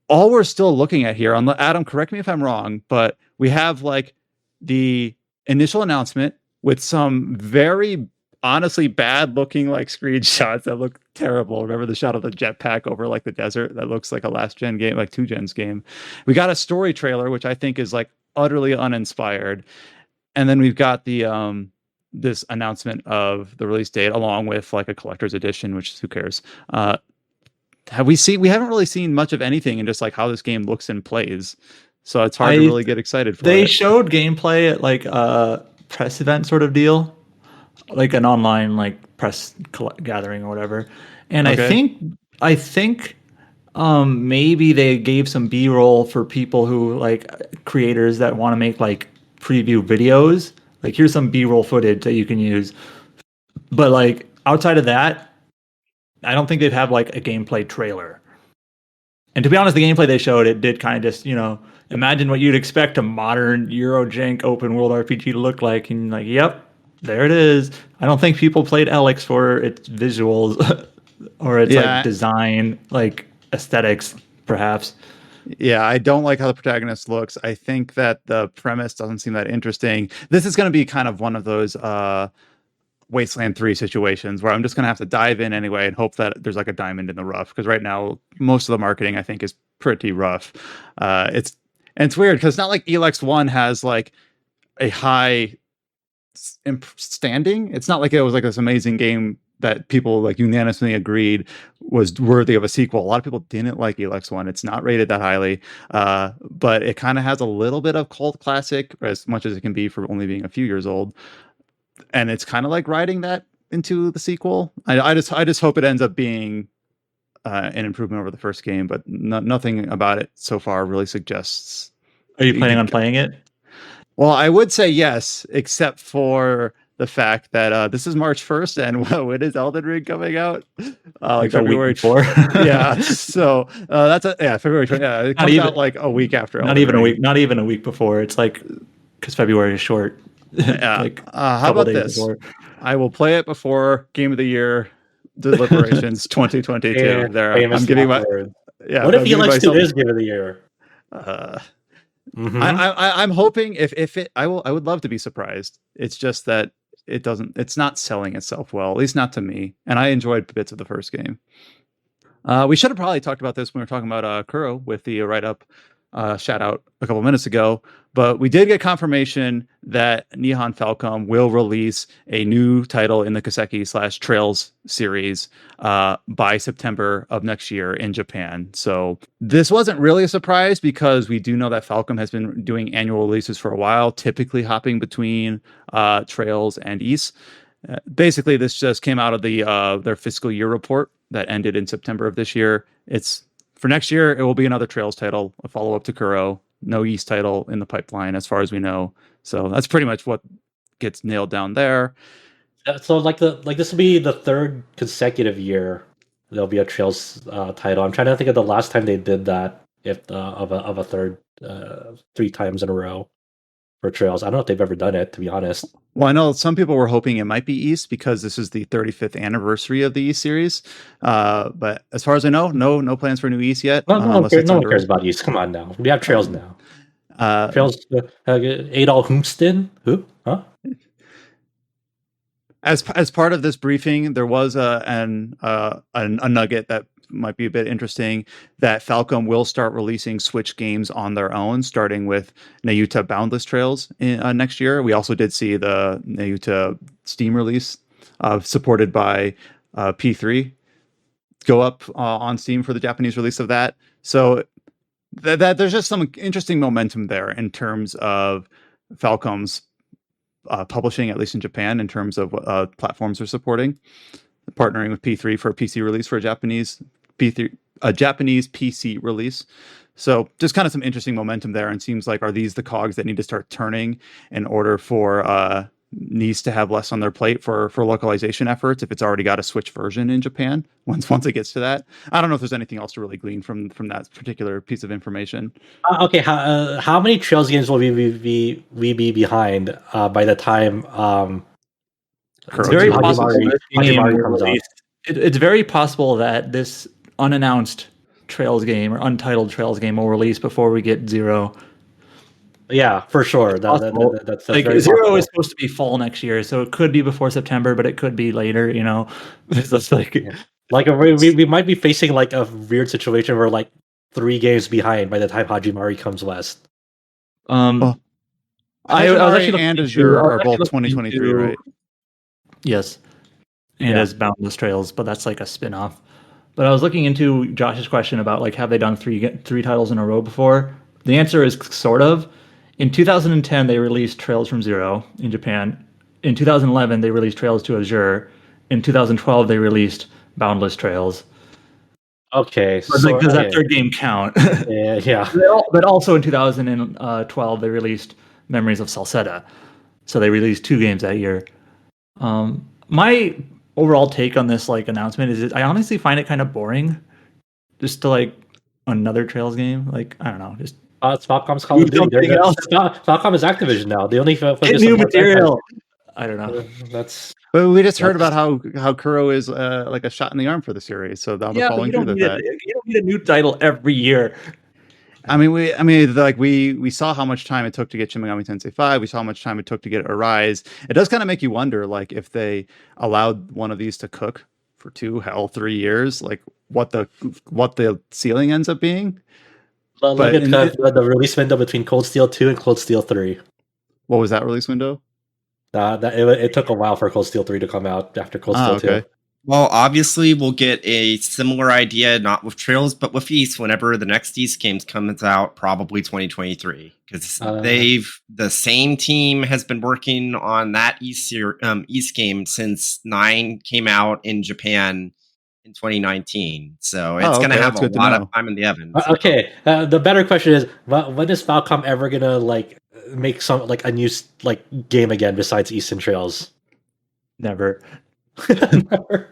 all we're still looking at here, Adam, correct me if I'm wrong, but we have like the initial announcement with some very honestly bad looking like screenshots that look terrible. Remember the shot of the jetpack over like the desert that looks like a last gen game, like 2Gens game. We got a story trailer, which I think is like utterly uninspired. And then we've got the this announcement of the release date along with like a collector's edition, which who cares? We haven't really seen much of anything in just like how this game looks and plays. So it's hard to really get excited for it. They showed gameplay at like a press event sort of deal, like an online like press gathering or whatever. And okay. I think maybe they gave some B-roll for people who like creators that want to make like preview videos. Like here's some B-roll footage that you can use. But like outside of that, I don't think they'd have like a gameplay trailer. And to be honest, the gameplay they showed, it did kind of just, imagine what you'd expect a modern Eurojank open world RPG to look like. And like, yep, there it is. I don't think people played Elex for its visuals or its like design, like aesthetics, perhaps. Yeah, I don't like how the protagonist looks. I think that the premise doesn't seem that interesting. This is going to be kind of one of those Wasteland 3 situations where I'm just going to have to dive in anyway and hope that there's like a diamond in the rough, because right now most of the marketing I think is pretty rough. It's weird because it's not like Elex 1 has like a high standing. It's not like it was like this amazing game that people like unanimously agreed was worthy of a sequel. A lot of people didn't like Elex 1. It's not rated that highly, but it kind of has a little bit of cult classic, as much as it can be for only being a few years old. And it's kind of like riding that into the sequel. I just hope it ends up being an improvement over the first game, but nothing about it so far really suggests. Are you planning on playing it? Well, I would say yes, except for the fact that this is March 1st, and when is Elden Ring coming out? Like February 4. Yeah, so that's February 4. Yeah, it comes out like a week after. Not even a week. Not even a week before. It's like because February is short. Yeah. Like how about this? Before. I will play it before Game of the Year deliberations 2022. Yeah, there, I'm giving my word. Yeah. What if Elex 2 is Game of the Year? I'm hoping if it, I would love to be surprised. It's just that it's not selling itself well, at least not to me. And I enjoyed bits of the first game. We should have probably talked about this when we were talking about Kuro with the write-up shout out a couple minutes ago, but we did get confirmation that Nihon Falcom will release a new title in the Kiseki / Trails series by September of next year in Japan. So this wasn't really a surprise because we do know that Falcom has been doing annual releases for a while, typically hopping between Trails and Ys. Basically, this just came out of their fiscal year report that ended in September of this year. For next year, it will be another Trails title, a follow-up to Kuro. No Ys title in the pipeline, as far as we know. So that's pretty much what gets nailed down there. So this will be the third consecutive year there'll be a Trails title. I'm trying to think of the last time they did that, if of a third 3 times in a row. for Trails. I don't know if they've ever done it, to be honest. Well, I know some people were hoping it might be East because this is the 35th anniversary of the East series. But as far as I know, no plans for new East yet. No one cares about East. Come on now. We have Trails now. Trails, Adol Hoomston? Who? Huh? As part of this briefing, there was a nugget that might be a bit interesting, that Falcom will start releasing Switch games on their own, starting with Nayuta Boundless Trails next year. We also did see the Nayuta Steam release, supported by P3, go up on Steam for the Japanese release of that. So that there's just some interesting momentum there in terms of Falcom's publishing, at least in Japan, in terms of what platforms are supporting, partnering with P3 for a PC release for a Japanese PC release. So just kind of some interesting momentum there, and seems like, are these the cogs that need to start turning in order for needs to have less on their plate for localization efforts if it's already got a Switch version in Japan once it gets to that? I don't know if there's anything else to really glean from that particular piece of information. Okay, how many Trails games will we be behind by the time it's very possible it's very possible that this unannounced Trails game or untitled Trails game will release before we get Zero. Yeah, for sure. That's like Zero possible. Is supposed to be fall next year, so it could be before September, but it could be later. It's just like we might be facing like a weird situation where like 3 games behind by the time Hajimari comes west. I was actually and Azure are both 2023, right? Yes, and as Boundless Trails, but that's like a spin-off. But I was looking into Josh's question about like, have they done three titles in a row before? The answer is sort of. In 2010, they released Trails from Zero in Japan. In 2011, they released Trails to Azure. In 2012, they released Boundless Trails. Okay, so does that third game count? Yeah. But also in 2012, they released Memories of Salsetta. So they released 2 games that year. My overall take on this like announcement is I honestly find it kind of boring, just to like another Trails game. Like, I don't know, just it's Falcom's Call of Duty. Falcom is Activision now. They only focus new material. I don't know. But we just heard about how Kuro is like a shot in the arm for the series. So that'll be following through with that. You don't need a new title every year. I mean, we saw how much time it took to get Shin Megami Tensei V. We saw how much time it took to get Arise. It does kind of make you wonder, like, if they allowed one of these to cook for 3 years, like what the ceiling ends up being. Look at the release window between Cold Steel 2 and Cold Steel 3. What was that release window? It took a while for Cold Steel 3 to come out after Cold Steel 2. Well, obviously, we'll get a similar idea, not with Trails, but with East, whenever the next East games comes out, probably 2023. Because the same team has been working on that East game since 9 came out in Japan in 2019. So it's going to have a lot of time in the oven. Okay, the better question is, when is Falcom ever going to like make some like a new like game again besides Eastern Trails? Never. Never.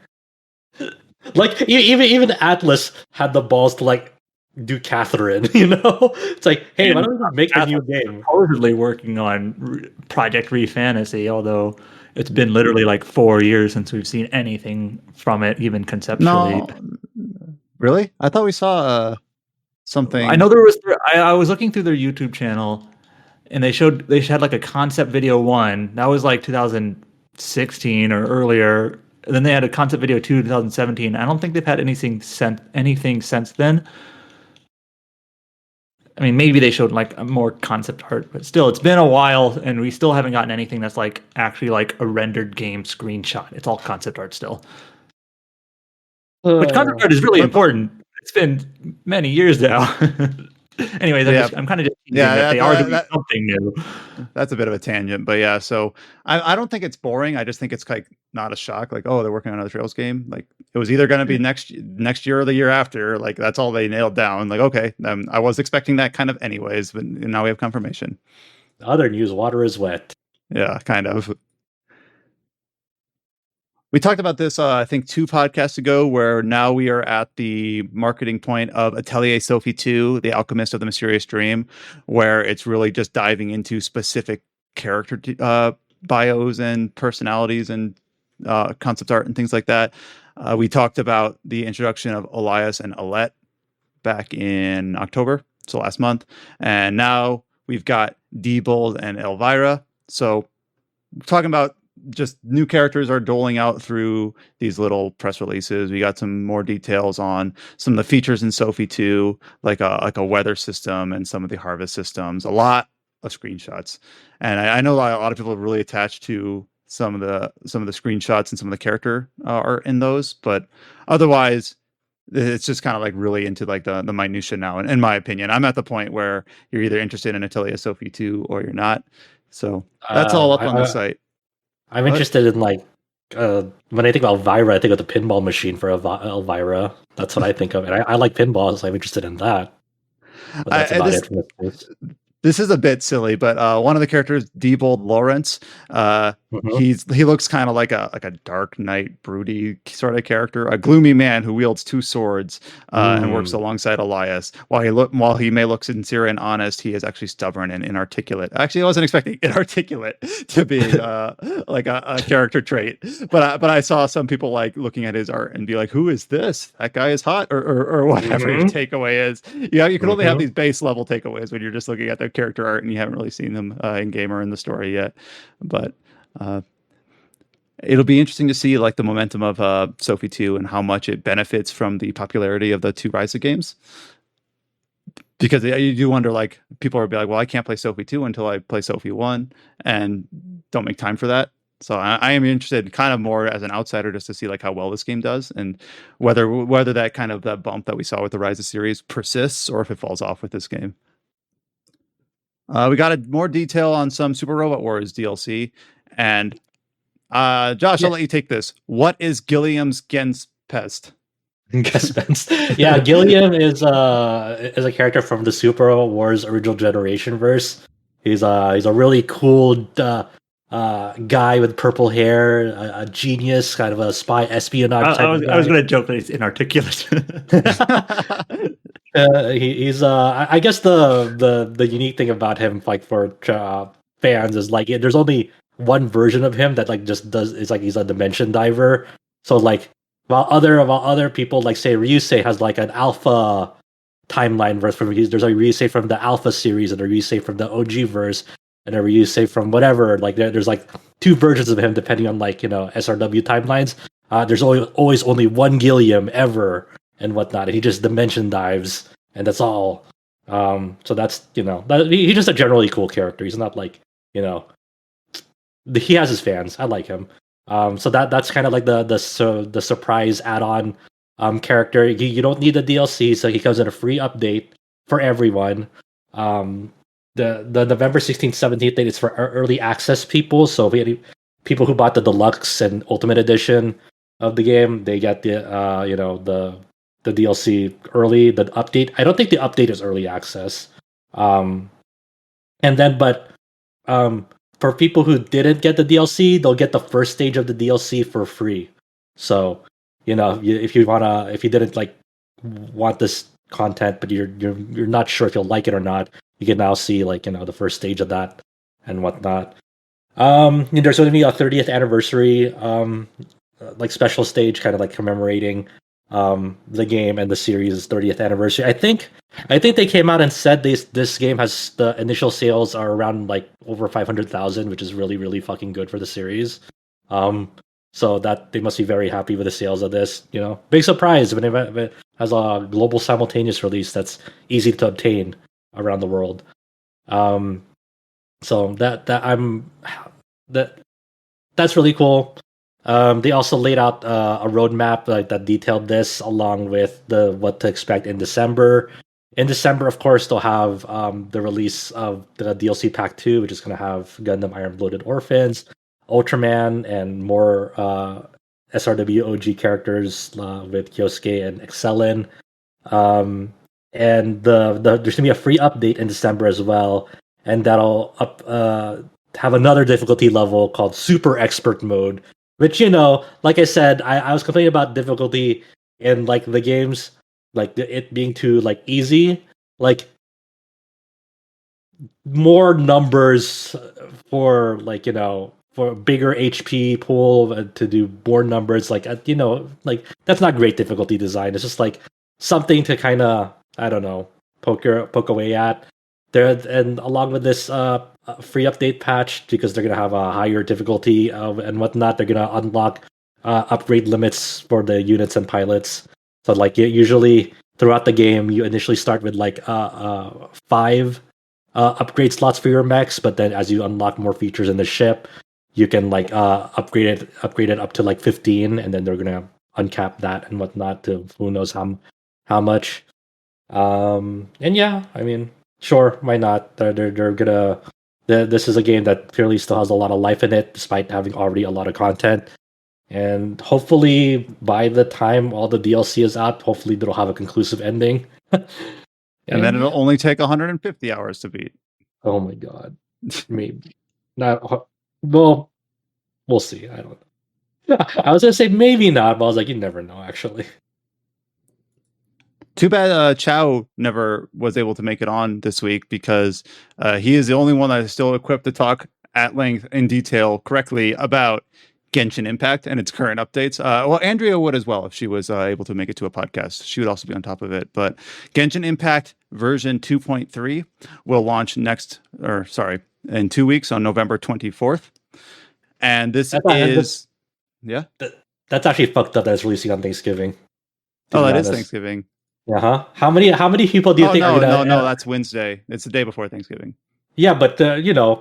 Like even Atlas had the balls to like do Catherine, It's like, hey, why don't we make a new game? Supposedly working on Project Re Fantasy, although it's been literally like 4 years since we've seen anything from it, even conceptually. No. Really? I thought we saw something. I know there was. I was looking through their YouTube channel, and they had like a concept video 1 that was like 2016 or earlier. And then they had a concept video 2 in 2017. I don't think they've had anything since then. I mean, maybe they showed like a more concept art, but still, it's been a while, and we still haven't gotten anything that's like actually like a rendered game screenshot. It's all concept art still. Which concept art is really important. It's been many years now. Anyways, I'm kind of just that they are doing something new. That's a bit of a tangent, but yeah. So I don't think it's boring. I just think it's like not a shock. Like, oh, they're working on another Trails game. Like, it was either going to be next year or the year after. Like, that's all they nailed down. Like, okay, I was expecting that kind of anyways, but now we have confirmation. Other news: water is wet. Yeah, kind of. We talked about this, I think, 2 podcasts ago, where now we are at the marketing point of Atelier Sophie 2, The Alchemist of the Mysterious Dream, where it's really just diving into specific character bios and personalities and concept art and things like that. We talked about the introduction of Elias and Alette back in October, so last month. And now we've got Diebold and Elvira. So talking about just new characters are doling out through these little press releases. We got some more details on some of the features in Sophie 2, like a weather system and some of the harvest systems. A lot of screenshots, and I know a lot of people are really attached to some of the screenshots and some of the character art in those, but otherwise it's just kind of like really into like the minutia now. And in my opinion, I'm at the point where you're either interested in Atelier Sophie 2 or you're not. So that's all up on the site. I'm interested in like when I think about Elvira, I think of the pinball machine for Elvira. That's what I think of, and I like pinballs, so I'm interested in that. But that's about it from this. This is a bit silly, but one of the characters, Diebold Lawrence, he looks kind of like a Dark Knight, broody sort of character, a gloomy man who wields 2 swords and works alongside Elias. While he may look sincere and honest, he is actually stubborn and inarticulate. Actually, I wasn't expecting inarticulate to be like a character trait, but I saw some people like looking at his art and be like, "Who is this? That guy is hot," or whatever your takeaway is. Yeah, you can only have these base level takeaways when you're just looking at their character art and you haven't really seen them in game or in the story yet. But it'll be interesting to see like the momentum of Sophie 2 and how much it benefits from the popularity of the 2 Rise of games. Because you do wonder, like, people will be like, well, I can't play Sophie 2 until I play Sophie 1 and don't make time for that. So I am interested kind of more as an outsider just to see like how well this game does and whether that kind of that bump that we saw with the Rise of series persists or if it falls off with this game. We got more detail on some Super Robot Wars DLC. And Josh, I'll let you take this. What is Gilliam's Gespenst? Gespenst. Yeah, Gilliam is a character from the Super Robot Wars original generation verse. He's a really cool guy with purple hair, a genius, kind of a spy espionage type. I was going to joke that he's inarticulate. He's I guess the unique thing about him, like for fans, is like there's only one version of him that like just does. It's like he's a dimension diver. So like while other people like say Ryusei has like an alpha timeline verse from there's a Ryusei from the alpha series and a Ryusei from the OG verse and a Ryusei from whatever. Like there's like 2 versions of him depending on like SRW timelines. There's always only one Gilliam ever. And whatnot, and he just dimension dives, and that's all. So that's he's just a generally cool character. He's not like he has his fans. I like him. So that's kind of like the surprise add-on character. You don't need the DLC, so he comes in a free update for everyone. The November 16th, 17th date is for early access people. So if any people who bought the deluxe and ultimate edition of the game, they get the DLC early, the update. I don't think the update is early access. For people who didn't get the DLC, they'll get the first stage of the DLC for free. So, if you didn't like want this content, but you're not sure if you'll like it or not, you can now see like the first stage of that and whatnot. There's going to be a 30th anniversary like special stage, kind of like commemorating the game and the series' 30th anniversary. I think they came out and said this game has the initial sales are around like over 500,000, which is really, really fucking good for the series. So that they must be very happy with the sales of this. Big surprise when it has a global simultaneous release that's easy to obtain around the world. So that's really cool. They also laid out a roadmap that detailed this, along with what to expect in December. In December, of course, they'll have the release of the DLC Pack 2, which is going to have Gundam Iron Blooded Orphans, Ultraman, and more SRW OG characters with Kyosuke and Excellin. And there's going to be a free update in December as well, and that'll have another difficulty level called Super Expert Mode, Which, like I said, I was complaining about difficulty in like the games, like it being too like easy. Like more numbers for like for a bigger HP pool to do more numbers. Like like that's not great difficulty design. It's just like something to kind of I don't know poke away at there. And along with this free update patch, because they're gonna have a higher difficulty and whatnot, they're gonna unlock upgrade limits for the units and pilots. So like usually throughout the game, you initially start with like 5 upgrade slots for your mechs, but then as you unlock more features in the ship, you can like upgrade it up to like 15, and then they're gonna uncap that and whatnot to who knows how much. And yeah, I mean, sure, why not? They're gonna. This is a game that clearly still has a lot of life in it, despite having already a lot of content. And hopefully, by the time all the DLC is out, hopefully it'll have a conclusive ending. And then it'll only take 150 hours to beat. Oh my god. Maybe. Not well, we'll see. I don't know. I was gonna say maybe not, but I was like, you never know, actually. Too bad Chow never was able to make it on this week, because he is the only one that is still equipped to talk at length in detail correctly about Genshin Impact and its current updates. Well, Andrea would as well if she was able to make it to a podcast. She would also be on top of it. But Genshin Impact version 2.3 will launch in 2 weeks on November 24th. And this is... Yeah? That's actually fucked up that it's releasing on Thanksgiving. Oh, that is Thanksgiving. Uh-huh. How many people do you think are gonna... No, that's Wednesday. It's the day before Thanksgiving. Yeah, but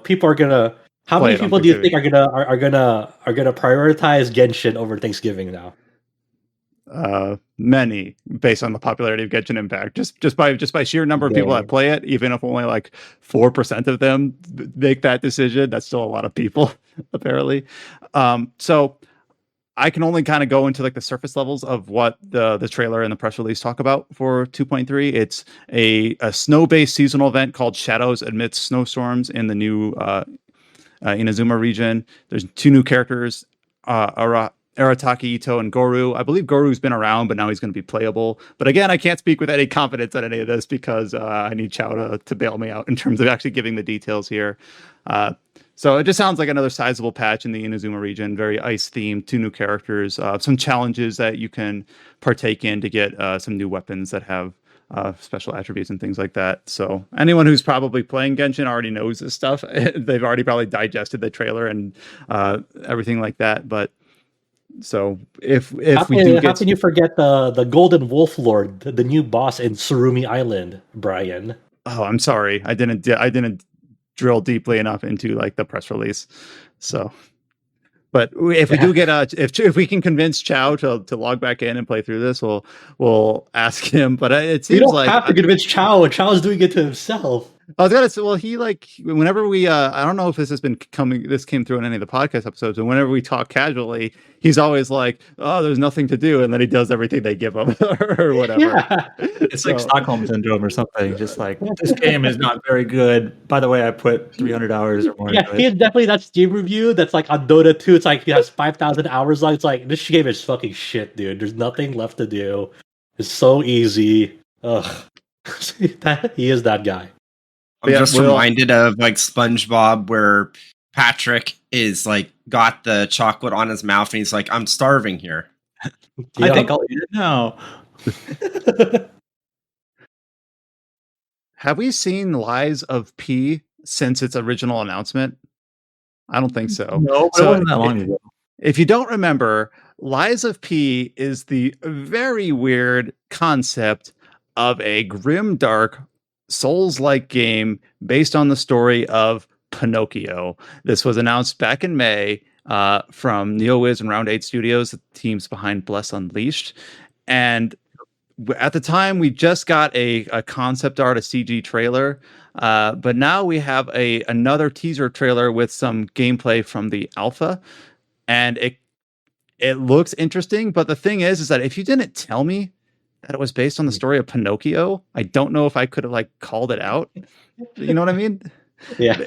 people are gonna... How many people do you think are gonna prioritize Genshin over Thanksgiving now? Many, based on the popularity of Genshin Impact. Just by sheer number of people that play it, even if only like 4% of them make that decision, that's still a lot of people, apparently. So I can only kind of go into like the surface levels of what the trailer and the press release talk about for 2.3. It's a snow-based seasonal event called Shadows Amidst Snowstorms in the new Inazuma region. There's 2 new characters, Arataki Ito and Goru. I believe Goru's been around, but now he's going to be playable. But again, I can't speak with any confidence on any of this because I need Chow to bail me out in terms of actually giving the details here. So it just sounds like another sizable patch in the Inazuma region, very ice themed, 2 new characters, some challenges that you can partake in to get some new weapons that have special attributes and things like that. So anyone who's probably playing Genshin already knows this stuff. They've already probably digested the trailer and everything like that. But so if how can you forget the Golden Wolf Lord, the new boss in Surumi Island, Brian? Oh, I'm sorry. I didn't drill deeply enough into like the press release. So, but if we do get if we can convince Chow to log back in and play through this, we'll ask him. But it seems we don't have to convince Chow. Chow's doing it to himself. I was gonna say, well, he like whenever we I don't know if this came through in any of the podcast episodes, and whenever we talk casually, he's always like, "Oh, there's nothing to do," and then he does everything they give him or whatever. Yeah. It's like Stockholm syndrome or something. Just like, this game is not very good. By the way, I put 300 hours or more. Yeah, he has definitely that Steam review that's like on Dota 2. It's like he has 5,000 hours long. It's like, this game is fucking shit, dude. There's nothing left to do. It's so easy. Ugh. He is that guy. I'm just reminded of like SpongeBob, where Patrick is like got the chocolate on his mouth and he's like, "I'm starving here." I think I'll eat it now. Have we seen Lies of P since its original announcement? I don't think so. No, but it wasn't that long ago. If you don't remember, Lies of P is the very weird concept of a grim, dark, Souls-like game based on the story of Pinocchio. This was announced back in May from NeoWiz and Round 8 Studios, the teams behind Bless Unleashed. And at the time, we just got a concept art, a CG trailer. But now we have another teaser trailer with some gameplay from the alpha. And it looks interesting. But the thing is that if you didn't tell me that it was based on the story of Pinocchio, I don't know if I could have like called it out. You know what I mean? Yeah.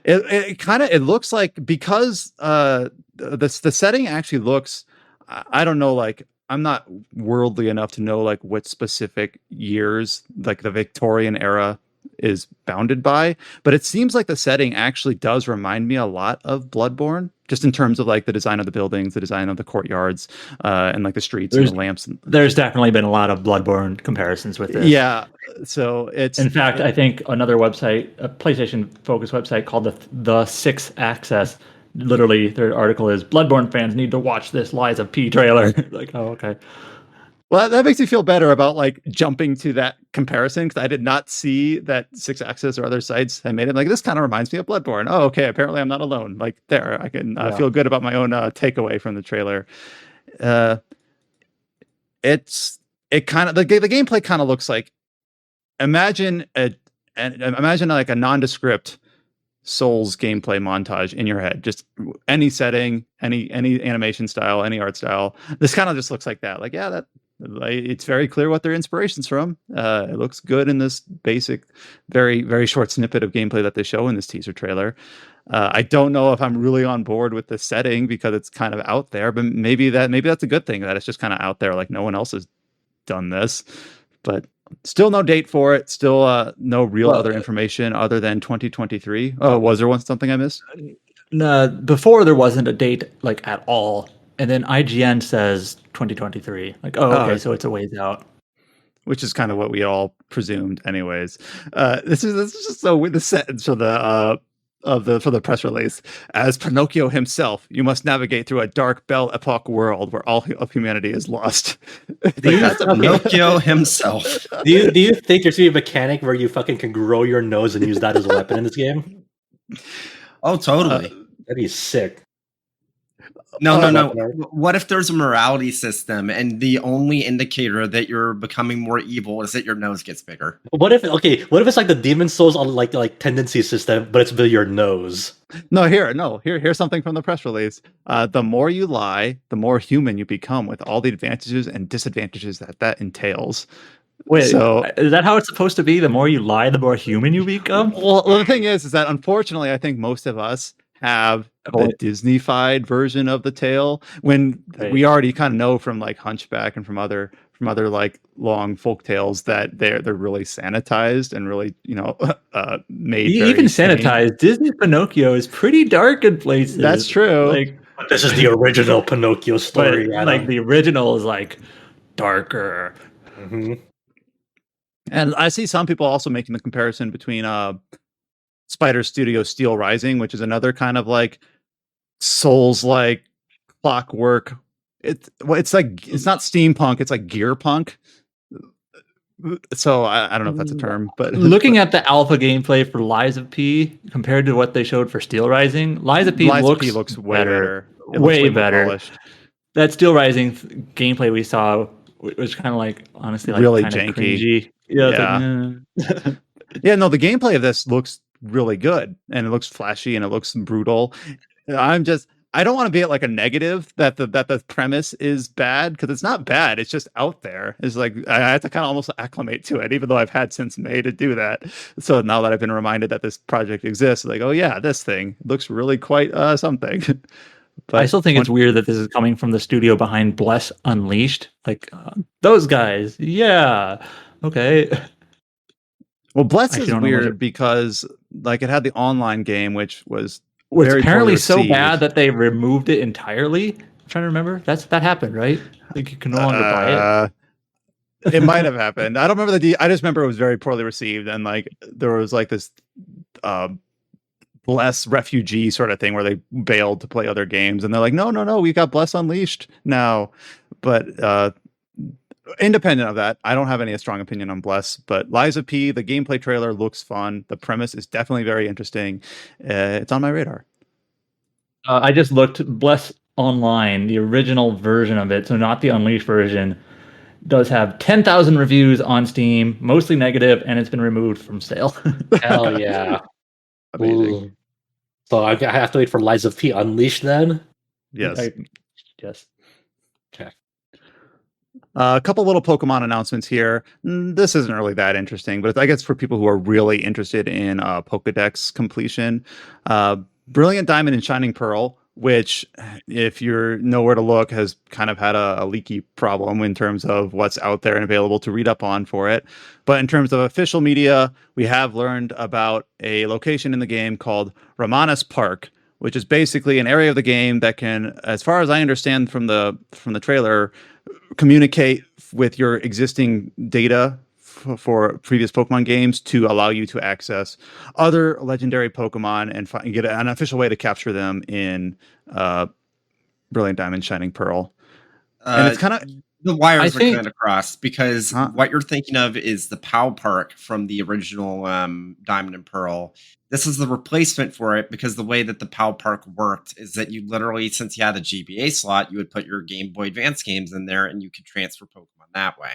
It looks like, because the setting actually looks, I don't know, like, I'm not worldly enough to know like what specific years like the Victorian era is bounded by, but it seems like the setting actually does remind me a lot of Bloodborne, just in terms of like the design of the buildings, the design of the courtyards, and like the streets and the lamps. There's definitely been a lot of Bloodborne comparisons with this. Yeah, so in fact, I think another website, a PlayStation focused website called the Sixth Access, literally their article is Bloodborne fans need to watch this Lies of P trailer. Like, oh, okay. Well, that makes me feel better about like jumping to that comparison, because I did not see that Six Axis or other sites had made it. Like, this kind of reminds me of Bloodborne. Oh, okay. Apparently, I'm not alone. Like, there, I can feel good about my own takeaway from the trailer. It kind of the gameplay kind of looks like, imagine like a nondescript Souls gameplay montage in your head, just any setting, any animation style, any art style. This kind of just looks like that. Like, yeah, it's very clear what their inspiration's from. It looks good in this basic, very, very short snippet of gameplay that they show in this teaser trailer. I don't know if I'm really on board with the setting, because it's kind of out there, but maybe that's a good thing, that it's just kind of out there. Like, no one else has done this, but still no date for it. Still no real other information other than 2023. Oh, was there something I missed? No, before there wasn't a date like at all, and then IGN says 2023. Like, okay, so it's a ways out. Which is kind of what we all presumed, anyways. This is just so with the sentence for the press release. As Pinocchio himself, you must navigate through a dark Belle Epoque world where all of humanity is lost. That's Pinocchio himself. Do you think there's gonna be a mechanic where you fucking can grow your nose and use that as a weapon in this game? Oh, totally. That'd be sick. No. What if there's a morality system and the only indicator that you're becoming more evil is that your nose gets bigger? What if it's like the Demon Souls on like tendency system, but it's with your nose? Here's something from the press release. The more you lie, the more human you become, with all the advantages and disadvantages that entails. Wait, so is that how it's supposed to be? The more you lie, the more human you become? Well, the thing is that unfortunately, I think most of us have the Disney-fied version of the tale, when we already kind of know from like Hunchback and from other like long folk tales that they're really sanitized and really made. Even sanitized. Disney Pinocchio is pretty dark in places. That's true. Like, this is the original Pinocchio story. Like the original is like darker. Mm-hmm. And I see some people also making the comparison between Spider Studio Steel Rising, which is another kind of like Souls like clockwork. It's like, it's not steampunk, it's like gear punk. So I don't know if that's a term, but looking at the alpha gameplay for Lies of P compared to what they showed for Steel Rising, Lies of P looks way better. Way better. That Steel Rising gameplay we saw was kind of like, honestly, like really janky. Cringy. Yeah. Yeah, no, the gameplay of this looks really good, and it looks flashy and it looks brutal. I don't want to be at like a negative that the premise is bad, because it's not bad. It's just out there. It's like I have to kind of almost acclimate to it, even though I've had since May to do that. So now that I've been reminded that this project exists, like, oh yeah, this thing looks really quite something. But I still think it's weird that this is coming from the studio behind Bless Unleashed. Like those guys, yeah, okay. Well, Bless is weird because like it had the online game, which was apparently so bad that they removed it entirely. I'm trying to remember. That happened, right? I think you can no longer buy it. It might have happened. I don't remember I just remember it was very poorly received, and like there was like this Bless refugee sort of thing where they bailed to play other games, and they're like, no, we got Bless Unleashed now. But independent of that, I don't have any strong opinion on Bless, but Lies of P, the gameplay trailer looks fun. The premise is definitely very interesting. It's on my radar. I just looked. Bless Online, the original version of it, so not the Unleashed version, does have 10,000 reviews on Steam, mostly negative, and it's been removed from sale. Hell yeah. Amazing. Ooh. So I have to wait for Lies of P Unleashed then? Yes. Yes. Okay. A couple little Pokemon announcements here. This isn't really that interesting, but I guess for people who are really interested in Pokedex completion, Brilliant Diamond and Shining Pearl, which, if you're nowhere to look, has kind of had a leaky problem in terms of what's out there and available to read up on for it. But in terms of official media, we have learned about a location in the game called Ramanas Park, which is basically an area of the game that can, as far as I understand from the trailer, communicate with your existing data for previous Pokemon games to allow you to access other legendary Pokemon and get an official way to capture them in Brilliant Diamond, Shining Pearl. And it's kind of the wires are kind of crossed because what you're thinking of is the POW Park from the original Diamond and Pearl. This is the replacement for it because the way that the POW Park worked is that you literally, since you had a GBA slot, you would put your Game Boy Advance games in there and you could transfer Pokemon that way.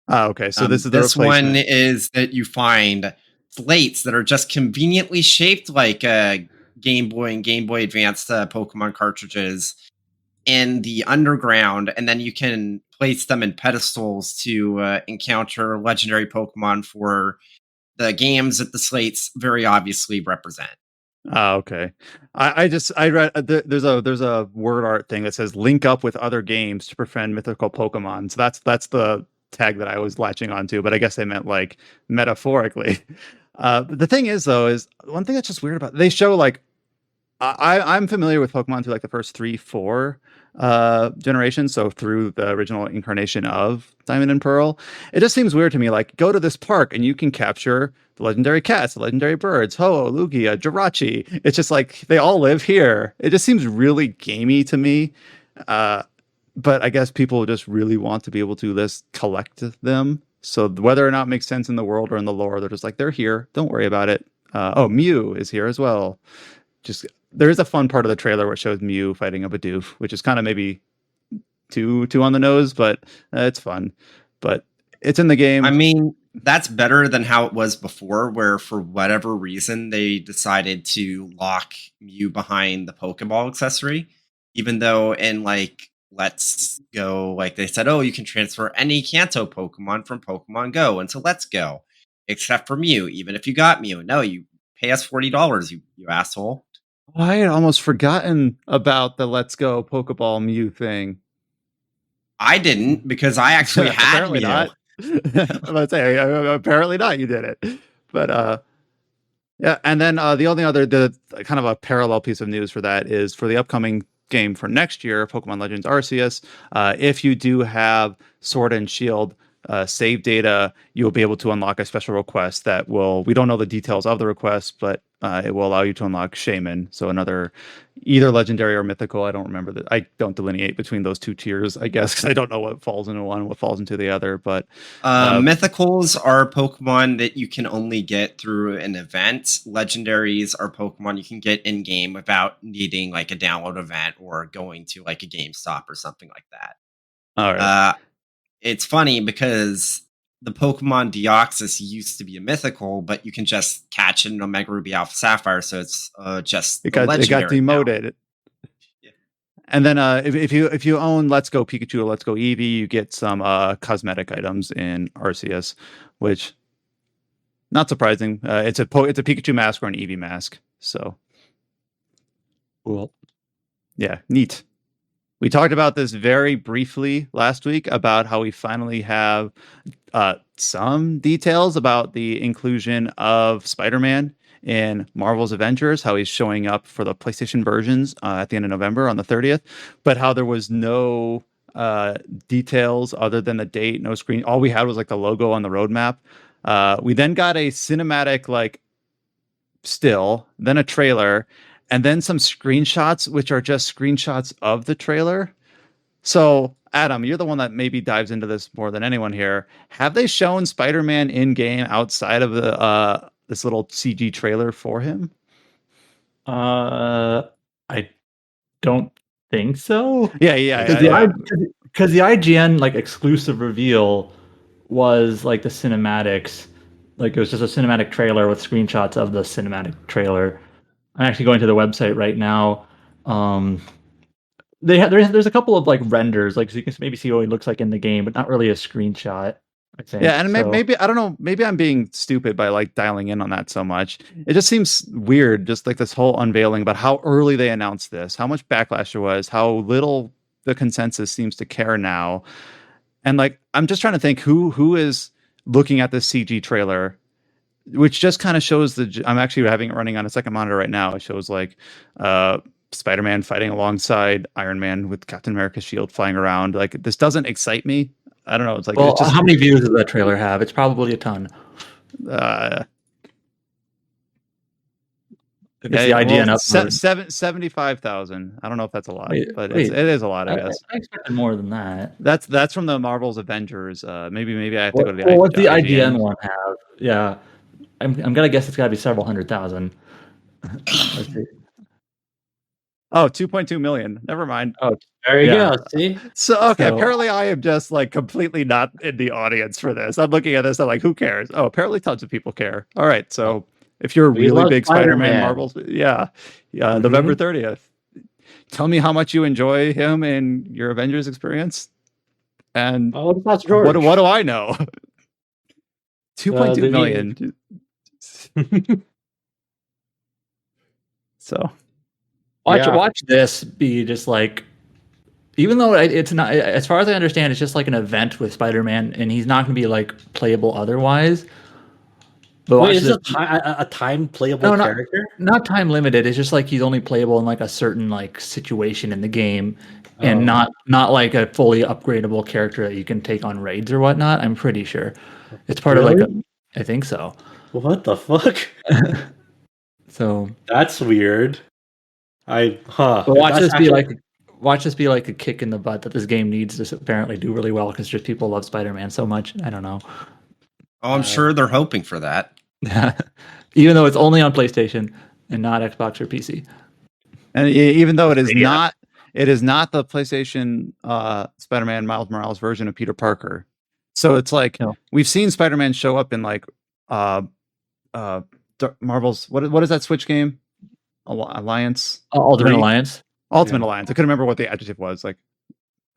Oh, okay. So this is the this one is that you find slates that are just conveniently shaped like Game Boy and Game Boy Advance Pokemon cartridges in the underground, and then you can place them in pedestals to encounter legendary Pokemon for the games that the slates very obviously represent. Oh, okay. I read there's a word art thing that says link up with other games to befriend mythical Pokemon. So that's the tag that I was latching onto, but I guess they meant like metaphorically. The thing is though, is one thing that's just weird about they show like I'm familiar with Pokemon through like the first 3-4 generations, so through the original incarnation of Diamond and Pearl. It just seems weird to me, like, go to this park and you can capture the legendary cats, the legendary birds, Ho-Oh, Lugia, Jirachi. It's just like they all live here. It just seems really gamey to me. But I guess people just really want to be able to just collect them. So whether or not it makes sense in the world or in the lore, they're just like, they're here. Don't worry about it. Mew is here as well. Just there is a fun part of the trailer where it shows Mew fighting a Bidoof, which is kind of maybe too on the nose, but it's fun. But it's in the game. I mean, that's better than how it was before, where for whatever reason they decided to lock Mew behind the Pokeball accessory, even though in like Let's Go, like they said, oh, you can transfer any Kanto Pokemon from Pokemon Go into Let's Go, except for Mew, even if you got Mew. No, you pay us $40, you asshole. I had almost forgotten about the Let's Go Pokeball Mew thing. I didn't, because I actually had Mew. Not. I'm about to say, apparently not. You did it, but yeah. And then the only other kind of a parallel piece of news for that is for the upcoming game for next year, Pokemon Legends Arceus. If you do have Sword and Shield save data, you will be able to unlock a special request that will, we don't know the details of the request, but it will allow you to unlock Shaymin. So another either legendary or mythical. I don't remember that. I don't delineate between those two tiers, I guess, because I don't know what falls into one and what falls into the other. But mythicals are Pokemon that you can only get through an event. Legendaries are Pokemon you can get in game without needing like a download event or going to like a GameStop or something like that. All right. It's funny because the Pokemon Deoxys used to be a mythical, but you can just catch it in Omega Ruby Alpha Sapphire, so it's just it got demoted. Now. Yeah. And then if you own Let's Go Pikachu or Let's Go Eevee, you get some cosmetic items in Arceus, which not surprising. It's a Pikachu mask or an Eevee mask. So cool. Yeah, neat. We talked about this very briefly last week about how we finally have some details about the inclusion of Spider-Man in Marvel's Avengers, how he's showing up for the PlayStation versions at the end of November on the 30th, but how there was no details other than the date, no screen. All we had was like the logo on the roadmap. We then got a cinematic like still, then a trailer, and then some screenshots, which are just screenshots of the trailer. So, Adam, you're the one that maybe dives into this more than anyone here. Have they shown Spider-Man in game outside of the this little CG trailer for him? I don't think so. Yeah. Because the IGN like exclusive reveal was like the cinematics. Like it was just a cinematic trailer with screenshots of the cinematic trailer. I'm actually going to the website right now. there's a couple of like renders, like so you can maybe see what it looks like in the game, but not really a screenshot. I think. Yeah, and maybe I don't know. Maybe I'm being stupid by like dialing in on that so much. It just seems weird, just like this whole unveiling about how early they announced this, how much backlash there was, how little the consensus seems to care now, and like I'm just trying to think who is looking at this CG trailer, which just kind of shows I'm actually having it running on a second monitor right now. It shows like Spider-Man fighting alongside Iron Man with Captain America's shield flying around. Like this doesn't excite me. I don't know. It's like, well, it's just, how many views does that trailer have? It's probably a ton. It's the IGN upload. 75,000. I don't know if that's a lot, but it is a lot, I guess. I expected more than that. That's from the Marvel's Avengers. Maybe I have to go to the IGN. What's the IGN one have? Yeah, I'm gonna guess it's got to be several 100,000. Let's see. Oh, 2.2 million. Never mind. Oh, there you go. See? So apparently I am just like completely not in the audience for this. I'm looking at this, I'm like, who cares? Oh, apparently tons of people care. All right, so if you're a really big Spider-Man Marvel, November 30th. Tell me how much you enjoy him in your Avengers experience. And what do I know? 2.2 million. So watch this be just like, even though it's not, as far as I understand, it's just like an event with Spider-Man, and he's not going to be like playable otherwise. But wait, is it a time playable character? Not time limited. It's just like he's only playable in like a certain like situation in the game, and not like a fully upgradable character that you can take on raids or whatnot. I'm pretty sure it's part of like I think so. What the fuck? So that's weird. But watch this be like a kick in the butt that this game needs to apparently do really well, because just people love Spider-Man so much. I don't know. Oh, I'm sure they're hoping for that. Even though it's only on PlayStation and not Xbox or PC. And even though it is not the PlayStation Spider-Man Miles Morales version of Peter Parker. So it's like we've seen Spider-Man show up in like Marvel's what is that Switch game? Alliance? Ultimate Alliance. Ultimate Alliance. I couldn't remember what the adjective was. Like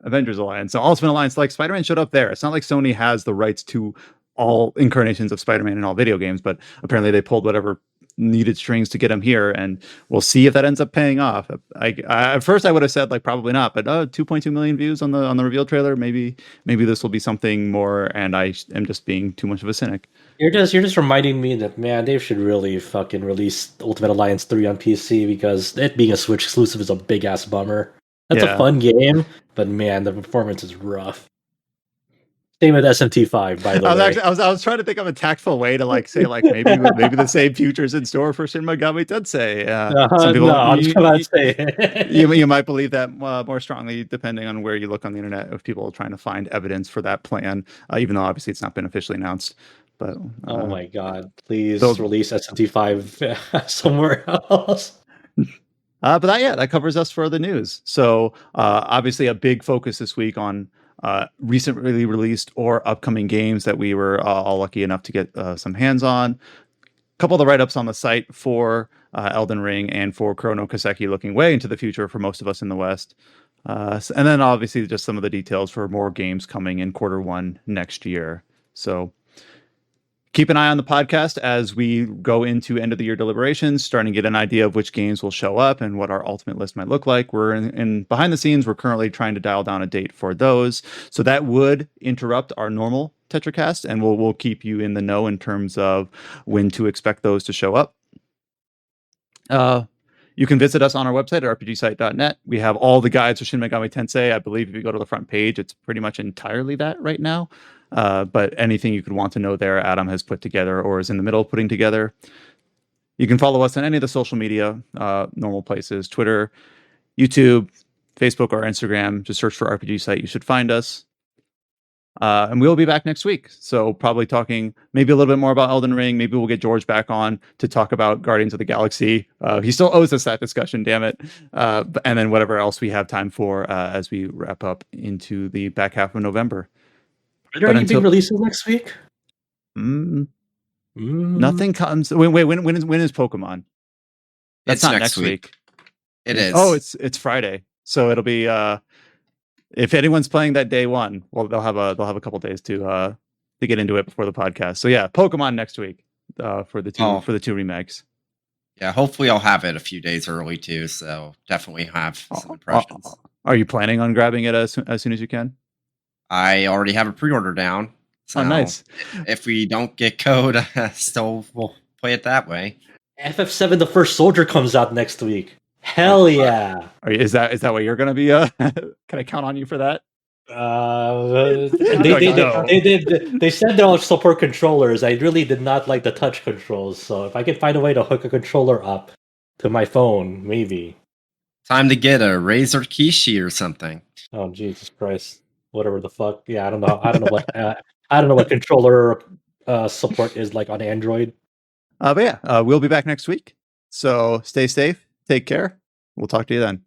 Avengers Alliance. So Ultimate Alliance, like Spider-Man showed up there. It's not like Sony has the rights to all incarnations of Spider-Man in all video games, but apparently they pulled whatever needed strings to get him here, and we'll see if that ends up paying off. At first I would have said like probably not, but 2.2 million views on the reveal trailer. Maybe this will be something more, and I am just being too much of a cynic. You're just reminding me that, man, they should really fucking release Ultimate Alliance 3 on PC, because it being a Switch exclusive is a big ass bummer. That's a fun game, but man, the performance is rough. Same with SMT5, by the way. I was trying to think of a tactful way to like say like maybe the same future's in store for Shin Megami Tensei. Some people, I was about to say you might believe that more strongly depending on where you look on the internet, of people trying to find evidence for that plan, even though obviously it's not been officially announced. But oh my god, please release SMT5 somewhere else. But that covers us for the news. So obviously a big focus this week on recently released or upcoming games that we were all lucky enough to get some hands on. A couple of the write-ups on the site for Elden Ring and for Kuro no Kiseki, looking way into the future for most of us in the West. And then obviously just some of the details for more games coming in Q1 next year. So keep an eye on the podcast as we go into end of the year deliberations, starting to get an idea of which games will show up and what our ultimate list might look like. We're in behind the scenes. We're currently trying to dial down a date for those. So that would interrupt our normal Tetracast, and we'll keep you in the know in terms of when to expect those to show up. You can visit us on our website at rpgsite.net. We have all the guides for Shin Megami Tensei. I believe if you go to the front page, it's pretty much entirely that right now. But anything you could want to know there, Adam has put together or is in the middle of putting together. You can follow us on any of the social media, normal places, Twitter, YouTube, Facebook, or Instagram. Just search for RPG Site. You should find us. And we'll be back next week. So probably talking maybe a little bit more about Elden Ring. Maybe we'll get George back on to talk about Guardians of the Galaxy. He still owes us that discussion, damn it. And then whatever else we have time for as we wrap up into the back half of November. Are there any big releases next week? Nothing comes. Wait, when is Pokemon? That's not next week. It is. Oh, it's Friday. So it'll be if anyone's playing that day one, well, they'll have a couple days to get into it before the podcast. So yeah, Pokemon next week for the two remakes. Yeah, hopefully I'll have it a few days early too. So definitely have some impressions. Are you planning on grabbing it as soon as you can? I already have a pre-order down. So nice. If we don't get code, still we'll play it that way. FF7: The First Soldier comes out next week. Hell yeah! Is that what you're gonna be? Can I count on you for that? They said they'll support controllers. I really did not like the touch controls, so if I could find a way to hook a controller up to my phone, maybe. Time to get a Razer Kishi or something. Oh Jesus Christ! Whatever the fuck. Yeah, I don't know. I don't know what controller support is like on Android. But yeah, we'll be back next week. So stay safe. Take care. We'll talk to you then.